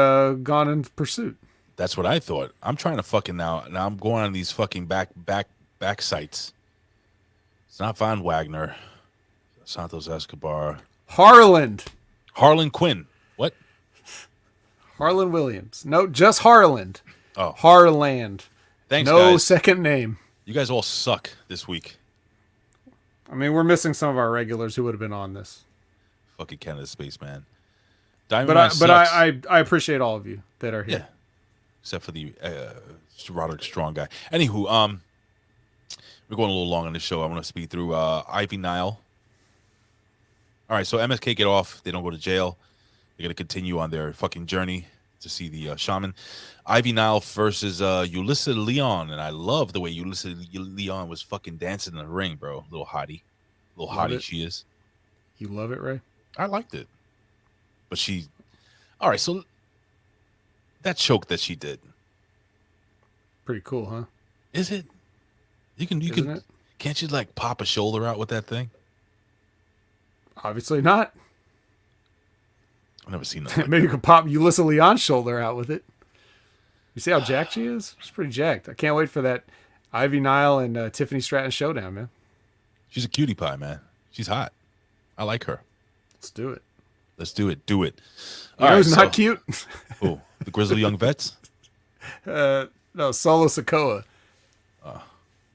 gone in pursuit? That's what I thought. I'm trying to fucking now I'm going on these fucking back sites. It's not Von Wagner. Santos Escobar. Harlan Quinn. What? Harlan Williams. No, just Harland. Oh. Harland. Thanks, no guys. second name. You guys all suck this week. I mean, we're missing some of our regulars who would have been on this. Fucking Canada Spaceman. But I appreciate all of you that are here. Yeah. Except for the Roderick Strong guy. Anywho, we're going a little long on this show. I want to speed through Ivy Nile. All right, so MSK get off. They don't go to jail. They're going to continue on their fucking journey to see the shaman. Ivy Nile versus Ulyssa Leon. And I love the way Ulyssa Leon was fucking dancing in the ring, bro. Little hottie. Little hottie she is. You love it, Ray? I liked it. But she... All right, so that choke that she did. Pretty cool, huh? Is it? You can can't you like pop a shoulder out with that thing? Obviously not. I've never seen that. Maybe you could pop Ulyssa Leon's shoulder out with it. You see how jacked she is? She's pretty jacked. I can't wait for that Ivy Nile and Tiffany Stratton showdown, man. She's a cutie pie, man. She's hot. I like her. Let's do it. Let's do it. Do it. You know who's not cute? Oh, the Grizzly Young Vets? No, Solo Sikoa.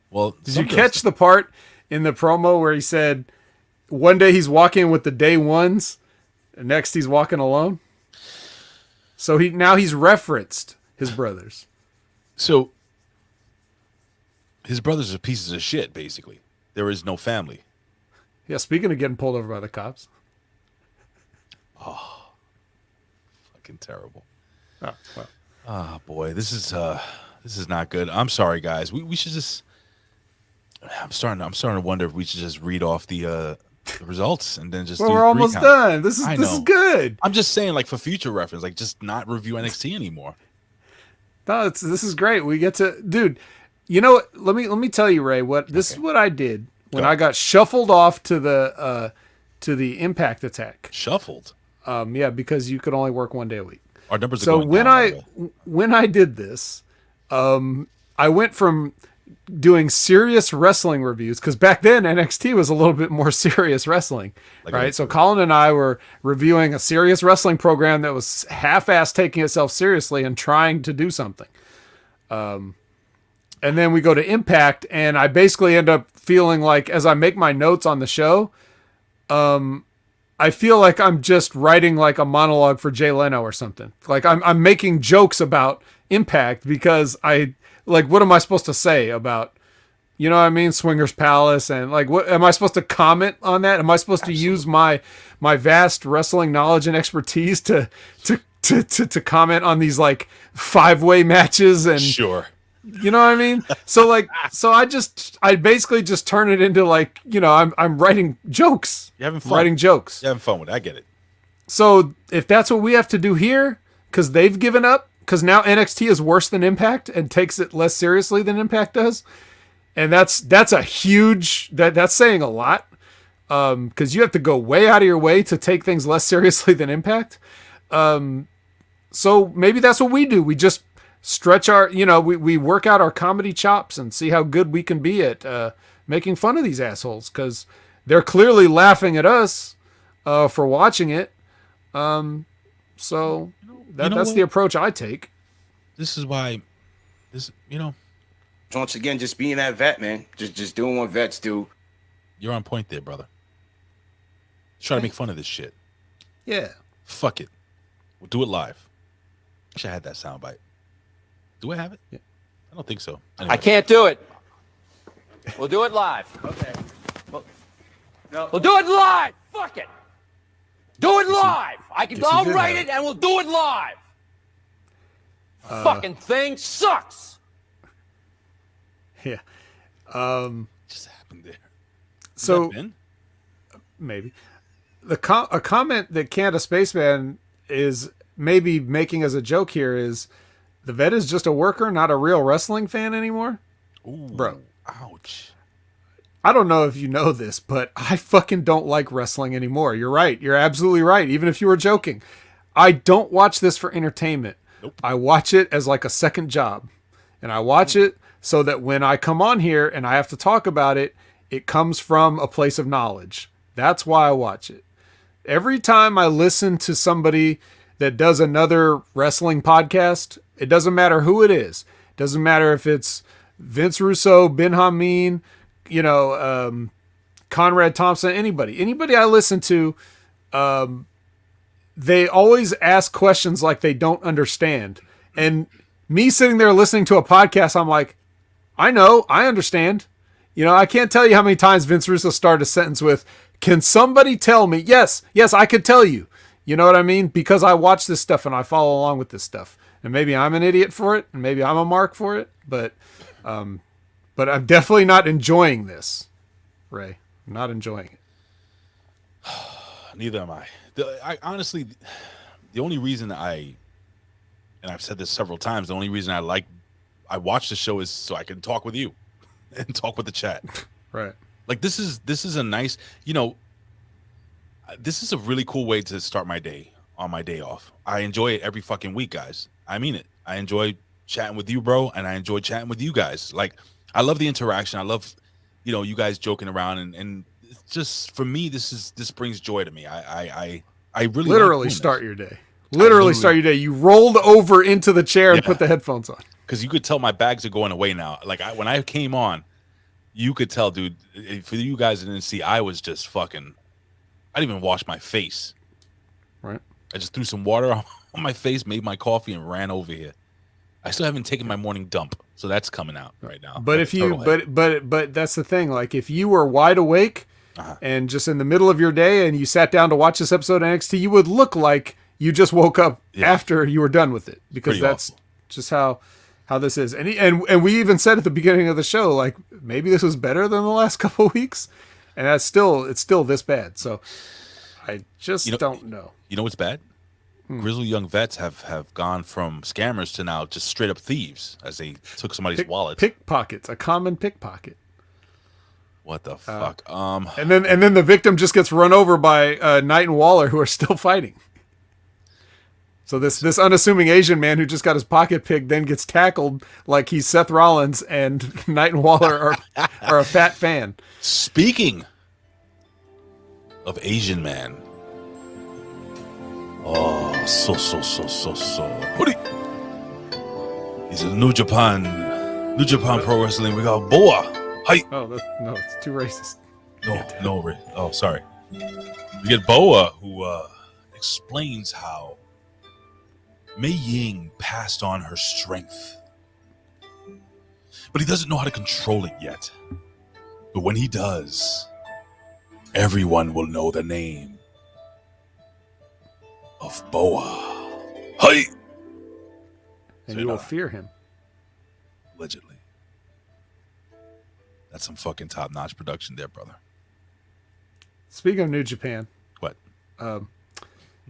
Well, did you catch the part in the promo where he said one day he's walking with the day ones, and next he's walking alone? So he's referenced his brothers. So his brothers are pieces of shit, basically. There is no family. Yeah, speaking of getting pulled over by the cops. Oh, fucking terrible. Oh, well. Oh boy, this is not good. I'm sorry, guys. We should just. I'm starting to wonder if we should just read off the results and then just. Well, we're almost done. This is good. I'm just saying, like for future reference, like just not review NXT anymore. No, this is great. We get to, dude. You know what? Let me tell you, Ray. This is what I did when I got shuffled off to the Impact attack. Shuffled. Yeah, because you could only work 1 day a week. Our numbers are so going when I did this, I went from doing serious wrestling reviews, because back then NXT was a little bit more serious wrestling, right? So Colin and I were reviewing a serious wrestling program that was half-assed taking itself seriously and trying to do something. And then we go to Impact, and I basically end up feeling like, as I make my notes on the show, I feel like I'm just writing like a monologue for Jay Leno or something. Like I'm making jokes about Impact because what am I supposed to say about, you know what I mean? Swingers Palace, and like, what am I supposed to comment on that? Am I supposed to use my vast wrestling knowledge and expertise to comment on these like 5-way matches? And sure. You know what I mean? So I basically just turn it into like, you know, I'm writing jokes. You're having fun. Writing jokes. You're having fun with it. I get it. So if that's what we have to do here, because they've given up, because now NXT is worse than Impact and takes it less seriously than Impact does, and that's a huge, that's saying a lot, because you have to go way out of your way to take things less seriously than Impact. So maybe that's what we do. We just stretch we work out our comedy chops and see how good we can be at making fun of these assholes, because they're clearly laughing at us for watching it. So that's the approach I take. This is why, once again, just being that vet, man. Just doing what vets do. You're on point there, brother. Try to make fun of this shit. Yeah. Fuck it. We'll do it live. Wish I had that soundbite. Do I have it? Yeah. I don't think so. Anyway. I can't do it. We'll do it live. Okay. We'll do it live. Fuck it. Do it live. I'll write it and we'll do it live. Fucking thing sucks. Yeah. Just happened there. So maybe a comment that Canada Spaceman is maybe making as a joke here is the vet is just a worker, not a real wrestling fan anymore. Ooh, bro. Ouch. I don't know if you know this, but I fucking don't like wrestling anymore. You're right. You're absolutely right. Even if you were joking, I don't watch this for entertainment. Nope. I watch it as like a second job, and I watch it so that when I come on here and I have to talk about it, it comes from a place of knowledge. That's why I watch it. Every time I listen to somebody that does another wrestling podcast, it doesn't matter who it is. It doesn't matter if it's Vince Russo, Ben Hameen, Conrad Thompson, anybody I listen to, they always ask questions like they don't understand. And me sitting there listening to a podcast, I'm like, I know, I understand. You know, I can't tell you how many times Vince Russo started a sentence with, can somebody tell me? Yes, I could tell you. You know what I mean? Because I watch this stuff and I follow along with this stuff. And maybe I'm an idiot for it, and maybe I'm a mark for it, but I'm definitely not enjoying this, Ray. I'm not enjoying it. Neither am I. I honestly, the only reason and I've said this several times, the only reason I watch the show is so I can talk with you and talk with the chat. Right. Like this is a nice, you know, this is a really cool way to start my day on my day off. I enjoy it every fucking week, guys. I mean it. I enjoy chatting with you, bro, and I enjoy chatting with you guys. Like, I love the interaction. I love, you know, you guys joking around, and it's just for me, this brings joy to me. I really literally start your day. Literally start your day. You rolled over into the chair and put the headphones on. Because you could tell my bags are going away now. Like when I came on, you could tell, dude. For you guys that didn't see, I was just fucking. I didn't even wash my face. Right. I just threw some water on my face, made my coffee, and ran over here. I still haven't taken my morning dump, so that's coming out right now. But if you, but that's the thing. Like if you were wide awake and just in the middle of your day, and you sat down to watch this episode of NXT, you would look like you just woke up after you were done with it, because Pretty that's awful. just how this is. And we even said at the beginning of the show, like maybe this was better than the last couple of weeks, and it's still this bad. So I just don't know. You know what's bad? Grizzly young vets have gone from scammers to now just straight up thieves, as they took somebody's wallet. Pickpockets, a common pickpocket. What the fuck? And then the victim just gets run over by Knight and Waller, who are still fighting. So this unassuming Asian man who just got his pocket picked then gets tackled like he's Seth Rollins, and Knight and Waller are a fat fan. Speaking of Asian man. Oh, so. Hoodie. He's in New Japan Pro Wrestling. We got Boa. Hi. Oh, no, it's too racist. No. Oh, sorry. We get Boa, who explains how Mei Ying passed on her strength, but he doesn't know how to control it yet. But when he does, everyone will know the name of Boa. Hi. And you will fear him. Allegedly. That's some fucking top-notch production there, brother. Speaking of New Japan. What?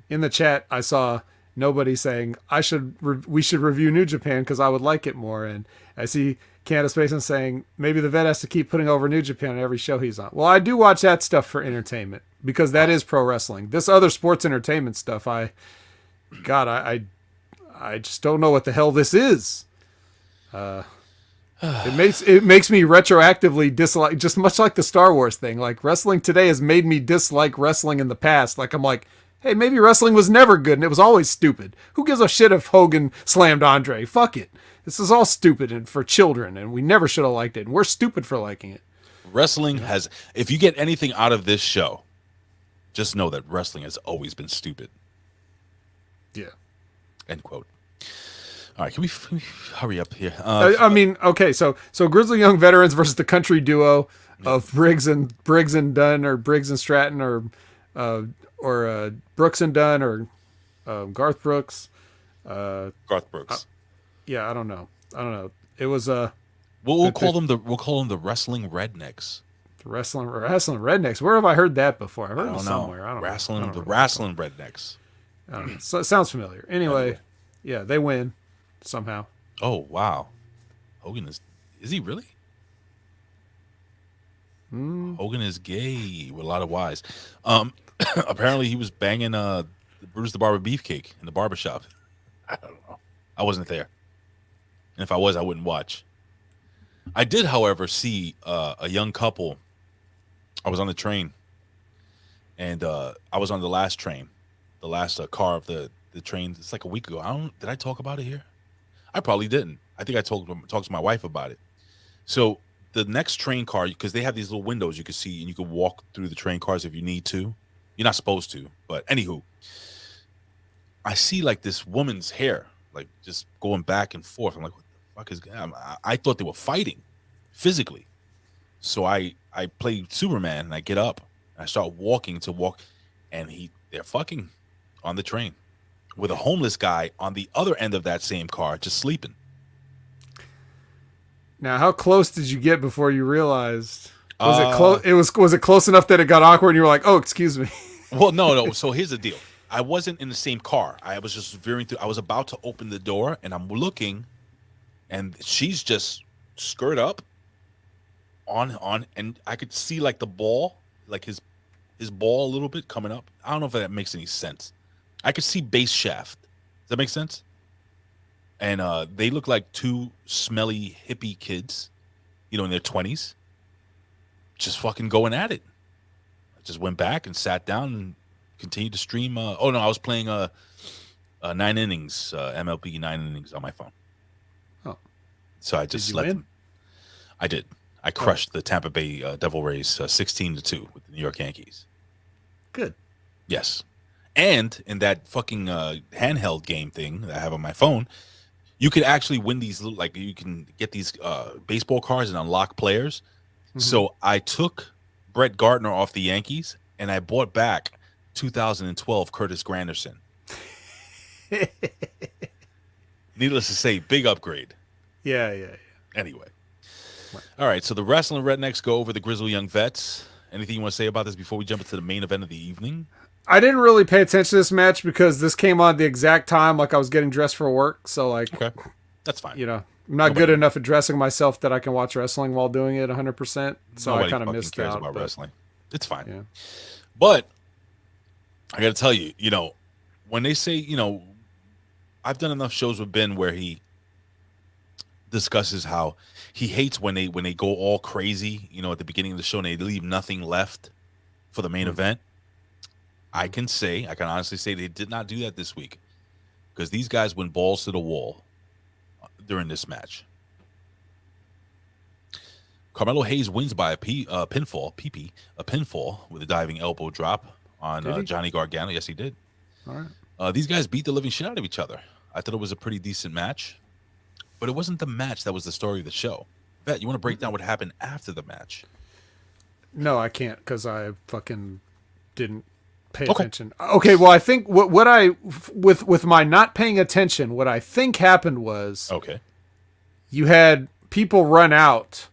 In the chat, I saw nobody saying we should review New Japan because I would like it more. And I see Candace Basin saying maybe the vet has to keep putting over New Japan on every show he's on. Well, I do watch that stuff for entertainment, because that is pro wrestling. This other sports entertainment stuff, I just don't know what the hell this is. It makes me retroactively dislike, just much like the Star Wars thing. Like wrestling today has made me dislike wrestling in the past. Like I'm like, hey, maybe wrestling was never good and it was always stupid. Who gives a shit if Hogan slammed Andre? Fuck it. This is all stupid and for children, and we never should have liked it. And we're stupid for liking it. Wrestling has, if you get anything out of this show, just know that wrestling has always been stupid. Yeah. End quote. All right, can we hurry up here? I mean, okay, so Grizzly Young Veterans versus the country duo of Briggs and Dunn, or Briggs and Stratton, or Brooks and Dunn, or Garth Brooks. Garth Brooks. Yeah, I don't know. It was we'll call them the wrestling rednecks. The wrestling rednecks. Where have I heard that before? I've heard it somewhere. I don't know. The wrestling rednecks. I don't know. So it sounds familiar. Anyway, yeah, they win somehow. Oh wow, Hogan is he really? Hogan is gay with a lot of Y's. Apparently he was banging Bruce the Barber Beefcake in the barbershop. I don't know. I wasn't there. And if I was, I wouldn't watch. I did, however, see a young couple. I was on the train, and I was on the last train, the last car of the train. It's like a week ago. Did I talk about it here? I probably didn't. I think I talked to my wife about it. So the next train car, because they have these little windows you can see, and you can walk through the train cars if you need to. You're not supposed to, but anywho, I see like this woman's hair, like just going back and forth. I'm like, what the fuck is? I thought they were fighting physically, so I play Superman and I get up and I start walking to walk, and they're fucking on the train with a homeless guy on the other end of that same car, just sleeping. Now, how close did you get before you realized? Was it close? Was it close enough that it got awkward and you were like, "Oh, excuse me"? Well, no. So here's the deal. I wasn't in the same car. I was just veering through. I was about to open the door, and I'm looking, and she's just skirt up on, and I could see like the ball, like his ball a little bit coming up. I don't know if that makes any sense. I could see base shaft. Does that make sense? And they look like two smelly hippie kids, in their 20s, just fucking going at it. I just went back and sat down and continued to stream. I was playing 9 innings, MLB 9 innings on my phone. Oh, so I just let them. I did. I crushed the Tampa Bay Devil Rays 16-2 with the New York Yankees. Good. Yes, and in that fucking handheld game thing that I have on my phone, you could actually win these little, like you can get these baseball cards and unlock players. Mm-hmm. So I took Brett Gardner off the Yankees and I bought back 2012 Curtis Granderson. Needless to say, big upgrade. Yeah. Anyway. All right, so the Wrestling Rednecks go over the Grizzly Young Vets. Anything you want to say about this before we jump into the main event of the evening? I didn't really pay attention to this match because this came on the exact time like I was getting dressed for work. So like, okay, that's fine. I'm not good enough at dressing myself that I can watch wrestling while doing it 100%. So I kind of missed out. About wrestling. It's fine. Yeah. But I got to tell you, when they say, I've done enough shows with Ben where he discusses how he hates when they go all crazy, at the beginning of the show and they leave nothing left for the main event. I can honestly say they did not do that this week because these guys went balls to the wall during this match. Carmelo Hayes wins by a pinfall with a diving elbow drop on Johnny Gargano. Yes, he did. All right. These guys beat the living shit out of each other. I thought it was a pretty decent match, but it wasn't the match that was the story of the show. Bet, you want to break down what happened after the match? No, I can't because I fucking didn't pay attention. Okay, well, I think what I with my not paying attention, what I think happened was you had people run out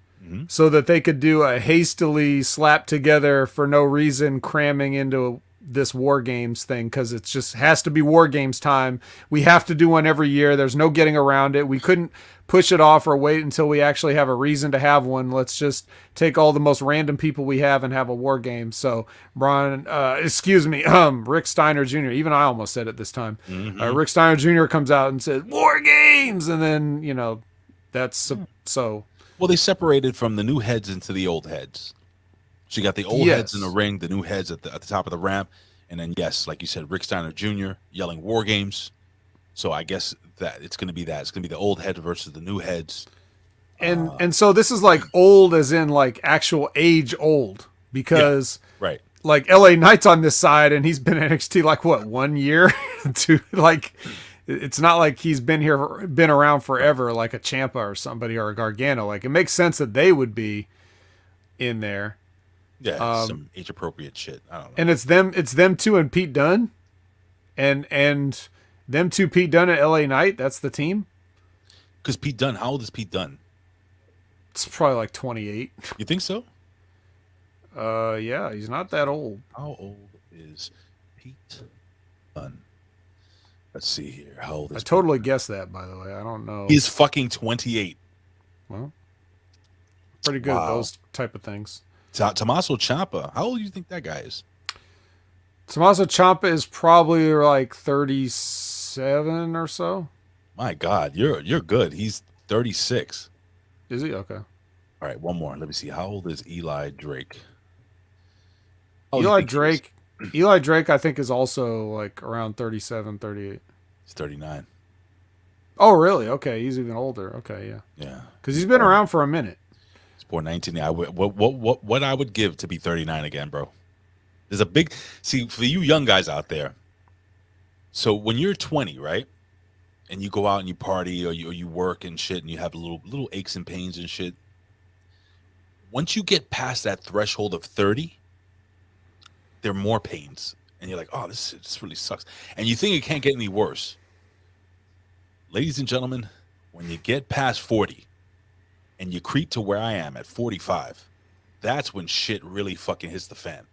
so that they could do a hastily slapped together for no reason cramming into this War Games thing because it just has to be War Games time. We have to do one every year. There's no getting around it. We couldn't push it off or wait until we actually have a reason to have one. Let's just take all the most random people we have and have a War Game. So Rick Steiner Jr., even I almost said it this time. Rick Steiner Jr. comes out and says, War Games! And then, that's so... Well, they separated from the new heads into the old heads. So you got the old heads in the ring, the new heads at the top of the ramp. And then, yes, like you said, Rick Steiner Jr. yelling War Games. So I guess that it's going to be that. It's going to be the old heads versus the new heads. And so this is like old as in like actual age old because right. Like LA Knight's on this side and he's been in NXT like what, 1 year? It's not like he's been around forever like a Ciampa or somebody or a Gargano. Like it makes sense that they would be in there. Yeah, some age appropriate shit. I don't know. And it's them two and Pete Dunne. And them two, Pete Dunne and LA Knight, that's the team? Because Pete Dunne, how old is Pete Dunne? It's probably like 28. You think so? Yeah, he's not that old. How old is Pete Dunne? Let's see here. How old is I totally guessed that, by the way. I don't know. He's fucking 28. Well, pretty good at those type of things. Tommaso Ciampa. How old do you think that guy is? Tommaso Ciampa is probably like 37 or so. My God, you're good. He's 36. Is he? Okay. All right, one more. Let me see. How old is Eli Drake? Eli Drake, I think, is also like around 37, 38. He's 39. Oh, really? Okay, he's even older. Okay, yeah. Yeah. Because he's been around for a minute. He's born 19. What I would give to be 39 again, bro? There's a big for you young guys out there. So when you're 20, right, and you go out and you party or you work and shit, and you have little aches and pains and shit. Once you get past that threshold of 30, there are more pains, and you're like, oh, this really sucks, and you think it can't get any worse. Ladies and gentlemen, when you get past 40, and you creep to where I am at 45, that's when shit really fucking hits the fan.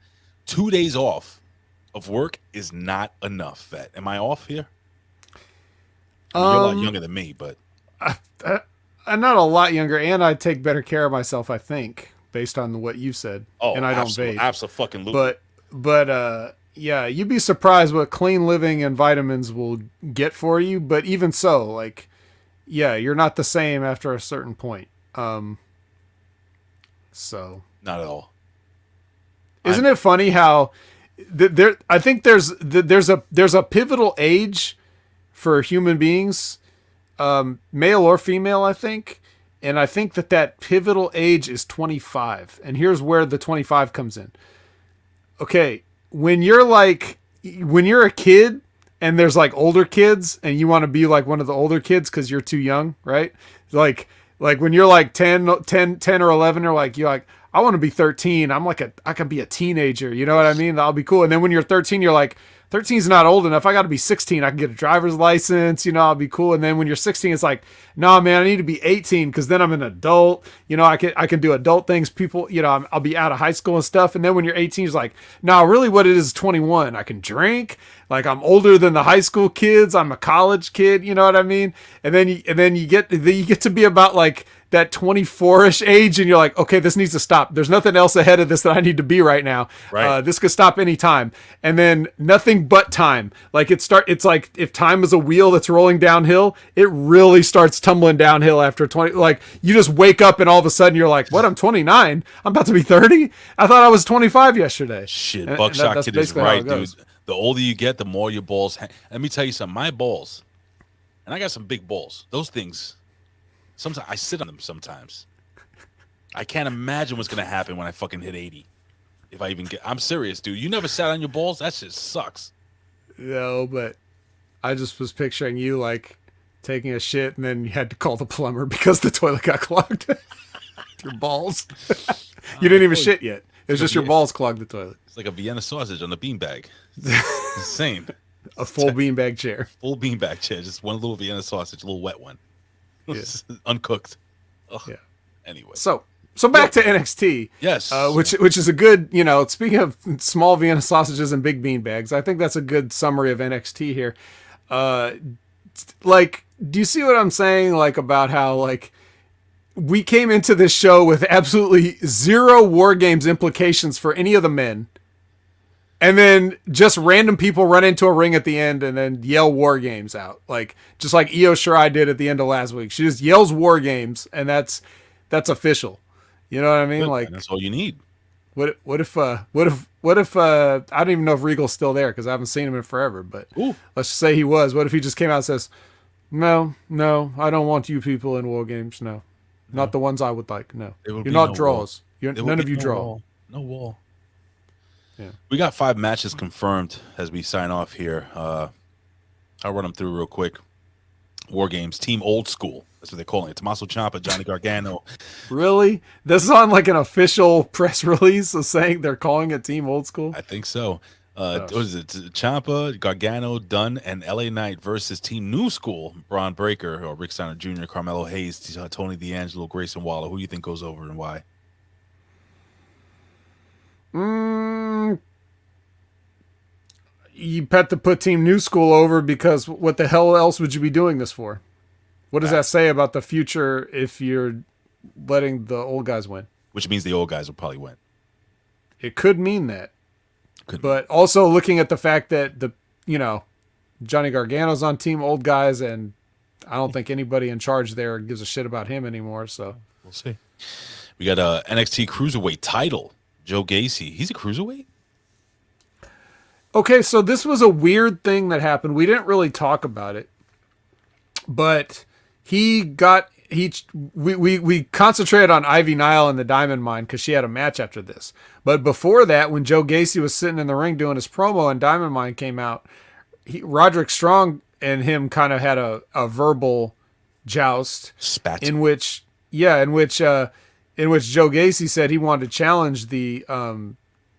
2 days off of work is not enough, vet. Am I off here? I mean, you're a lot younger than me, but I'm not a lot younger, and I take better care of myself, I think, based on what you said. Oh, and I don't vape. Absolutely. But yeah, you'd be surprised what clean living and vitamins will get for you. But even so, like, yeah, you're not the same after a certain point. So not at all. Isn't it funny how there? I think there's a pivotal age for human beings, male or female, I think. And I think that pivotal age is 25. And here's where the 25 comes in. Okay. When you're a kid and there's like older kids and you want to be like one of the older kids cause you're too young, right? Like when you're like 10 or 11, you're like, I want to be 13. I can be a teenager. You know what I mean? That'll be cool. And then when you're 13, you're like, 13 is not old enough. I got to be 16. I can get a driver's license. You know, I'll be cool. And then when you're 16, it's like, nah, man, I need to be 18 because then I'm an adult. You know, I can do adult things. People, you know, I'll be out of high school and stuff. And then when you're 18, it's like, no, really what it is 21. I can drink. Like I'm older than the high school kids. I'm a college kid. You know what I mean? And then you get to be about like that 24-ish age, and you're like, okay, this needs to stop. There's nothing else ahead of this that I need to be right now. Right. This could stop any time. And then nothing but time. Like it's like if time is a wheel that's rolling downhill, it really starts tumbling downhill after 20. Like you just wake up and all of a sudden you're like, what? I'm 29. I'm about to be 30. I thought I was 25 yesterday. Shit, and Buckshot Kid is right, dude. The older you get, the more your balls hang. Let me tell you something. My balls, and I got some big balls. Those things, sometimes I sit on them sometimes. I can't imagine what's going to happen when I fucking hit 80. If I even get... I'm serious, dude. You never sat on your balls? That shit sucks. No, but I just was picturing you like taking a shit and then you had to call the plumber because the toilet got clogged. Your balls. You didn't even shit yet. It was just your balls clogged the toilet. It's like a Vienna sausage on a beanbag. It's insane. A full beanbag chair. Full beanbag chair. Just one little Vienna sausage, a little wet one. Yeah. Uncooked. Ugh. Yeah. Anyway. So back to NXT. Yes. Which is a good, you know, speaking of small Vienna sausages and big beanbags, I think that's a good summary of NXT here. Like, do you see what I'm saying? Like about how like we came into this show with absolutely zero War Games implications for any of the men. And then just random people run into a ring at the end and then yell War Games out. Like, just like Io Shirai did at the end of last week. She just yells War Games and that's official. You know what I mean? Good, like that's all you need. What if I don't even know if Regal's still there because I haven't seen him in forever, but let's just say he was. What if he just came out and says, No, I don't want you people in War Games. No. Not the ones I would like. No. You're not draws. None of you draw. Wall. No wall. Yeah. We got 5 matches confirmed as we sign off here. I'll run them through real quick. War Games, Team Old School. That's what they're calling it. Tommaso Ciampa, Johnny Gargano. Really? This is on like an official press release of saying they're calling it Team Old School? I think so. What is it? Ciampa, Gargano, Dunn, and LA Knight versus Team New School, Braun Breaker, or Rick Steiner Jr., Carmelo Hayes, Tony D'Angelo, Grayson Waller. Who do you think goes over and why? You had to put Team New School over because what the hell else would you be doing this for? What does that say about the future if you're letting the old guys win? Which means the old guys will probably win. It could mean that. But also looking at the fact that Johnny Gargano's on Team Old Guys, and I don't think anybody in charge there gives a shit about him anymore. So we'll see. We got a NXT Cruiserweight title. Joe Gacy. He's a cruiserweight? Okay, so this was a weird thing that happened. We didn't really talk about it, but he got we concentrated on Ivy Nile and the Diamond Mine because she had a match after this. But before that, when Joe Gacy was sitting in the ring doing his promo and Diamond Mine came out, Roderick Strong and him kind of had a verbal joust in which Joe Gacy said he wanted to challenge the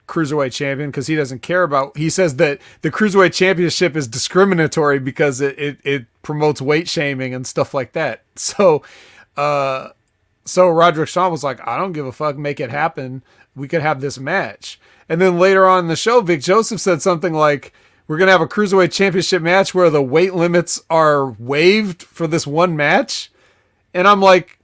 Cruiserweight champion because he doesn't care about. He says that the Cruiserweight championship is discriminatory because it promotes weight shaming and stuff like that. So Roderick Strong was like, I don't give a fuck, make it happen. We could have this match. And then later on in the show, Vic Joseph said something like, we're going to have a Cruiserweight championship match where the weight limits are waived for this one match. And I'm like,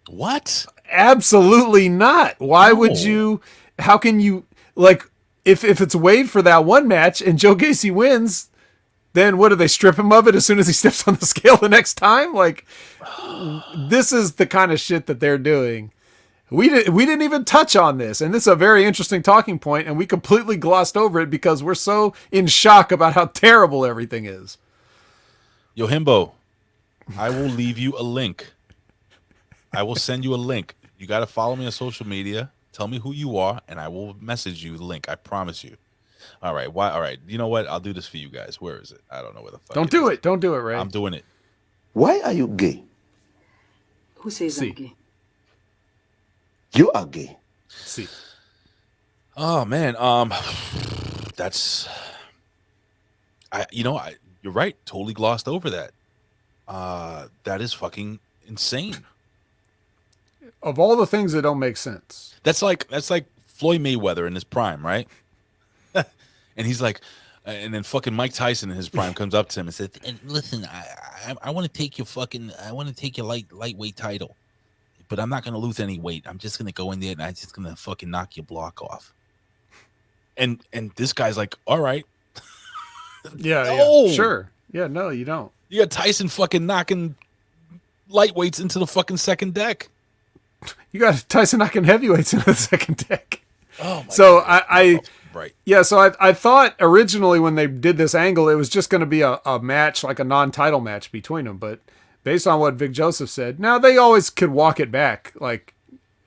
what? Absolutely not. Why would you, how can you, like, if it's waived for that one match and Joe Gacy wins, then what do they strip him of it as soon as he steps on the scale the next time? Like, this is the kind of shit that they're doing. We didn't even touch on this, and this is a very interesting talking point, and we completely glossed over it because we're so in shock about how terrible everything is. Yo, Himbo, I will leave you a link. I will send you a link. You got to follow me on social media. Tell me who you are, and I will message you the link. I promise you. All right. Why? All right. You know what? I'll do this for you guys. Where is it? I don't know where the fuck. Don't do it. Don't do it, Ray. I'm doing it. Why are you gay? Who says I'm gay? You are gay. See. Oh man. That's. You're right. Totally glossed over that. That is fucking insane. Of all the things that don't make sense. That's like Floyd Mayweather in his prime, right? And he's like, and then fucking Mike Tyson in his prime comes up to him and says, and listen, I want to take your lightweight title, but I'm not going to lose any weight. I'm just going to go in there and I'm just going to fucking knock your block off. And this guy's like, all right. Yeah, sure. Yeah, no, you don't. You got Tyson fucking knocking lightweights into the fucking second deck. You got Tyson knocking heavyweights into the second deck. Oh my so God. Right. Yeah, so I thought originally when they did this angle, it was just going to be a match, like a non-title match between them. But based on what Vic Joseph said, now they always could walk it back. Like,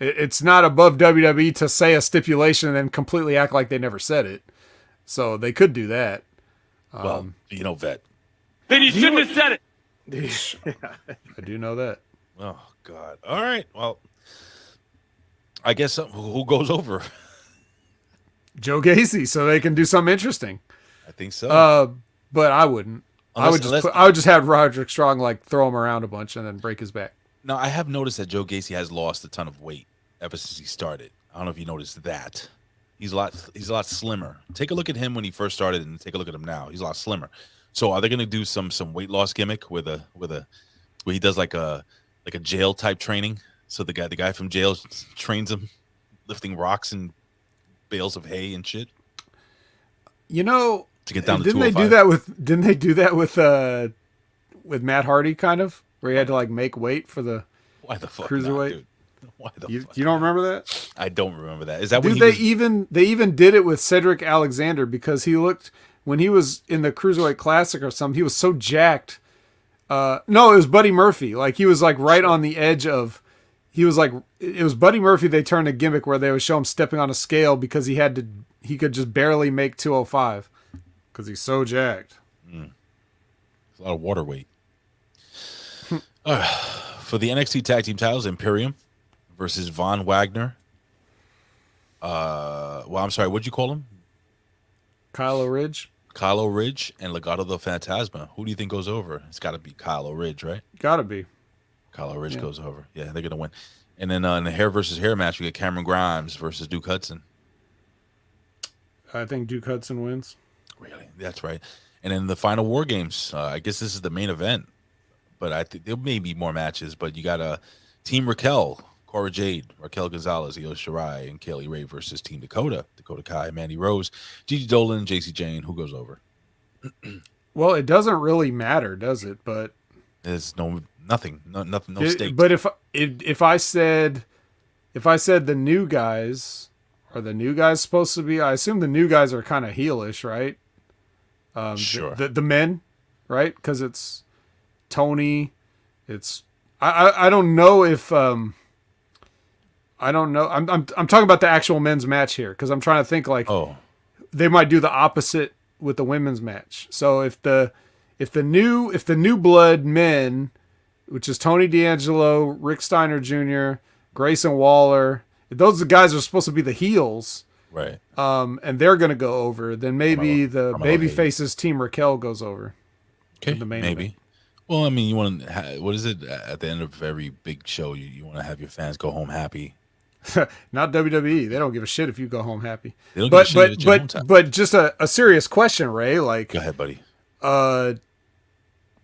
it's not above WWE to say a stipulation and then completely act like they never said it. So they could do that. Well, Vet. Then you shouldn't have said it. I do know that. Oh, God. All right. Well, I guess who goes over? Joe Gacy, so they can do something interesting. I think so. But I wouldn't. I would just have Roderick Strong like throw him around a bunch and then break his back. Now I have noticed that Joe Gacy has lost a ton of weight ever since he started. I don't know if you noticed that. He's a lot slimmer. Take a look at him when he first started and take a look at him now. He's a lot slimmer. So are they going to do some weight loss gimmick where he does like a jail type training? So the guy from jail trains him lifting rocks and bales of hay and shit. To get down to didn't 205. Didn't they do that with Matt Hardy kind of, where he had to like make weight for the cruiserweight? Dude? Why the fuck? You don't remember that? I don't remember that. Is that Dude, when they even did it with Cedric Alexander because he looked, when he was in the Cruiserweight Classic or something, he was so jacked. No, it was Buddy Murphy. Like he was like right on the edge of. He was like, it was Buddy Murphy. They turned a gimmick where they would show him stepping on a scale because he could just barely make 205 because he's so jacked. It's a lot of water weight. For the NXT Tag Team titles, Imperium versus Von Wagner. I'm sorry, what'd you call him? Kylo Ridge and Legado del Fantasma. Who do you think goes over? It's got to be Kylo Ridge, right? Got to be. Kylo Ridge goes over. Yeah, they're going to win. And then in the hair versus hair match, we get Cameron Grimes versus Duke Hudson. I think Duke Hudson wins. Really? That's right. And then the final War Games, I guess this is the main event. But I think there may be more matches. But you got Team Raquel, Cora Jade, Raquel Gonzalez, Io Shirai, and Kaylee Ray versus Team Dakota, Dakota Kai, Mandy Rose, Gigi Dolan, JC Jane. Who goes over? Well, it doesn't really matter, does it? But there's nothing, no stakes. But if I said the new guys, are the new guys supposed to be? I assume the new guys are kind of heelish, right? Sure. The men, right? Because it's Tony, it's I don't know if I don't know. I'm talking about the actual men's match here because I'm trying to think like they might do the opposite with the women's match. So if the new blood men, which is Tony D'Angelo, Rick Steiner Jr., Grayson Waller, if those guys are supposed to be the heels, right? And they're gonna go over, then maybe the baby faces Team Raquel goes over. Okay, the main maybe. event. Well, I mean, you want to what is it at the end of every big show? You want to have your fans go home happy. Not WWE. They don't give a shit if you go home happy. They don't give a shit if you're home happy. But just a serious question, Ray. Like, go ahead, buddy.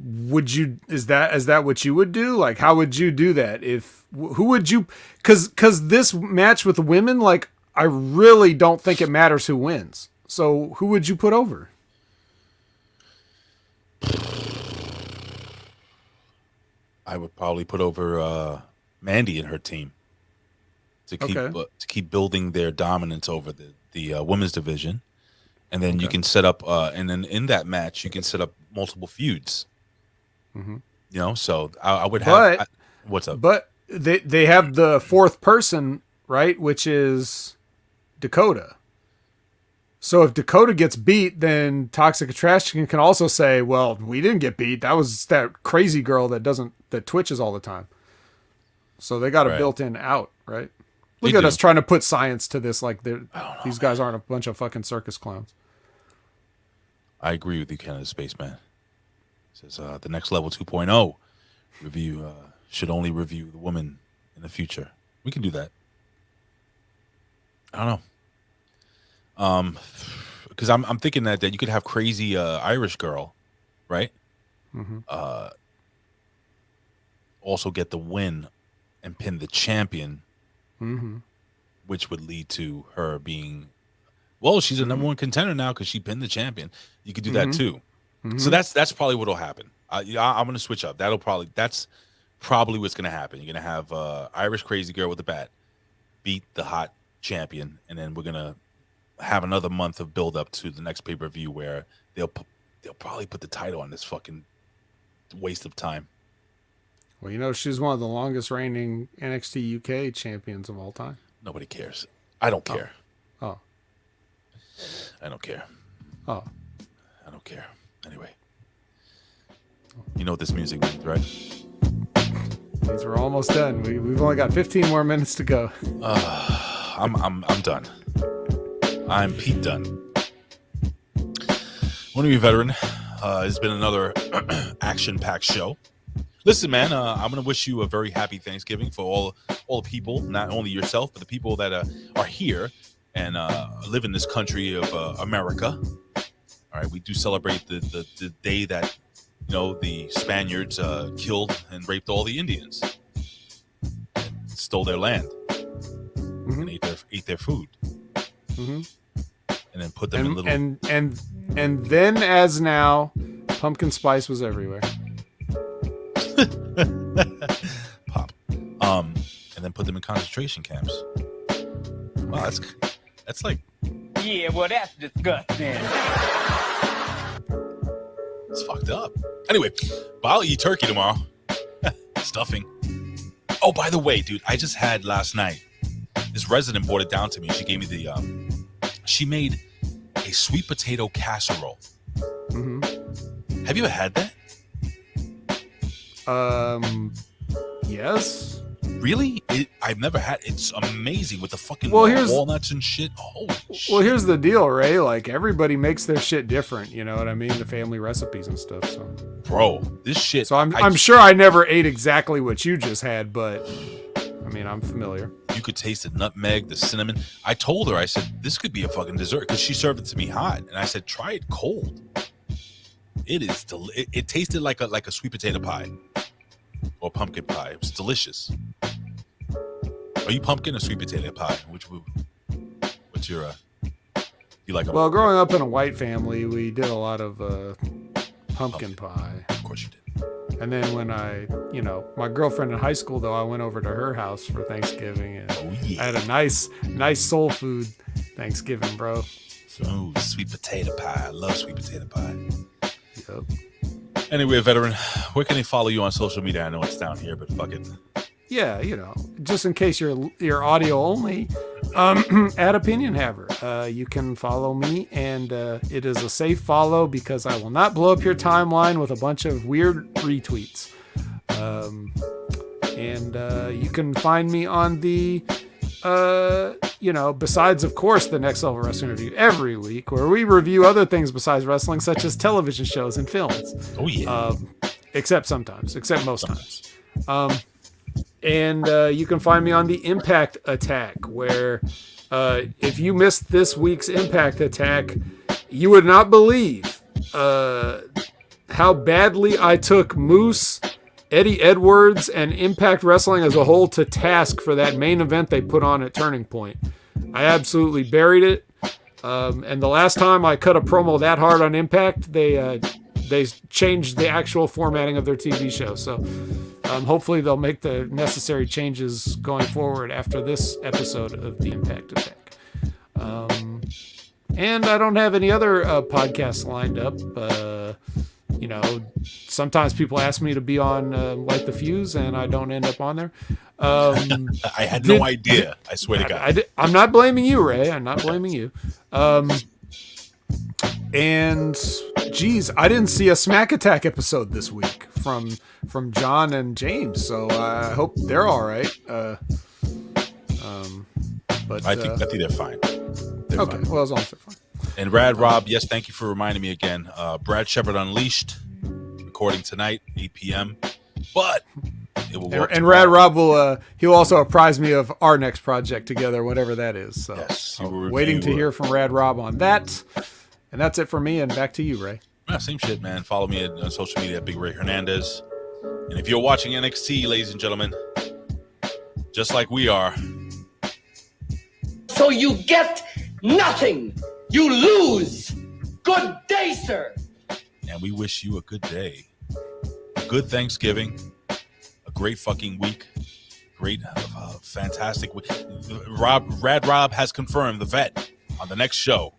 Would you? Is that what you would do? Like, how would you do that? Who would you? Because this match with the women, like, I really don't think it matters who wins. So who would you put over? I would probably put over Mandy and her team to keep building their dominance over the women's division, and then you can set up and then in that match you can set up multiple feuds. Mm-hmm. You know, so I would have. What's up? But they have the fourth person, right, which is Dakota. So if Dakota gets beat, then Toxic Attraction can also say, well, we didn't get beat. That was that crazy girl that twitches all the time. So they got a built-in out, right? Look at us trying to put science to this. Like these guys aren't a bunch of fucking circus clowns. I agree with you, Canada Spaceman. It says the Next Level 2.0 review should only review the woman in the future. We can do that. I don't know. Because I'm thinking that you could have crazy Irish girl, right? Mm-hmm. Also get the win and pin the champion, mm-hmm. which would lead to her being, well, she's a number one contender now because she pinned the champion. You could do that too. Mm-hmm. So that's probably what'll happen. I'm going to switch up. That's probably what's going to happen. You're going to have Irish crazy girl with the bat beat the hot champion, and then we're going to have another month of build up to the next pay-per-view where they'll probably put the title on this fucking waste of time. Well, you know, she's one of the longest reigning NXT UK champions of all time. Nobody cares. I don't care. Oh. I don't care. Oh. I don't care. Anyway. You know what this music means, right? Means we're almost done. We've only got 15 more minutes to go. I'm done. I'm Pete Dunn. One of you veteran. It's been another action-packed show. Listen, man, I'm going to wish you a very happy Thanksgiving for all the people, not only yourself, but the people that are here and live in this country of America. All right, we do celebrate the day that, you know, the Spaniards killed and raped all the Indians, and stole their land, and ate their food. Mm-hmm. And then put them in little and then as now, pumpkin spice was everywhere. Pop. And then put them in concentration camps. Wow, that's like, yeah, well, that's disgusting. It's fucked up. Anyway, but I'll eat turkey tomorrow. Stuffing. Oh, by the way, dude, I just had last night. This resident brought it down to me. She gave me she made a sweet potato casserole. Mm-hmm. Have you ever had that? Yes. Really? I've never had. It's amazing with the fucking walnuts and shit. Holy shit. Well, here's the deal, Ray. Like, everybody makes their shit different. You know what I mean? The family recipes and stuff. So, bro, this shit. So I'm sure I never ate exactly what you just had, but I mean, I'm familiar. You could taste the nutmeg, the cinnamon. I told her, I said, this could be a fucking dessert because she served it to me hot, and I said, try it cold. It is. It tasted like a sweet potato pie or pumpkin pie. It was delicious. Are you pumpkin or sweet potato pie? What's your? You like? Well, growing up in a white family, we did a lot of pumpkin pie. Of course you did. And then when my girlfriend in high school, though, I went over to her house for Thanksgiving, and I had a nice soul food Thanksgiving, bro. So sweet potato pie. I love sweet potato pie. Yep. Anyway, veteran, Where can they follow you on social media? I know it's down here, but fuck it. Yeah, you know, just in case you're audio only, at Opinion Haver, you can follow me, and it is a safe follow because I will not blow up your timeline with a bunch of weird retweets. And you can find me on the, besides, of course, the Next Level Wrestling Review every week, where we review other things besides wrestling, such as television shows and films. Oh, yeah. Except most times. And you can find me on the Impact Attack, where if you missed this week's Impact Attack, you would not believe how badly I took Moose, Eddie Edwards, and Impact Wrestling as a whole to task for that main event they put on at Turning Point. I absolutely buried it. And the last time I cut a promo that hard on Impact, they changed the actual formatting of their TV show. So hopefully they'll make the necessary changes going forward after this episode of the Impact Attack. And I don't have any other podcasts lined up. Sometimes people ask me to be on Light the Fuse, and I don't end up on there. I had no idea. I swear to God. I'm not blaming you, Ray. I'm not blaming you. And geez, I didn't see a Smack Attack episode this week from John and James, so I hope they're all right. But I think they're fine. Okay, well, as long as they're fine. And Rad Rob, yes, thank you for reminding me again. Brad Shepard Unleashed, recording tonight, 8 p.m. But it will work. And Rad Rob he'll also apprise me of our next project together, whatever that is. So yes, waiting to hear from Rad Rob on that. And that's it for me, and back to you, Ray. Yeah, same shit, man. Follow me on social media at Big Ray Hernandez. And if you're watching NXT, ladies and gentlemen, just like we are. So you get nothing. You lose. Good day, sir. And we wish you a good day. A good Thanksgiving. A great fucking week. Great, fantastic week. Rad Rob has confirmed the vet on the next show.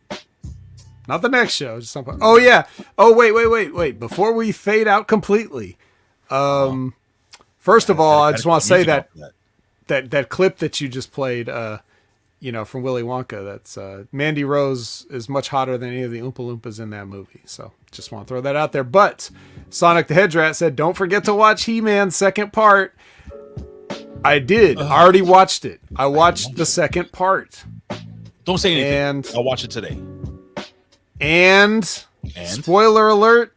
Not the next show. Just some... Oh, yeah. Oh, wait. Before we fade out completely, first of all, I just want to say that clip that you just played, from Willy Wonka, that's Mandy Rose is much hotter than any of the Oompa Loompas in that movie. So just want to throw that out there. But Sonic the Hedge Rat said, don't forget to watch He-Man's second part. I did. I already watched it. I watched the second part. Don't say anything. I'll watch it today. And spoiler alert,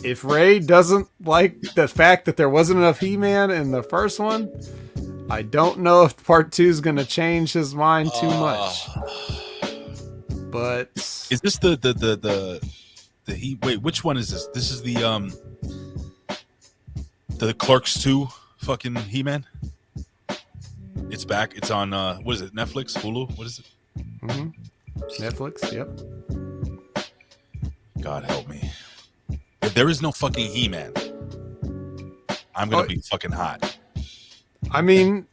if Ray doesn't like the fact that there wasn't enough He-Man in the first one, I don't know if part 2 is going to change his mind too much. But is this the wait, which one is this? This is the Clerks 2 fucking He-Man? It's back. It's on what is it? Netflix, Hulu? What is it? Mm-hmm. Netflix, yep. God help me. If there is no fucking He-Man, I'm going to be fucking hot. I mean,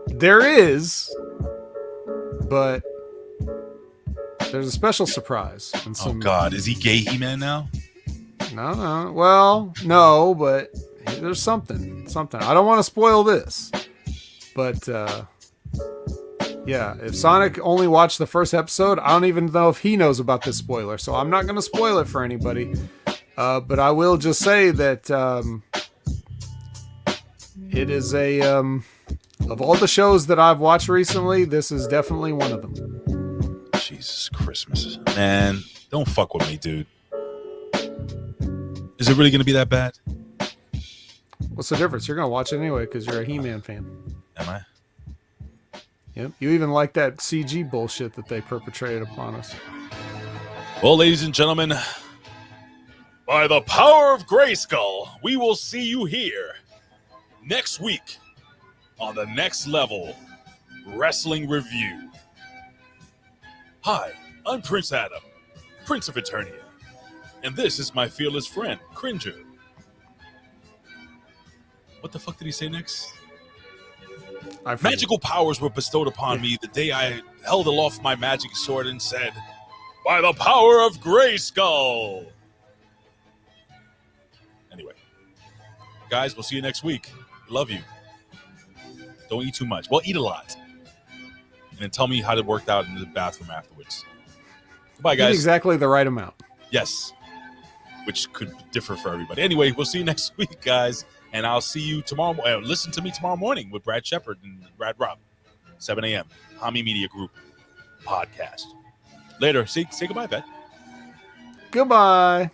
there is, but there's a special surprise. And some... Oh, God. Is he gay He-Man now? No. Well, no, but there's something. I don't want to spoil this, but... yeah, if Sonic only watched the first episode, I don't even know if he knows about this spoiler, so I'm not going to spoil it for anybody. But I will just say that it is of all the shows that I've watched recently, this is definitely one of them. Jesus Christmas. Man, don't fuck with me, dude. Is it really going to be that bad? What's the difference? You're going to watch it anyway because you're a He-Man fan. Am I? Yep. You even like that CG bullshit that they perpetrated upon us. Well, ladies and gentlemen, by the power of Grayskull, we will see you here next week on the Next Level Wrestling Review. Hi, I'm Prince Adam, Prince of Eternia, and this is my fearless friend, Cringer. What the fuck did he say next? Magical powers were bestowed upon me the day I held aloft my magic sword and said, by the power of Grayskull. Anyway, guys, we'll see you next week. Love you. Don't eat too much. Well, eat a lot. And then tell me how it worked out in the bathroom afterwards. Goodbye, guys. Eat exactly the right amount. Yes. Which could differ for everybody. Anyway, we'll see you next week, guys. And I'll see you tomorrow. Listen to me tomorrow morning with Brad Shepard and Brad Rob. 7 a.m. Hami Media Group podcast. Later. Say goodbye, Pat. Goodbye.